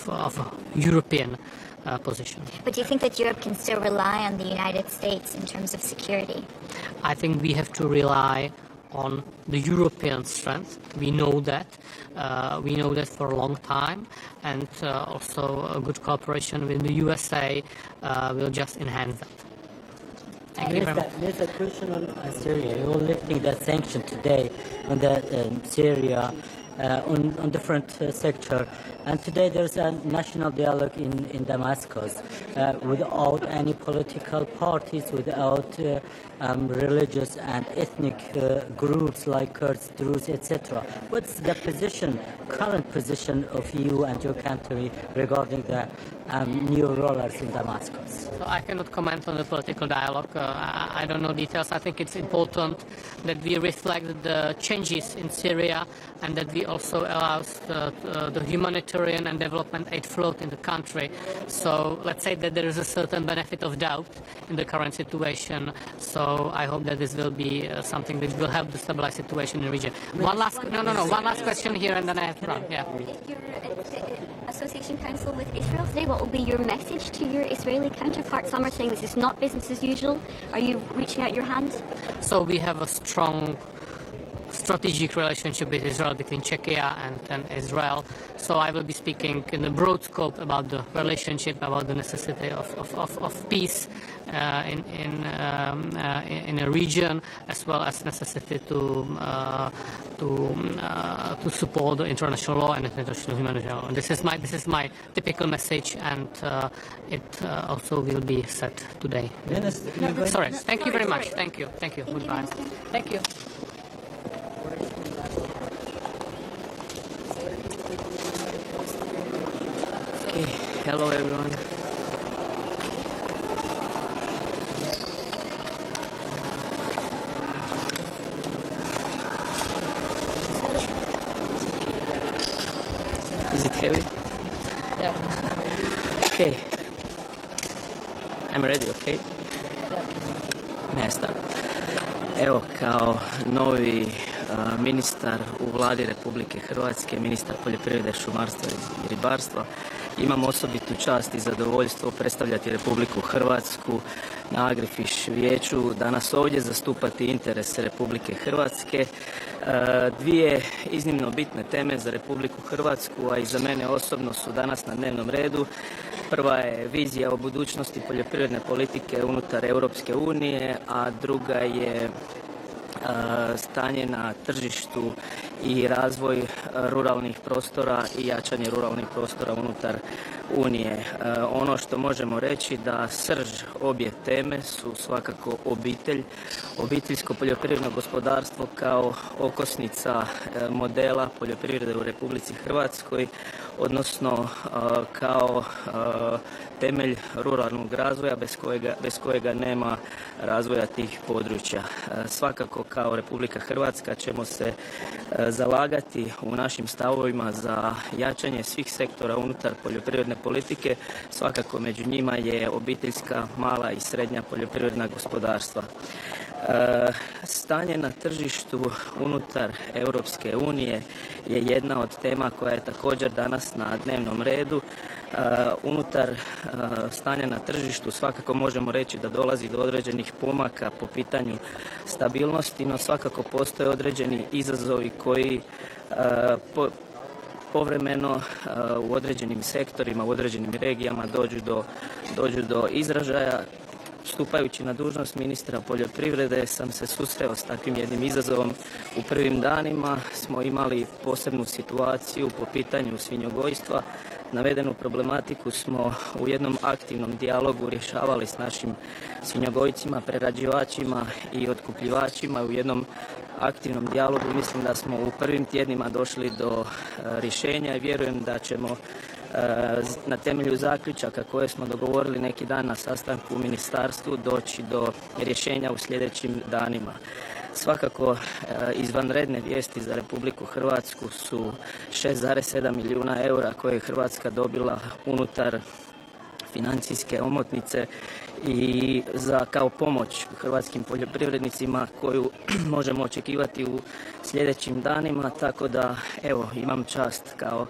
a European position. But do you think that Europe can still rely on the United States in terms of security? I think we have to rely on the European strength. We know that. We know that for a long time, and also a good cooperation with the USA will just enhance that. Thank you very much. There's a question on Syria. You're lifting that sanction today on Syria on different sector. And today there's a national dialogue in Damascus without any political parties, without religious and ethnic groups like Kurds, Druze, etc. What's the current position of you and your country regarding the new rulers in Damascus? So I cannot comment on the political dialogue. I don't know details. I think it's important that we reflect the changes in Syria and that we also allow the humanitarian and development aid flow in the country. So let's say that there is a certain benefit of doubt in the current situation. So I hope that this will be something that will help to stabilize the situation in the region. One last question here and then I have to run. Yeah. Your Association Council with Israel today, what will be your message to your Israeli counterparts? Some are saying this is not business as usual. Are you reaching out your hand? So we have a strong strategic relationship with Israel, between Czechia and Israel. So I will be speaking in a broad scope about the relationship, about the necessity of peace in a region, as well as necessity to support the international law and international humanitarian law. And this is my typical message, and it also will be said today. Sorry. Thank you very much. Thank you. Goodbye. Thank you. Okay, hello everyone. Is it heavy? Yeah. Okay. I'm ready, okay? Mesta. Evo, kao novi ministar u vladi Republike Hrvatske, ministar poljoprivrede, šumarstva i ribarstva, Imam osobitu čast i zadovoljstvo predstavljati Republiku Hrvatsku na Agrifish vijeću, danas ovdje zastupati interese Republike Hrvatske. Dvije iznimno bitne teme za Republiku Hrvatsku, a i za mene osobno su danas na dnevnom redu. Prva je vizija o budućnosti poljoprivredne politike unutar Europske unije, a druga je stanje na tržištu i razvoj ruralnih prostora i jačanje ruralnih prostora unutar Unije. Ono što možemo reći da srž obje teme su svakako obitelj, obiteljsko poljoprivredno gospodarstvo kao okosnica modela poljoprivrede u Republici Hrvatskoj, odnosno kao temelj ruralnog razvoja bez kojega nema razvoja tih područja. Svakako kao Republika Hrvatska ćemo se zalagati u našim stavovima za jačanje svih sektora unutar poljoprivredne politike. Svakako među njima je obiteljska, mala i srednja poljoprivredna gospodarstva. Stanje na tržištu unutar Europske unije je jedna od tema koja je također danas na dnevnom redu. Unutar stanja na tržištu svakako možemo reći da dolazi do određenih pomaka po pitanju stabilnosti, no svakako postoje određeni izazovi koji povremeno u određenim sektorima, u određenim regijama dođu do izražaja. Stupajući na dužnost ministra poljoprivrede sam se susreo s takvim jednim izazovom. U prvim danima smo imali posebnu situaciju po pitanju svinjogojstva. Navedenu problematiku smo u jednom aktivnom dijalogu rješavali s našim svinjogojcima, prerađivačima i otkupljivačima. U jednom aktivnom dijalogu mislim da smo u prvim tjednima došli do rješenja i vjerujem da ćemo na temelju zaključaka koje smo dogovorili neki dan na sastanku u ministarstvu doći do rješenja u sljedećim danima. Svakako izvanredne vijesti za Republiku Hrvatsku su 6,7 milijuna eura koje je Hrvatska dobila unutar financijske omotnice i kao pomoć hrvatskim poljoprivrednicima koju možemo očekivati u sljedećim danima, tako da evo imam čast kao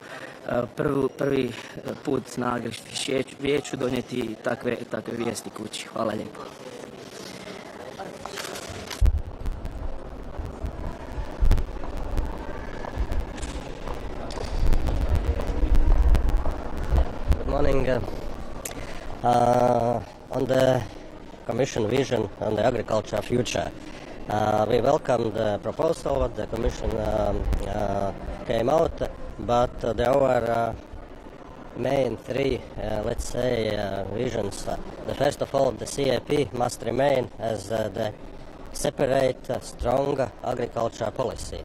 prvi put na Agrifish vijeću donijeti takve vijesti kući. Hvala lijepo. Good morning. On the Commission vision on the agriculture future, we welcome the proposal that the Commission came out, but there were main three, let's say, visions. The first of all, the CAP must remain as the separate, strong agriculture policy.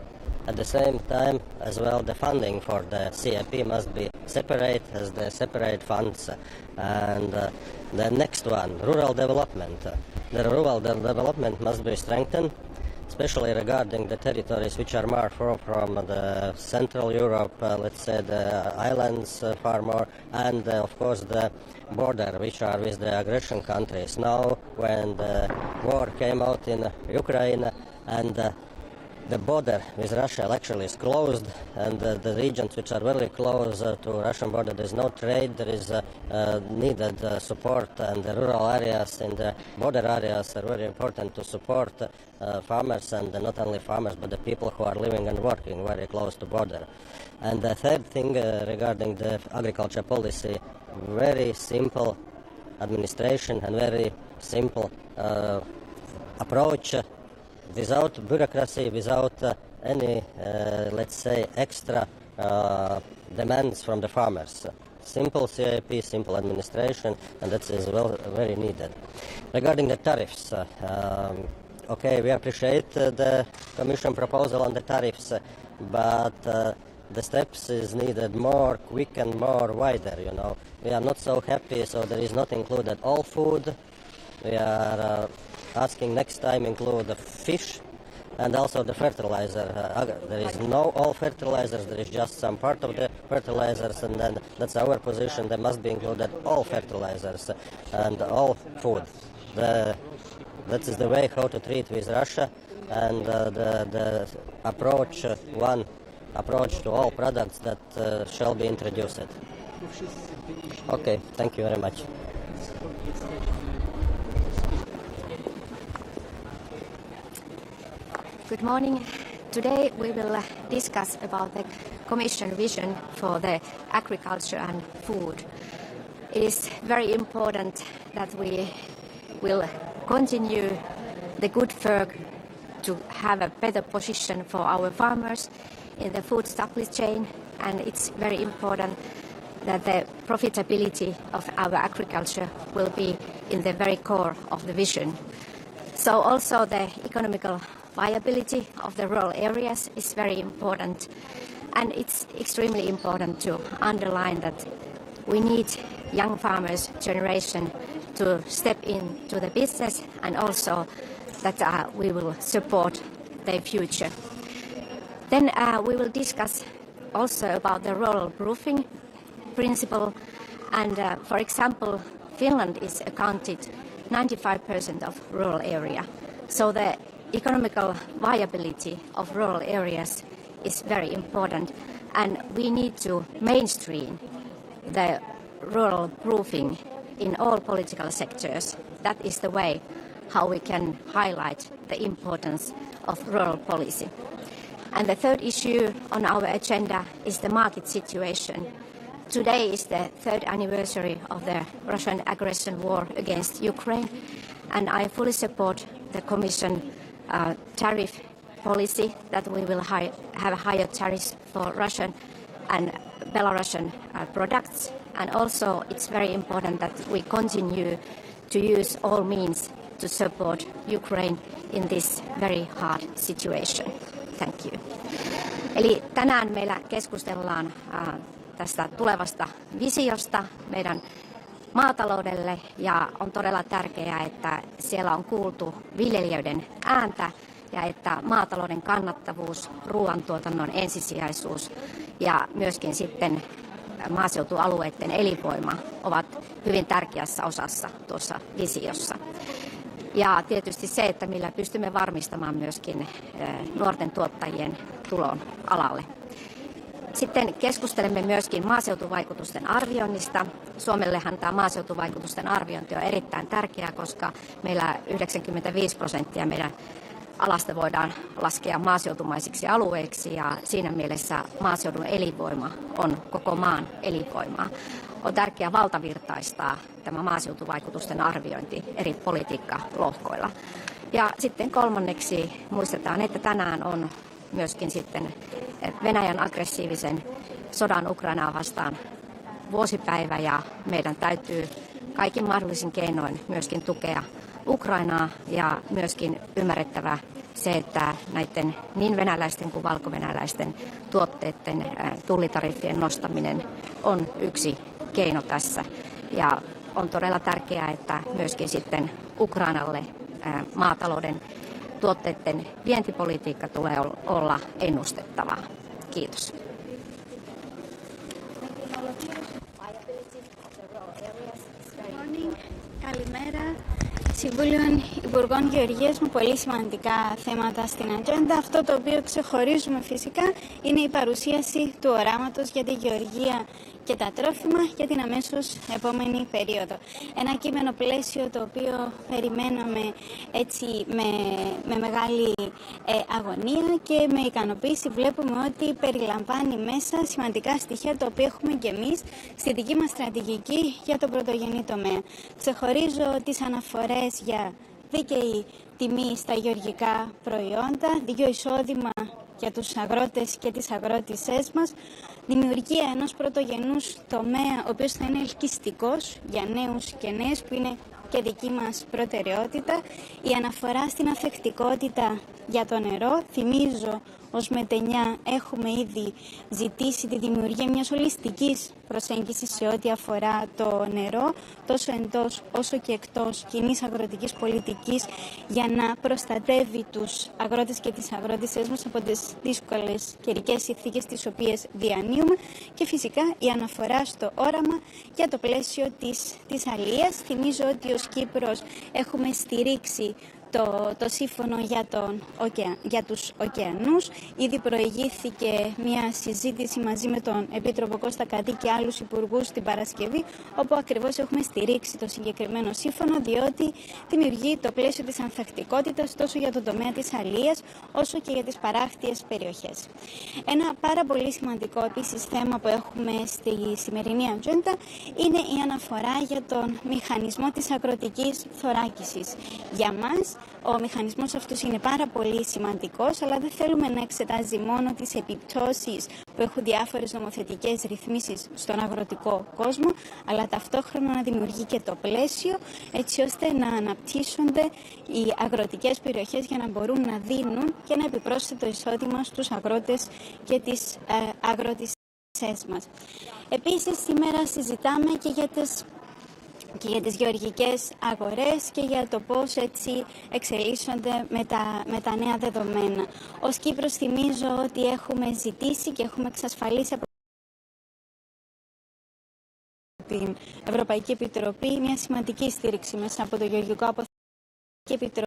At the same time, as well, the funding for the CAP must be separate as the separate funds. And the next one, rural development. The rural development must be strengthened, especially regarding the territories which are more from the Central Europe, let's say the islands far more, and of course the border which are with the aggression countries. Now when the war came out in Ukraine and the border with Russia actually is closed, and the regions which are very close to Russian border, there is no trade, there is needed support, and the rural areas and the border areas are very important to support farmers, and not only farmers but the people who are living and working very close to border. And the third thing regarding the agriculture policy, very simple administration and very simple approach, without bureaucracy, without any, let's say, extra demands from the farmers. Simple CAP, simple administration, and that is very needed. Regarding the tariffs, okay, we appreciate the Commission proposal on the tariffs, but the steps is needed more quick and more wider, you know. We are not so happy, so there is not included all food. We are asking next time include the fish and also the fertilizer. There is no all fertilizers, there is just some part of the fertilizers, and then that's our position. There must be included all fertilizers and all food. That is the way how to treat with Russia, and the approach, one approach to all products that shall be introduced. Okay, thank you very much. Good morning. Today we will discuss about the Commission vision for the agriculture and food. It is very important that we will continue the good work to have a better position for our farmers in the food supply chain, and it's very important that the profitability of our agriculture will be in the very core of the vision. So also the economical viability of the rural areas is very important, and it's extremely important to underline that we need young farmers generation to step into the business, and also that we will support their future. Then we will discuss also about the rural proofing principle, and for example, Finland is accounted 95% of rural area, so the economical viability of rural areas is very important, and we need to mainstream the rural proofing in all political sectors. That is the way how we can highlight the importance of rural policy. And the third issue on our agenda is the market situation. Today is the third anniversary of the Russian aggression war against Ukraine, and I fully support the Commission tariff policy that we will have higher tariffs for Russian and Belarusian products, and also it's very important that we continue to use all means to support Ukraine in this very hard situation. Thank you. Eli tänään meillä keskustellaan tästä tulevasta visiosta meidän maataloudelle, ja on todella tärkeää, että siellä on kuultu viljelijöiden ääntä ja että maatalouden kannattavuus, ruoantuotannon ensisijaisuus ja myöskin sitten maaseutualueiden elinvoima ovat hyvin tärkeässä osassa tuossa visiossa. Ja tietysti se, että millä pystymme varmistamaan myöskin nuorten tuottajien tulon alalle. Sitten keskustelemme myöskin maaseutuvaikutusten arvioinnista. Suomellehan tämä maaseutuvaikutusten arviointi on erittäin tärkeää, koska meillä 95% meidän alasta voidaan laskea maaseutumaisiksi alueiksi, ja siinä mielessä maaseudun elinvoima on koko maan elinvoimaa. On tärkeää valtavirtaistaa tämä maaseutuvaikutusten arviointi eri politiikkalohkoilla. Ja sitten kolmanneksi muistetaan, että tänään on myöskin sitten Venäjän aggressiivisen sodan Ukrainaa vastaan vuosipäivä, ja meidän täytyy kaikin mahdollisin keinoin myöskin tukea Ukrainaa, ja myöskin ymmärrettävä se, että näiden niin venäläisten kuin valkovenäläisten tuotteiden tullitariffien nostaminen on yksi keino tässä. Ja on todella tärkeää, että myöskin sitten Ukrainalle maatalouden tuotteiden vientipolitiikka tulee olla ennustettavaa. Kiitos. Καλημέρα. Συμβούλιο Υπουργών Γεωργίας με πολύ σημαντικά θέματα στην ατζέντα. Αυτό το οποίο ξεχωρίζουμε φυσικά είναι η παρουσίαση του οράματος για τη γεωργία και τα τρόφιμα για την αμέσως επόμενη περίοδο. Ένα κείμενο πλαίσιο το οποίο περιμέναμε έτσι με μεγάλη αγωνία, και με ικανοποίηση βλέπουμε ότι περιλαμβάνει μέσα σημαντικά στοιχεία τα οποία έχουμε και εμείς στη δική μας στρατηγική για τον πρωτογενή τομέα. Ξεχωρίζω τις αναφορές για δίκαιη τιμή στα γεωργικά προϊόντα, δίκαιο εισόδημα για τους αγρότες και τις αγρότησές μας, δημιουργία ενός πρωτογενούς τομέα ο οποίος θα είναι ελκυστικός για νέους και νέες, που είναι και δική μας προτεραιότητα, η αναφορά στην ανθεκτικότητα για το νερό. Θυμίζω, ως μετενιά έχουμε ήδη ζητήσει τη δημιουργία μιας ολιστικής προσέγγισης σε ό,τι αφορά το νερό, τόσο εντός όσο και εκτός κοινής αγροτικής πολιτικής, για να προστατεύει τους αγρότες και τις αγρότησές μας από τις δύσκολες καιρικές συνθήκες τις οποίες διανύουμε, και φυσικά η αναφορά στο όραμα για το πλαίσιο της αλίας. Θυμίζω ότι ως Κύπρος έχουμε στηρίξει το σύμφωνο για τους ωκεανούς. Ήδη προηγήθηκε μια συζήτηση μαζί με τον Επίτροπο Κώστα Καντή και άλλους υπουργούς την Παρασκευή, όπου ακριβώς έχουμε στηρίξει το συγκεκριμένο σύμφωνο, διότι δημιουργεί το πλαίσιο της ανθεκτικότητας τόσο για τον τομέα της αλίας όσο και για τις παράκτιες περιοχές. Ένα πάρα πολύ σημαντικό επίσης θέμα που έχουμε στη σημερινή ατζέντα είναι η αναφορά για τον μηχανισμό της αγροτικής θωράκισης. Για μας ο μηχανισμός αυτός είναι πάρα πολύ σημαντικός, αλλά δεν θέλουμε να εξετάζει μόνο τις επιπτώσεις που έχουν διάφορες νομοθετικές ρυθμίσεις στον αγροτικό κόσμο, αλλά ταυτόχρονα να δημιουργεί και το πλαίσιο έτσι ώστε να αναπτύσσονται οι αγροτικές περιοχές για να μπορούν να δίνουν και ένα επιπρόσθετο εισόδημα στους αγρότες και τις αγροτισές μας. Επίσης, σήμερα συζητάμε και για τις γεωργικές αγορές και για το πώς έτσι εξελίσσονται με τα νέα δεδομένα. Ως Κύπρος θυμίζω ότι έχουμε ζητήσει και έχουμε εξασφαλίσει από την Ευρωπαϊκή Επιτροπή μια σημαντική στήριξη μέσα από το Γεωργικό Αποθεματικό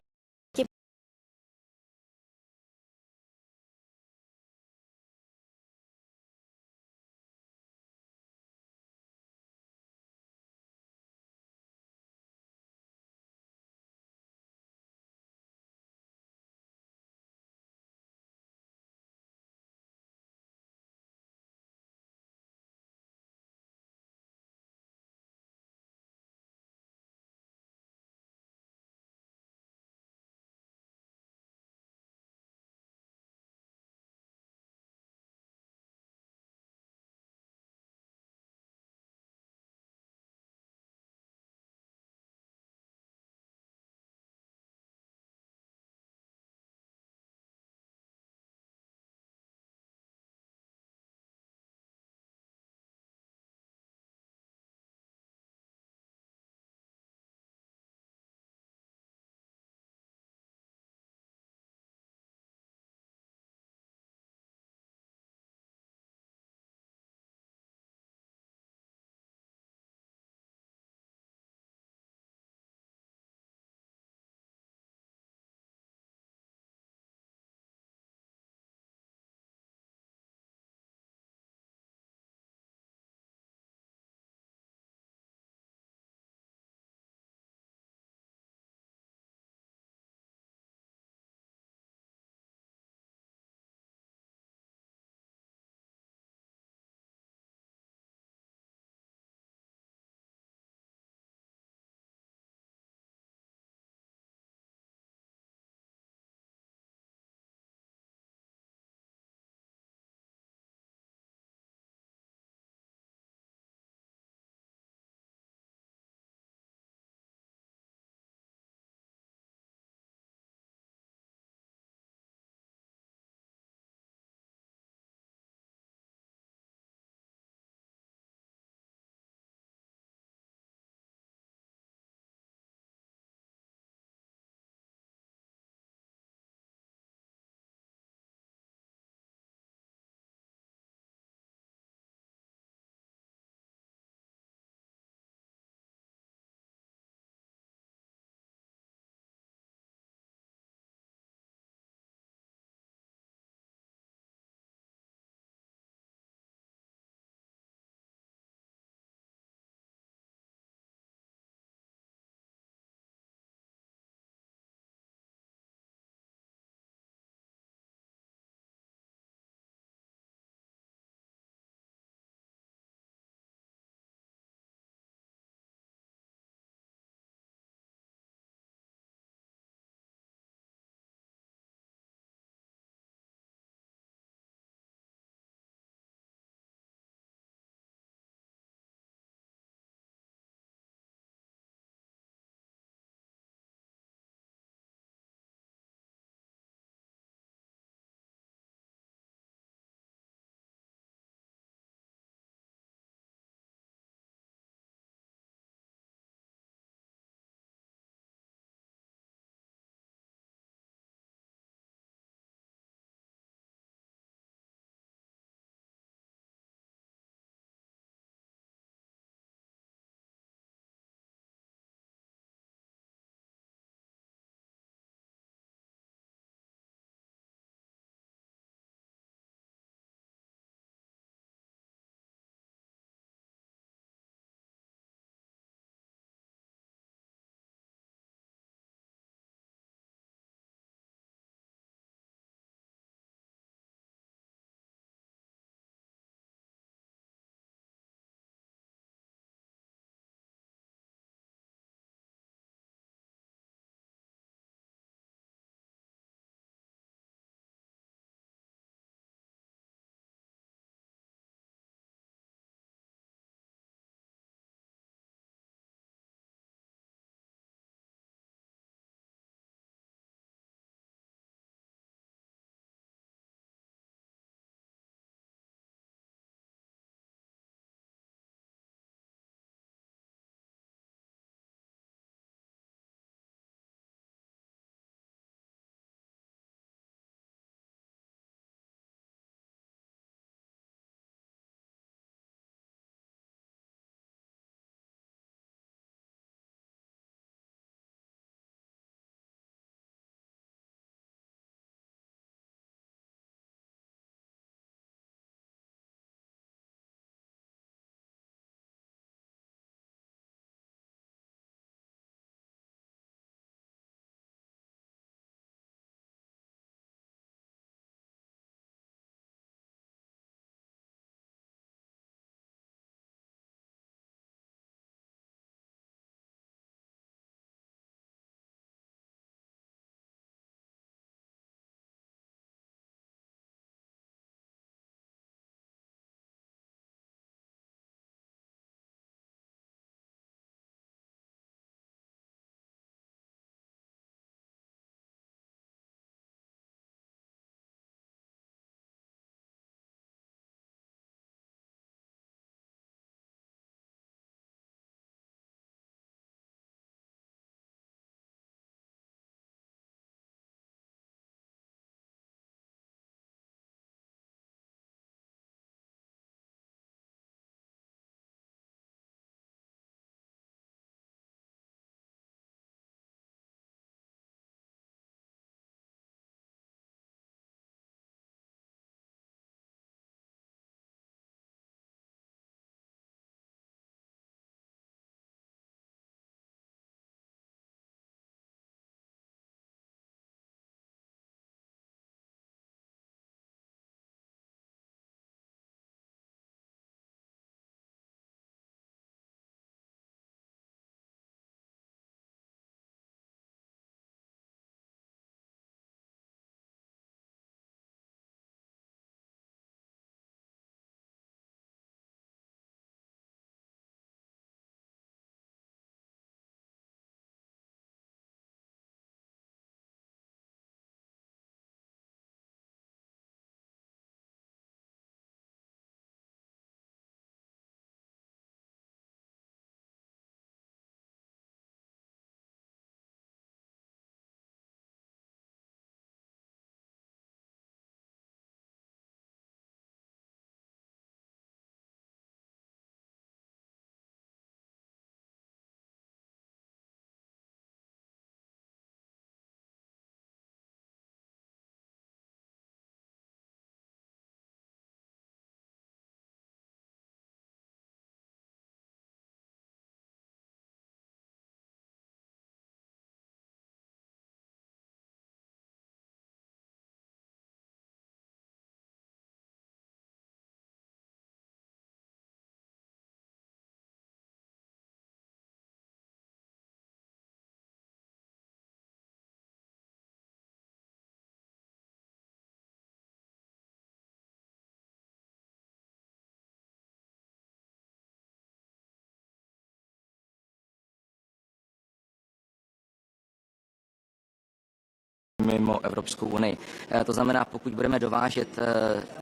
mimo Evropskou unii. To znamená, pokud budeme dovážet,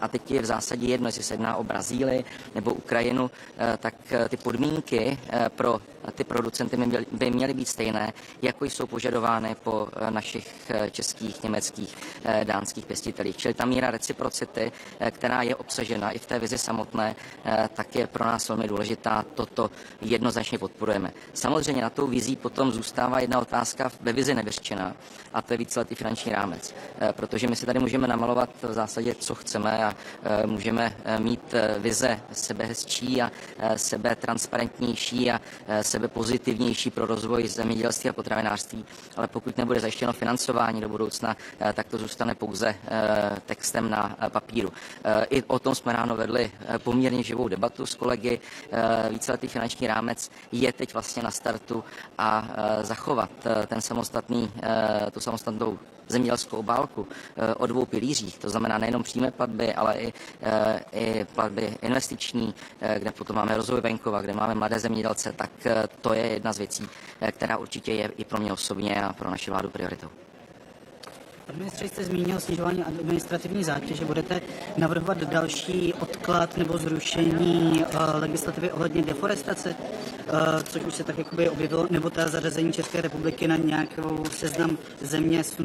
a teď je v zásadě jedno, jestli se jedná o Brazílii nebo Ukrajinu, tak ty podmínky pro ty producenty by měly být stejné, jako jsou požadovány po našich českých, německých, dánských pěstitelích. Čili ta míra reciprocity, která je obsažena i v té vizi samotné, tak je pro nás velmi důležitá. Toto jednoznačně podporujeme. Samozřejmě na tou vizí potom zůstává jedna otázka ve vizi nevyřčená, a to je víceletý finanční rámec. Protože my si tady můžeme namalovat v zásadě, co chceme, a můžeme mít vize sebehezčí a sebe transparentnější a sebe pozitivnější pro rozvoj zemědělství a potravinářství, ale pokud nebude zajištěno financování do budoucna, tak to zůstane pouze textem na papíru. I o tom jsme ráno vedli poměrně živou debatu s kolegy. Víceletý finanční rámec je teď vlastně na startu a zachovat tu samostatnou zemědělskou obálku o dvou pilířích, to znamená nejenom přímé platby, ale i platby investiční, kde potom máme rozvoj venkova, kde máme mladé zemědělce, tak to je jedna z věcí, která určitě je i pro mě osobně a pro naši vládu prioritou. Pane ministře, jste zmínil snižování administrativní zátěže. Budete navrhovat další odklad nebo zrušení legislativy ohledně deforestace, což už se tak jakoby objevilo, nebo ta zařazení České republiky na nějakou seznam země s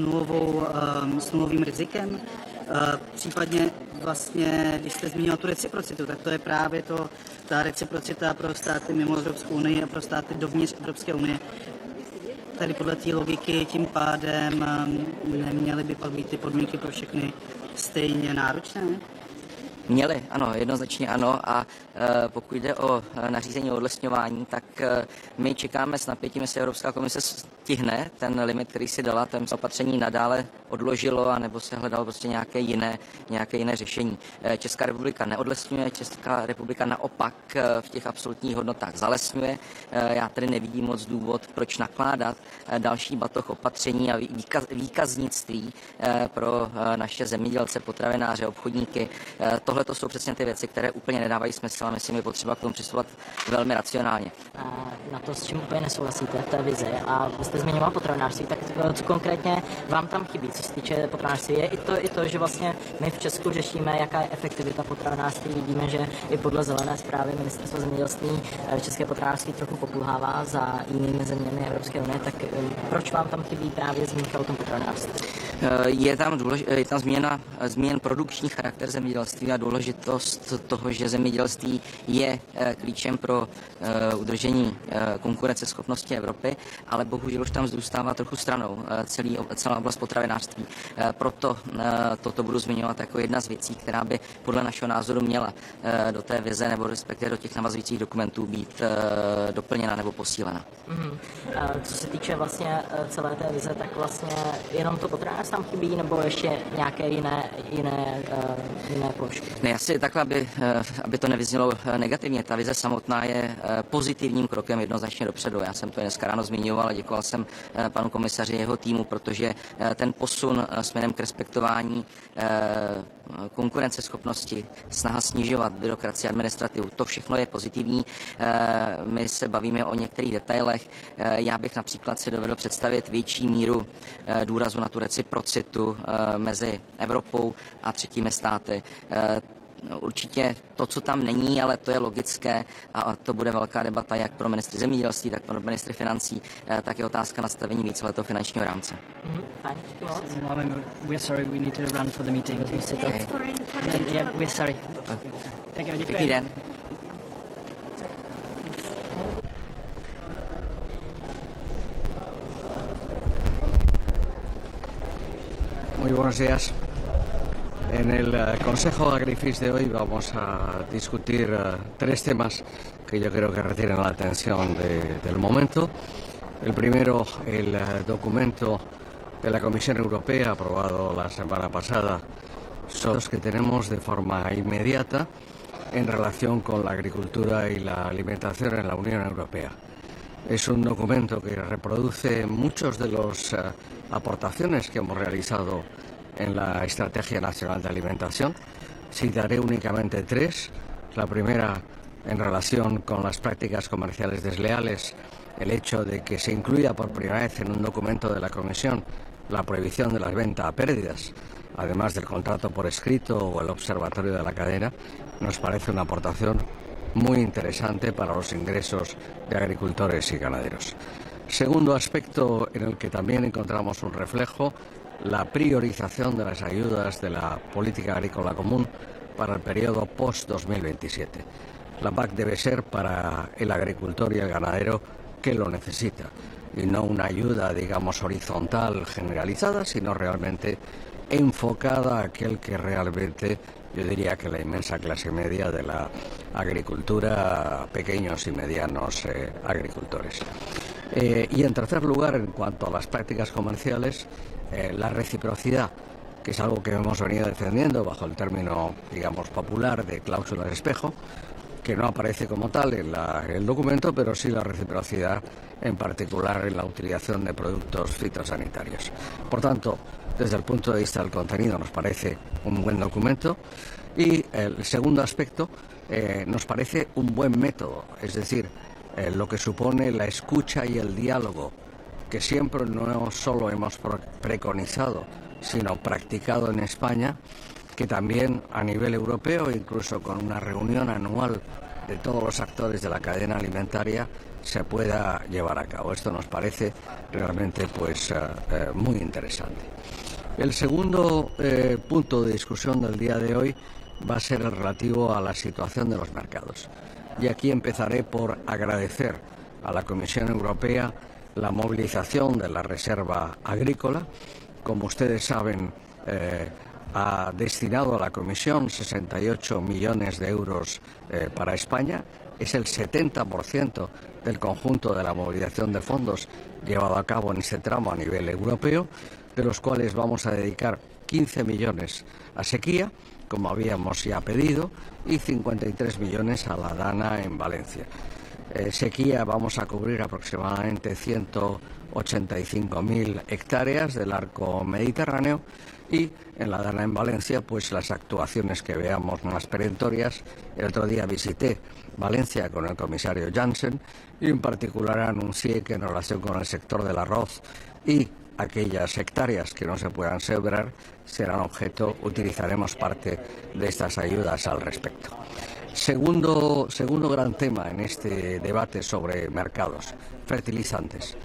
nulovým rizikem? Případně vlastně, když jste zmínil tu reciprocitu, tak to je právě ta reciprocita pro státy mimo Evropskou unii a pro státy dovnitř Evropské unie. Tady podle té logiky tím pádem neměly by pak být ty podmínky pro všechny stejně náročné? Měli, ano, jednoznačně ano, a pokud jde o nařízení o odlesňování, tak my čekáme s napětím, jestli Evropská komise stihne ten limit, který si dala, ten opatření nadále odložilo, anebo se hledalo prostě nějaké jiné řešení. Česká republika neodlesňuje, Česká republika naopak v těch absolutních hodnotách zalesňuje. Já tedy nevidím moc důvod, proč nakládat další batoh opatření a výkaznictví pro naše zemědělce, potravináře, obchodníky. Tohle to jsou přesně ty věci, které úplně nedávají smysl, a myslím, je potřeba k tomu přistupovat velmi racionálně. Na to, s čím úplně nesouhlasíte v té vizi, a vy jste zmiňoval potravinářství, tak co konkrétně vám tam chybí, co se týče potravinářství? Je i to, že vlastně my v Česku řešíme, jaká je efektivita potravinářství. Vidíme, že i podle zelené zprávy Ministerstva zemědělství české potravinářství trochu pokulhává za jinými zeměmi Evropské unie, tak proč vám tam chybí právě zmínka o tom potravinářství? Je tam zmíněn produkční charakter zemědělství a důležitost toho, že zemědělství je klíčem pro udržení konkurenceschopnosti Evropy, ale bohužel už tam zůstává trochu stranou celá oblast potravinářství. Proto toto budu zmiňovat jako jedna z věcí, která by podle našeho názoru měla do té vize nebo respektive do těch navazujících dokumentů být doplněna nebo posílena. Co se týče vlastně celé té vize, tak vlastně jenom to potravinářství tam chybí, nebo ještě nějaké jiné položky? Ne, asi takhle, aby to nevyznělo negativně. Ta vize samotná je pozitivním krokem jednoznačně dopředu. Já jsem to dneska ráno zmiňoval a děkoval jsem panu komisaři jeho týmu, protože ten posun směrem k respektování konkurenceschopnosti, snaha snižovat byrokracii, administrativu, to všechno je pozitivní. My se bavíme o některých detailech. Já bych například si dovedl představit větší míru důrazu na tu reciprocitu mezi Evropou a třetími státy. Určitě to, co tam není, ale to je logické a to bude velká debata jak pro ministry zemědělství, tak pro ministry financí, tak je otázka nastavení víceletého finančního rámce. We're sorry, we need to run for the meeting. Yeah, we're sorry. Pěkný den. Muy buenos días. En el Consejo Agrifis de hoy vamos a discutir tres temas que yo creo que retienen la atención del momento. El primero, el documento de la Comisión Europea aprobado la semana pasada, son los que tenemos de forma inmediata en relación con la agricultura y la alimentación en la Unión Europea. Es un documento que reproduce muchos de las aportaciones que hemos realizado en la Estrategia Nacional de Alimentación. Citaré únicamente tres. La primera, en relación con las prácticas comerciales desleales, el hecho de que se incluya por primera vez en un documento de la Comisión la prohibición de las ventas a pérdidas, además del contrato por escrito o el observatorio de la cadena, nos parece una aportación muy interesante para los ingresos de agricultores y ganaderos. Segundo aspecto en el que también encontramos un reflejo, la priorización de las ayudas de la política agrícola común para el periodo post-2027. La PAC debe ser para el agricultor y el ganadero que lo necesita, y no una ayuda, digamos, horizontal, generalizada, sino realmente enfocada a aquel que realmente, yo diría que la inmensa clase media de la agricultura, pequeños y medianos agricultores. Y en tercer lugar, en cuanto a las prácticas comerciales, la reciprocidad, que es algo que hemos venido defendiendo bajo el término, digamos, popular de cláusula de espejo, que no aparece como tal en el documento, pero sí la reciprocidad, en particular en la utilización de productos fitosanitarios. Por tanto, desde el punto de vista del contenido nos parece un buen documento, y el segundo aspecto nos parece un buen método, es decir, lo que supone la escucha y el diálogo, que siempre no solo hemos preconizado, sino practicado en España, que también a nivel europeo, incluso con una reunión anual de todos los actores de la cadena alimentaria, se pueda llevar a cabo. Esto nos parece realmente muy interesante. El segundo punto de discusión del día de hoy va a ser el relativo a la situación de los mercados. Y aquí empezaré por agradecer a la Comisión Europea la movilización de la reserva agrícola. Como ustedes saben, ha destinado a la Comisión 68 millones de euros para España. Es el 70% del conjunto de la movilización de fondos llevado a cabo en este tramo a nivel europeo, de los cuales vamos a dedicar 15 millones a sequía, como habíamos ya pedido, y 53 millones a la Dana en Valencia. Sequía vamos a cubrir aproximadamente 185.000 hectáreas del arco mediterráneo, y en la Dana en Valencia, pues las actuaciones que veamos más perentorias. El otro día visité Valencia con el comisario Jansen y en particular anuncié que en relación con el sector del arroz y aquellas hectáreas que no se puedan sembrar serán objeto, utilizaremos parte de estas ayudas al respecto. Segundo gran tema en este debate sobre mercados, fertilizantes.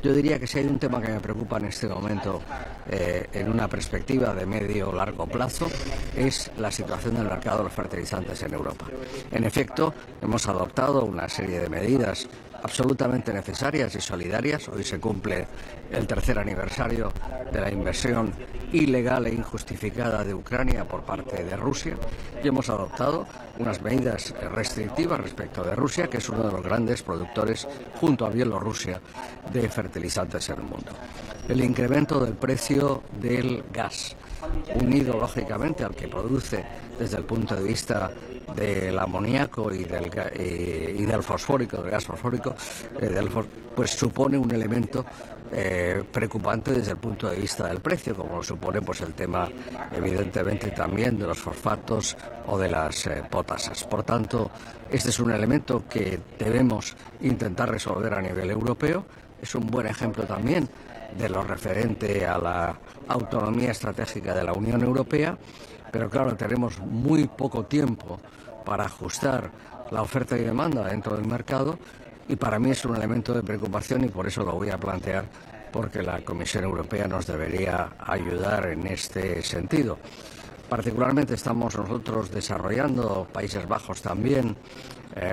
Yo diría que si hay un tema que me preocupa en este momento en una perspectiva de medio o largo plazo, es la situación del mercado de los fertilizantes en Europa. En efecto, hemos adoptado una serie de medidas absolutamente necesarias y solidarias. Hoy se cumple el tercer aniversario de la invasión ilegal e injustificada de Ucrania por parte de Rusia, y hemos adoptado unas medidas restrictivas respecto de Rusia, que es uno de los grandes productores, junto a Bielorrusia, de fertilizantes en el mundo. El incremento del precio del gas, unido lógicamente al que produce desde el punto de vista del amoníaco y del fosfórico, del gas fosfórico, pues supone un elemento preocupante desde el punto de vista del precio, como lo supone pues el tema evidentemente también de los fosfatos o de las potasas. Por tanto, este es un elemento que debemos intentar resolver a nivel europeo. Es un buen ejemplo también de lo referente a la autonomía estratégica de la Unión Europea, pero claro, tenemos muy poco tiempo para ajustar la oferta y demanda dentro del mercado, y para mí es un elemento de preocupación, y por eso lo voy a plantear, porque la Comisión Europea nos debería ayudar en este sentido. Particularmente estamos nosotros desarrollando, Países Bajos también,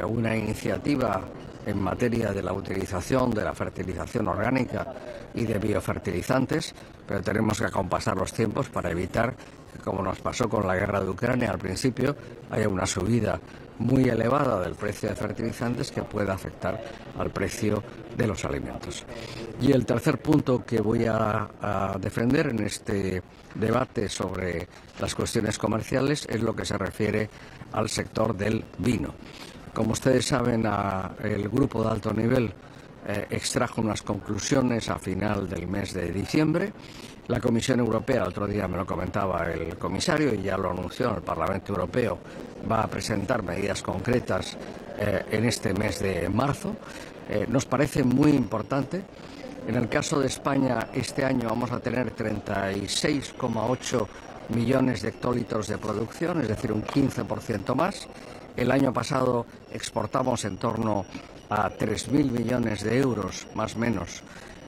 una iniciativa en materia de la utilización de la fertilización orgánica y de biofertilizantes, pero tenemos que acompasar los tiempos para evitar que, como nos pasó con la guerra de Ucrania al principio, haya una subida muy elevada del precio de fertilizantes que pueda afectar al precio de los alimentos. Y el tercer punto que voy a defender en este debate sobre las cuestiones comerciales es lo que se refiere al sector del vino. Como ustedes saben, el grupo de alto nivel extrajo unas conclusiones a final del mes de diciembre. La Comisión Europea, el otro día me lo comentaba el comisario y ya lo anunció en el Parlamento Europeo, va a presentar medidas concretas en este mes de marzo. Nos parece muy importante En el caso de España, este año vamos a tener 36,8 millones de hectolitros de producción, es decir, un 15% más. El año pasado exportamos en torno a 3.000 millones de euros, más o menos,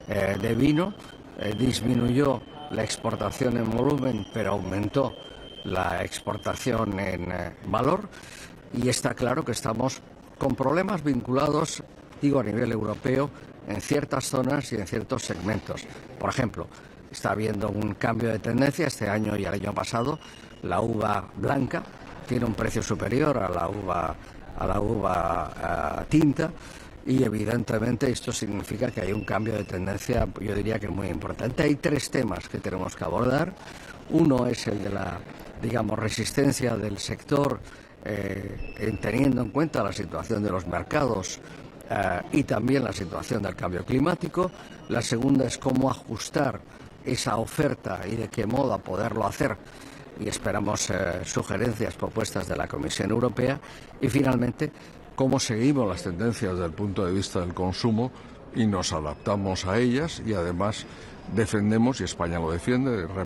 de vino. Disminuyó la exportación en volumen, pero aumentó la exportación en valor. Y está claro que estamos con problemas vinculados, digo, a nivel europeo, en ciertas zonas y en ciertos segmentos. Por ejemplo, está habiendo un cambio de tendencia este año y el año pasado. La uva blanca tiene un precio superior a la uva tinta, y evidentemente esto significa que hay un cambio de tendencia, yo diría que muy importante. Hay tres temas que tenemos que abordar. Uno es el de la, digamos, resistencia del sector, teniendo en cuenta la situación de los mercados y también la situación del cambio climático. La segunda es cómo ajustar esa oferta y de qué modo poderlo hacer, y esperamos sugerencias, propuestas de la Comisión Europea. Y finalmente, cómo seguimos las tendencias desde el punto de vista del consumo y nos adaptamos a ellas, y además defendemos, y España lo defiende,